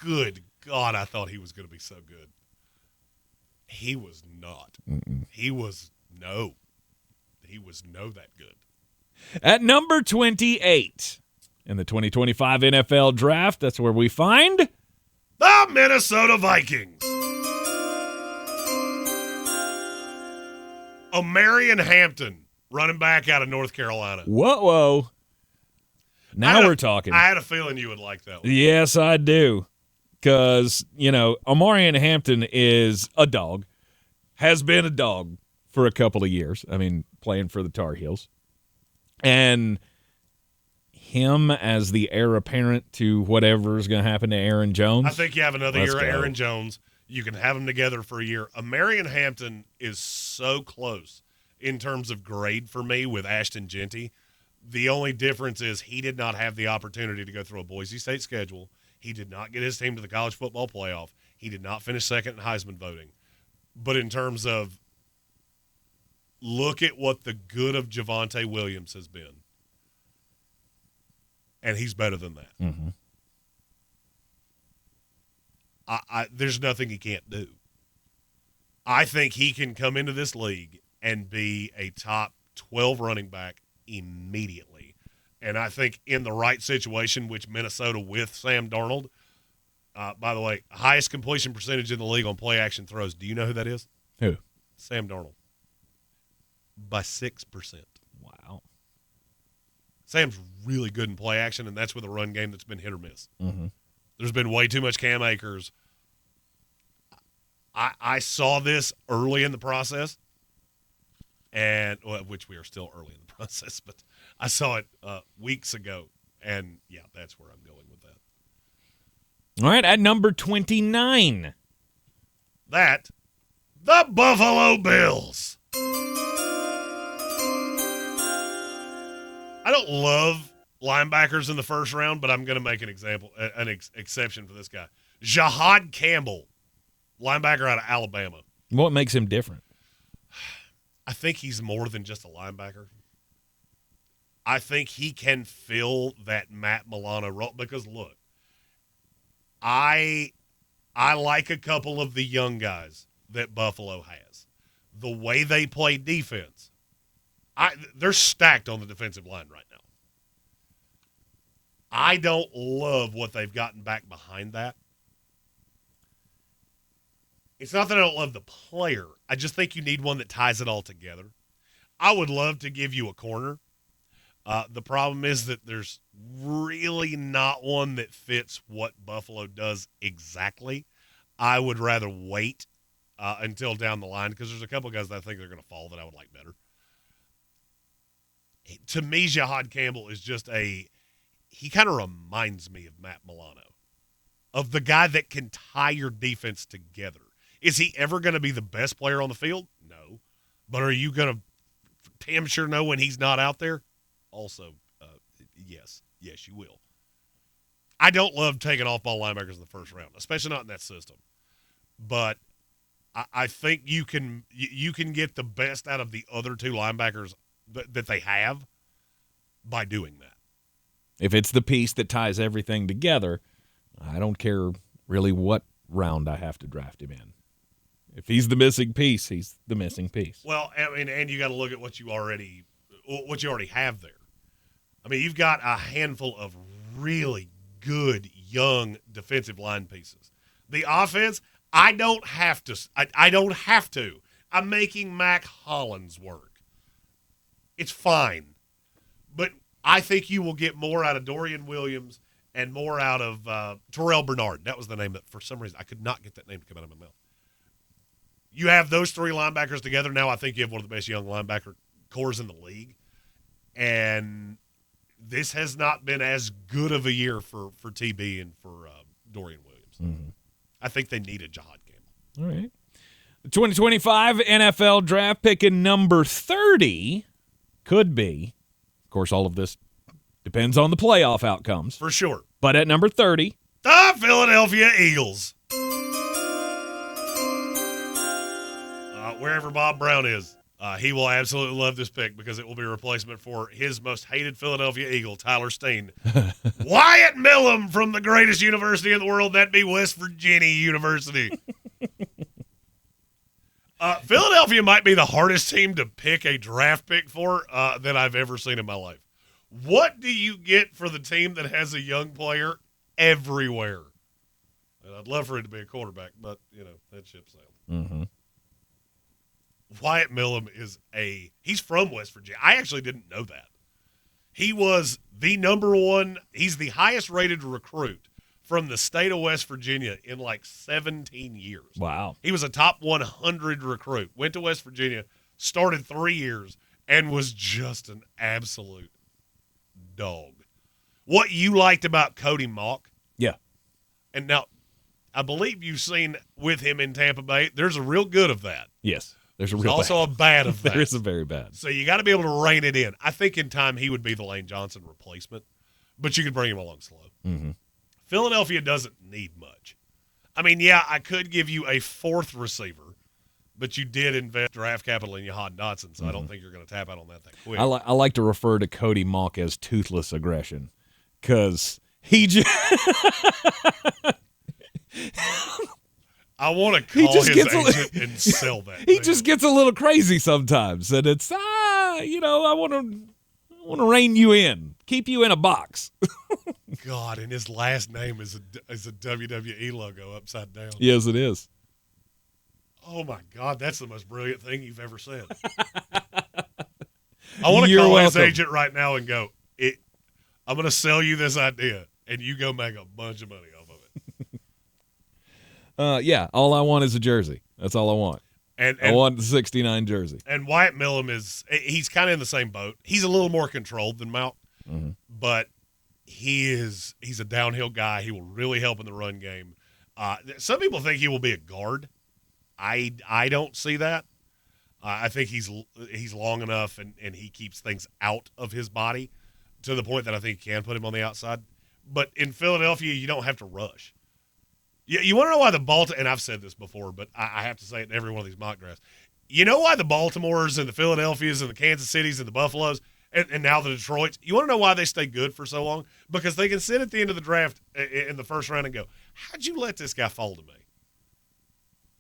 Good God, I thought he was going to be so good. He was not. He was no that good. At number 28 in the 2025 NFL Draft, that's where we find the Minnesota Vikings. Omarion Hampton, running back out of North Carolina. Whoa. Now we're talking. I had a feeling you would like that one. Yes, I do. Because, Omarion Hampton is a dog, has been a dog for a couple of years. I mean, playing for the Tar Heels. And him as the heir apparent to whatever is going to happen to Aaron Jones. I think you have another year of Aaron Jones. You can have them together for a year. Omarion Hampton is so close in terms of grade for me with Ashton Genty. The only difference is he did not have the opportunity to go through a Boise State schedule. He did not get his team to the college football playoff. He did not finish second in Heisman voting. But in terms of look at what the good of Javonte Williams has been. And he's better than that. Mm-hmm. There's nothing he can't do. I think he can come into this league and be a top 12 running back immediately. And I think in the right situation, which Minnesota with Sam Darnold, by the way, highest completion percentage in the league on play action throws. Do you know who that is? Who? Sam Darnold. By 6%. Wow. Sam's really good in play action, and that's with a run game that's been hit or miss. Mm-hmm. There's been way too much Cam Akers. I saw this early in the process, which we are still early in the process, but I saw it weeks ago, and, yeah, that's where I'm going with that. All right, at number 29. The Buffalo Bills. I don't love linebackers in the first round, but I'm going to make an exception for this guy. Jahad Campbell, linebacker out of Alabama. What makes him different? I think he's more than just a linebacker. I think he can fill that Matt Milano role because, look, I like a couple of the young guys that Buffalo has. The way they play defense, they're stacked on the defensive line right now. I don't love what they've gotten back behind that. It's not that I don't love the player. I just think you need one that ties it all together. I would love to give you a corner. The problem is that there's really not one that fits what Buffalo does exactly. I would rather wait until down the line because there's a couple guys that I think they're going to fall that I would like better. To me, Jahad Campbell is just he kind of reminds me of Matt Milano, of the guy that can tie your defense together. Is he ever going to be the best player on the field? No. But are you going to damn sure know when he's not out there? Also, yes. Yes, you will. I don't love taking off-ball linebackers in the first round, especially not in that system. But I think you can get the best out of the other two linebackers that they have by doing that. If it's the piece that ties everything together, I don't care really what round I have to draft him in. If he's the missing piece, he's the missing piece. Well, I mean, and you got to look at what you already have there. I mean, you've got a handful of really good young defensive line pieces. The offense, I don't have to. I don't have to. I'm making Mac Hollins work. It's fine. But I think you will get more out of Dorian Williams and more out of Terrell Bernard. That was the name that, for some reason, I could not get that name to come out of my mouth. You have those three linebackers together. Now I think you have one of the best young linebacker cores in the league. And this has not been as good of a year for TB and for Dorian Williams. Mm-hmm. I think they need a Jahad Campbell. All right. The 2025 NFL draft pick in number 30 could be, of course, all of this depends on the playoff outcomes. For sure. But at number 30, the Philadelphia Eagles. Wherever Bob Brown is, he will absolutely love this pick because it will be a replacement for his most hated Philadelphia Eagle, Tyler Steen. Wyatt Millham from the greatest university in the world, that'd be West Virginia University. Philadelphia might be the hardest team to pick a draft pick for that I've ever seen in my life. What do you get for the team that has a young player everywhere? And I'd love for it to be a quarterback, but, that ship sailed. Mm-hmm. Wyatt Millham he's from West Virginia. I actually didn't know that. He was the number one, he's the highest rated recruit from the state of West Virginia in like 17 years. Wow. He was a top 100 recruit, went to West Virginia, started 3 years, and was just an absolute dog. What you liked about Cody Mock. Yeah. And now, I believe you've seen with him in Tampa Bay, there's a real good of that. Yes. There's also a bad of that. There is a very bad. So you got to be able to rein it in. I think in time he would be the Lane Johnson replacement, but you could bring him along slow. Mm-hmm. Philadelphia doesn't need much. I mean, yeah, I could give you a fourth receiver, but you did invest draft capital in Jahan Dotson, so I don't think you're going to tap out on that quick. I like to refer to Cody Mock as toothless aggression because he just I want to call his agent and sell that. He just gets a little crazy sometimes, and it's I want to rein you in, keep you in a box. God, and his last name is a WWE logo upside down. Yes, it is. Oh my God, that's the most brilliant thing you've ever said. I want to call his agent right now and go, I'm going to sell you this idea, and you go make a bunch of money off of it. Yeah, all I want is a jersey. That's all I want. And I want the 69 jersey. And Wyatt Millham he's kind of in the same boat. He's a little more controlled than Mount, but he's a downhill guy. He will really help in the run game. Some people think he will be a guard. I don't see that. I think he's long enough and he keeps things out of his body to the point that I think you can put him on the outside. But in Philadelphia, you don't have to rush. You want to know why the Baltimore, and I've said this before, but I have to say it in every one of these mock drafts. You know why the Baltimores and the Philadelphias and the Kansas Cities and the Buffaloes and now the Detroits, you want to know why they stay good for so long? Because they can sit at the end of the draft in the first round and go, how'd you let this guy fall to me?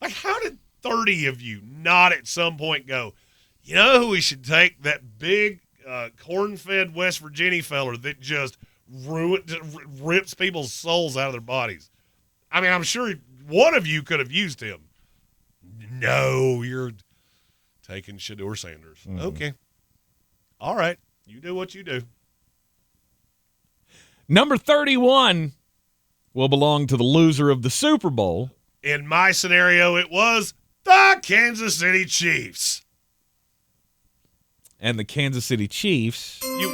Like, how did 30 of you not at some point go, you know who we should take? That big corn-fed West Virginia feller that just rips people's souls out of their bodies. I mean, I'm sure one of you could have used him. No, you're taking Shedeur Sanders. Okay. All right. You do what you do. Number 31 will belong to the loser of the Super Bowl. In my scenario, it was the Kansas City Chiefs. And the Kansas City Chiefs. You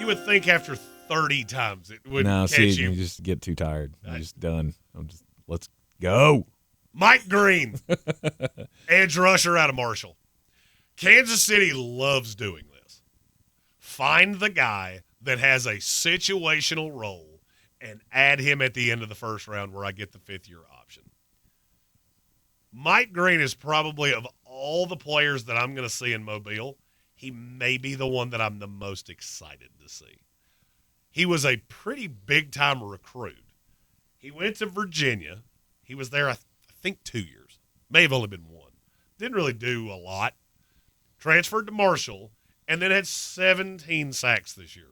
would think after 30 times it would catch you. You just get too tired. I'm just done. Let's go. Mike Green, edge rusher out of Marshall. Kansas City loves doing this. Find the guy that has a situational role and add him at the end of the first round where I get the fifth-year option. Mike Green is probably, of all the players that I'm going to see in Mobile, he may be the one that I'm the most excited to see. He was a pretty big-time recruit. He went to Virginia. He was there, I think, 2 years. May have only been one. Didn't really do a lot. Transferred to Marshall, and then had 17 sacks this year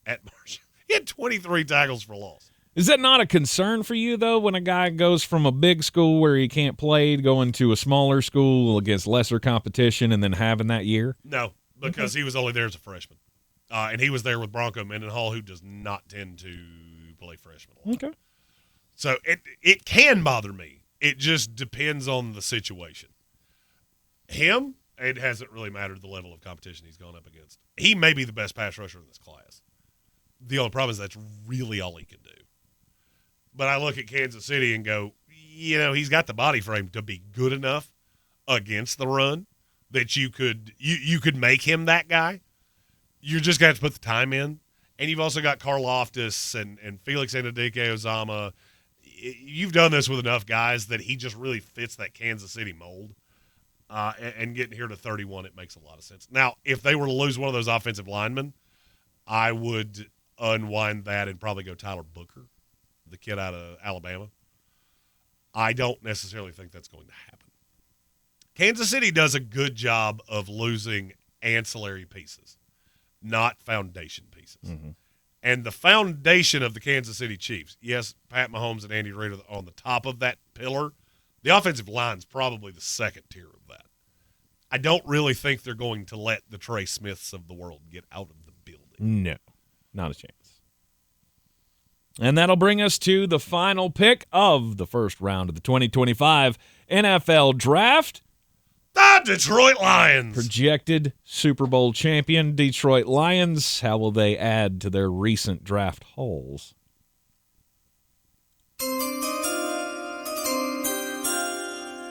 at Marshall. He had 23 tackles for loss. Is that not a concern for you, though, when a guy goes from a big school where he can't play, going to a smaller school against lesser competition, and then having that year? No, because he was only there as a freshman. And he was there with Bronco Mendenhall, who does not tend to play freshman a lot. Okay. So it can bother me. It just depends on the situation. Him, it hasn't really mattered the level of competition he's gone up against. He may be the best pass rusher in this class. The only problem is that's really all he can do. But I look at Kansas City and go, he's got the body frame to be good enough against the run that you could make him that guy. You're just going to have to put the time in. And you've also got Karlaftis and Felix Anudike-Uzomah. You've done this with enough guys that he just really fits that Kansas City mold. And getting here to 31, it makes a lot of sense. Now, if they were to lose one of those offensive linemen, I would unwind that and probably go Tyler Booker, the kid out of Alabama. I don't necessarily think that's going to happen. Kansas City does a good job of losing ancillary pieces, not foundation pieces. Mm-hmm. And the foundation of the Kansas City Chiefs, yes, Pat Mahomes and Andy Reid are on the top of that pillar. The offensive line's probably the second tier of that. I don't really think they're going to let the Trey Smiths of the world get out of the building. No, not a chance. And that'll bring us to the final pick of the first round of the 2025 NFL Draft. The Detroit Lions. Projected Super Bowl champion Detroit Lions. How will they add to their recent draft hauls?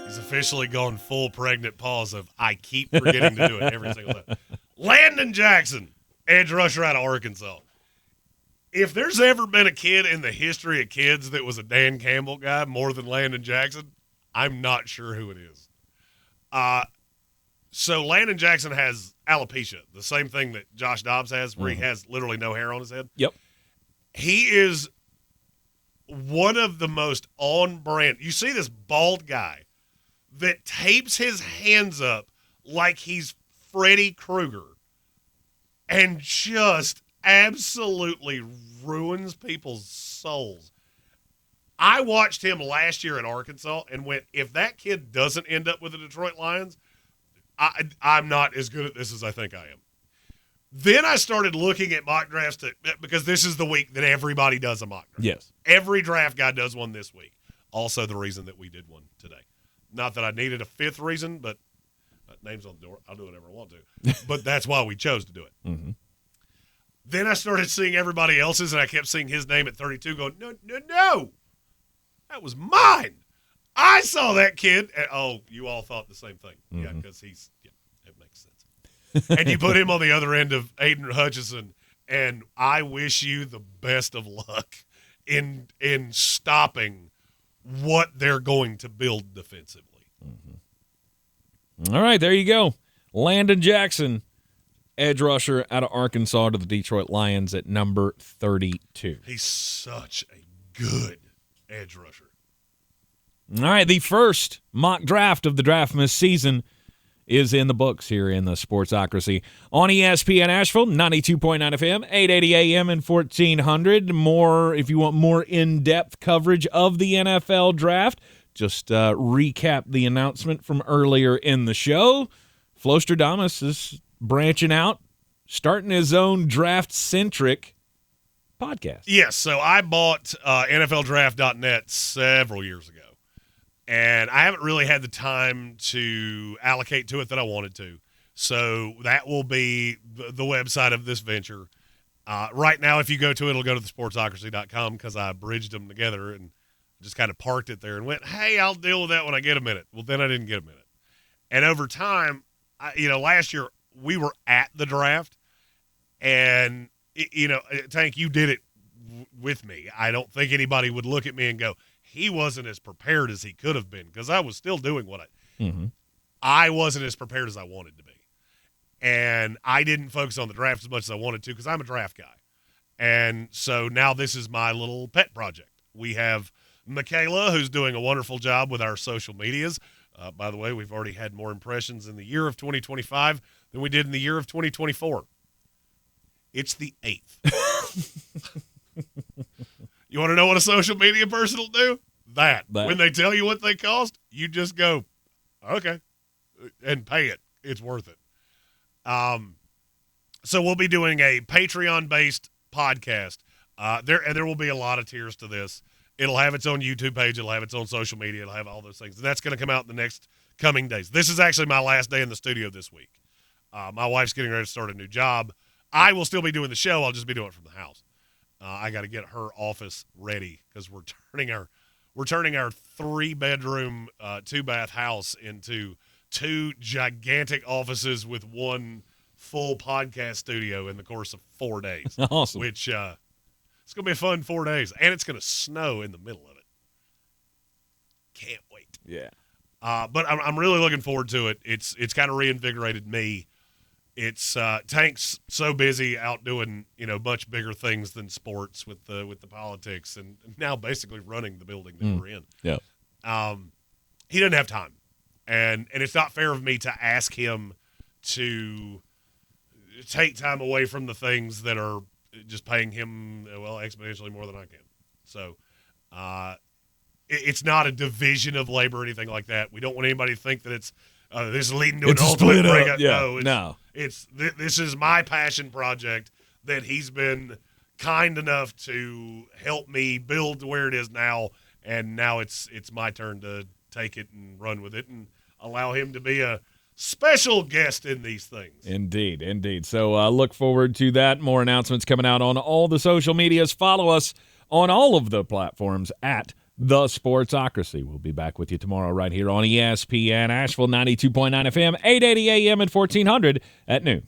He's officially gone full pregnant pause of I keep forgetting to do it every single time. Landon Jackson, edge rusher out of Arkansas. If there's ever been a kid in the history of kids that was a Dan Campbell guy more than Landon Jackson, I'm not sure who it is. So Landon Jackson has alopecia, the same thing that Josh Dobbs has, where he has literally no hair on his head. Yep. He is one of the most on-brand. You see this bald guy that tapes his hands up like he's Freddy Krueger and just absolutely ruins people's souls. I watched him last year at Arkansas and went, if that kid doesn't end up with the Detroit Lions, I'm not as good at this as I think I am. Then I started looking at mock drafts because this is the week that everybody does a mock draft. Yes. Every draft guy does one this week. Also the reason that we did one today. Not that I needed a fifth reason, but name's on the door. I'll do whatever I want to. But that's why we chose to do it. Mm-hmm. Then I started seeing everybody else's, and I kept seeing his name at 32 going, no. That was mine. I saw that kid. And, you all thought the same thing. Mm-hmm. Yeah, because it makes sense. And you put him on the other end of Aiden Hutchinson, and I wish you the best of luck in stopping what they're going to build defensively. Mm-hmm. All right, there you go. Landon Jackson, edge rusher out of Arkansas to the Detroit Lions at number 32. He's such a good edge rusher. All right, the first mock draft of the Draftmas season is in the books here in the Sportsocracy on ESPN Asheville, 92.9 FM, 880 AM and 1400. More, if you want more in-depth coverage of the NFL Draft, just recap the announcement from earlier in the show. Flowstradamus is branching out, starting his own draft-centric podcast. Yes, so I bought NFLDraft.net several years ago, and I haven't really had the time to allocate to it that I wanted to. So that will be the website of this venture. Right now, if you go to it, it'll go to thesportsocracy.com because I bridged them together and just kind of parked it there and went, hey, I'll deal with that when I get a minute. Well, then I didn't get a minute. And over time, last year we were at the draft, and, Tank, you did it with me. I don't think anybody would look at me and go, he wasn't as prepared as he could have been, because I was still doing what I wasn't as prepared as I wanted to be. And I didn't focus on the draft as much as I wanted to because I'm a draft guy. And so now this is my little pet project. We have Michaela, who's doing a wonderful job with our social medias. By the way, we've already had more impressions in the year of 2025 than we did in the year of 2024. It's the 8th. You want to know what a social media person will do? That. When they tell you what they cost, you just go, okay, and pay it. It's worth it. So we'll be doing a Patreon-based podcast. There will be a lot of tiers to this. It'll have its own YouTube page. It'll have its own social media. It'll have all those things. And that's going to come out in the next coming days. This is actually my last day in the studio this week. My wife's getting ready to start a new job. I will still be doing the show. I'll just be doing it from the house. I got to get her office ready because we're turning our 3-bedroom, 2-bath house into 2 gigantic offices with 1 full podcast studio in the course of 4 days. Awesome. Which it's going to be a fun 4 days, and it's going to snow in the middle of it. Can't wait. Yeah. But I'm really looking forward to it. It's kind of reinvigorated me. It's Tank's so busy out doing much bigger things than sports with the politics, and now basically running the building that we're in. Yeah. He doesn't have time, and it's not fair of me to ask him to take time away from the things that are just paying him exponentially more than I can. So it's not a division of labor or anything like that. We don't want anybody to think that it's this is leading to an ultimate breakup. Yeah. No, this is my passion project that he's been kind enough to help me build to where it is now, and now it's my turn to take it and run with it and allow him to be a special guest in these things. Indeed. So look forward to that. More announcements coming out on all the social medias. Follow us on all of the platforms at The Sportsocracy. We'll be back with you tomorrow right here on ESPN Asheville 92.9 FM, 880 AM and 1400 at noon.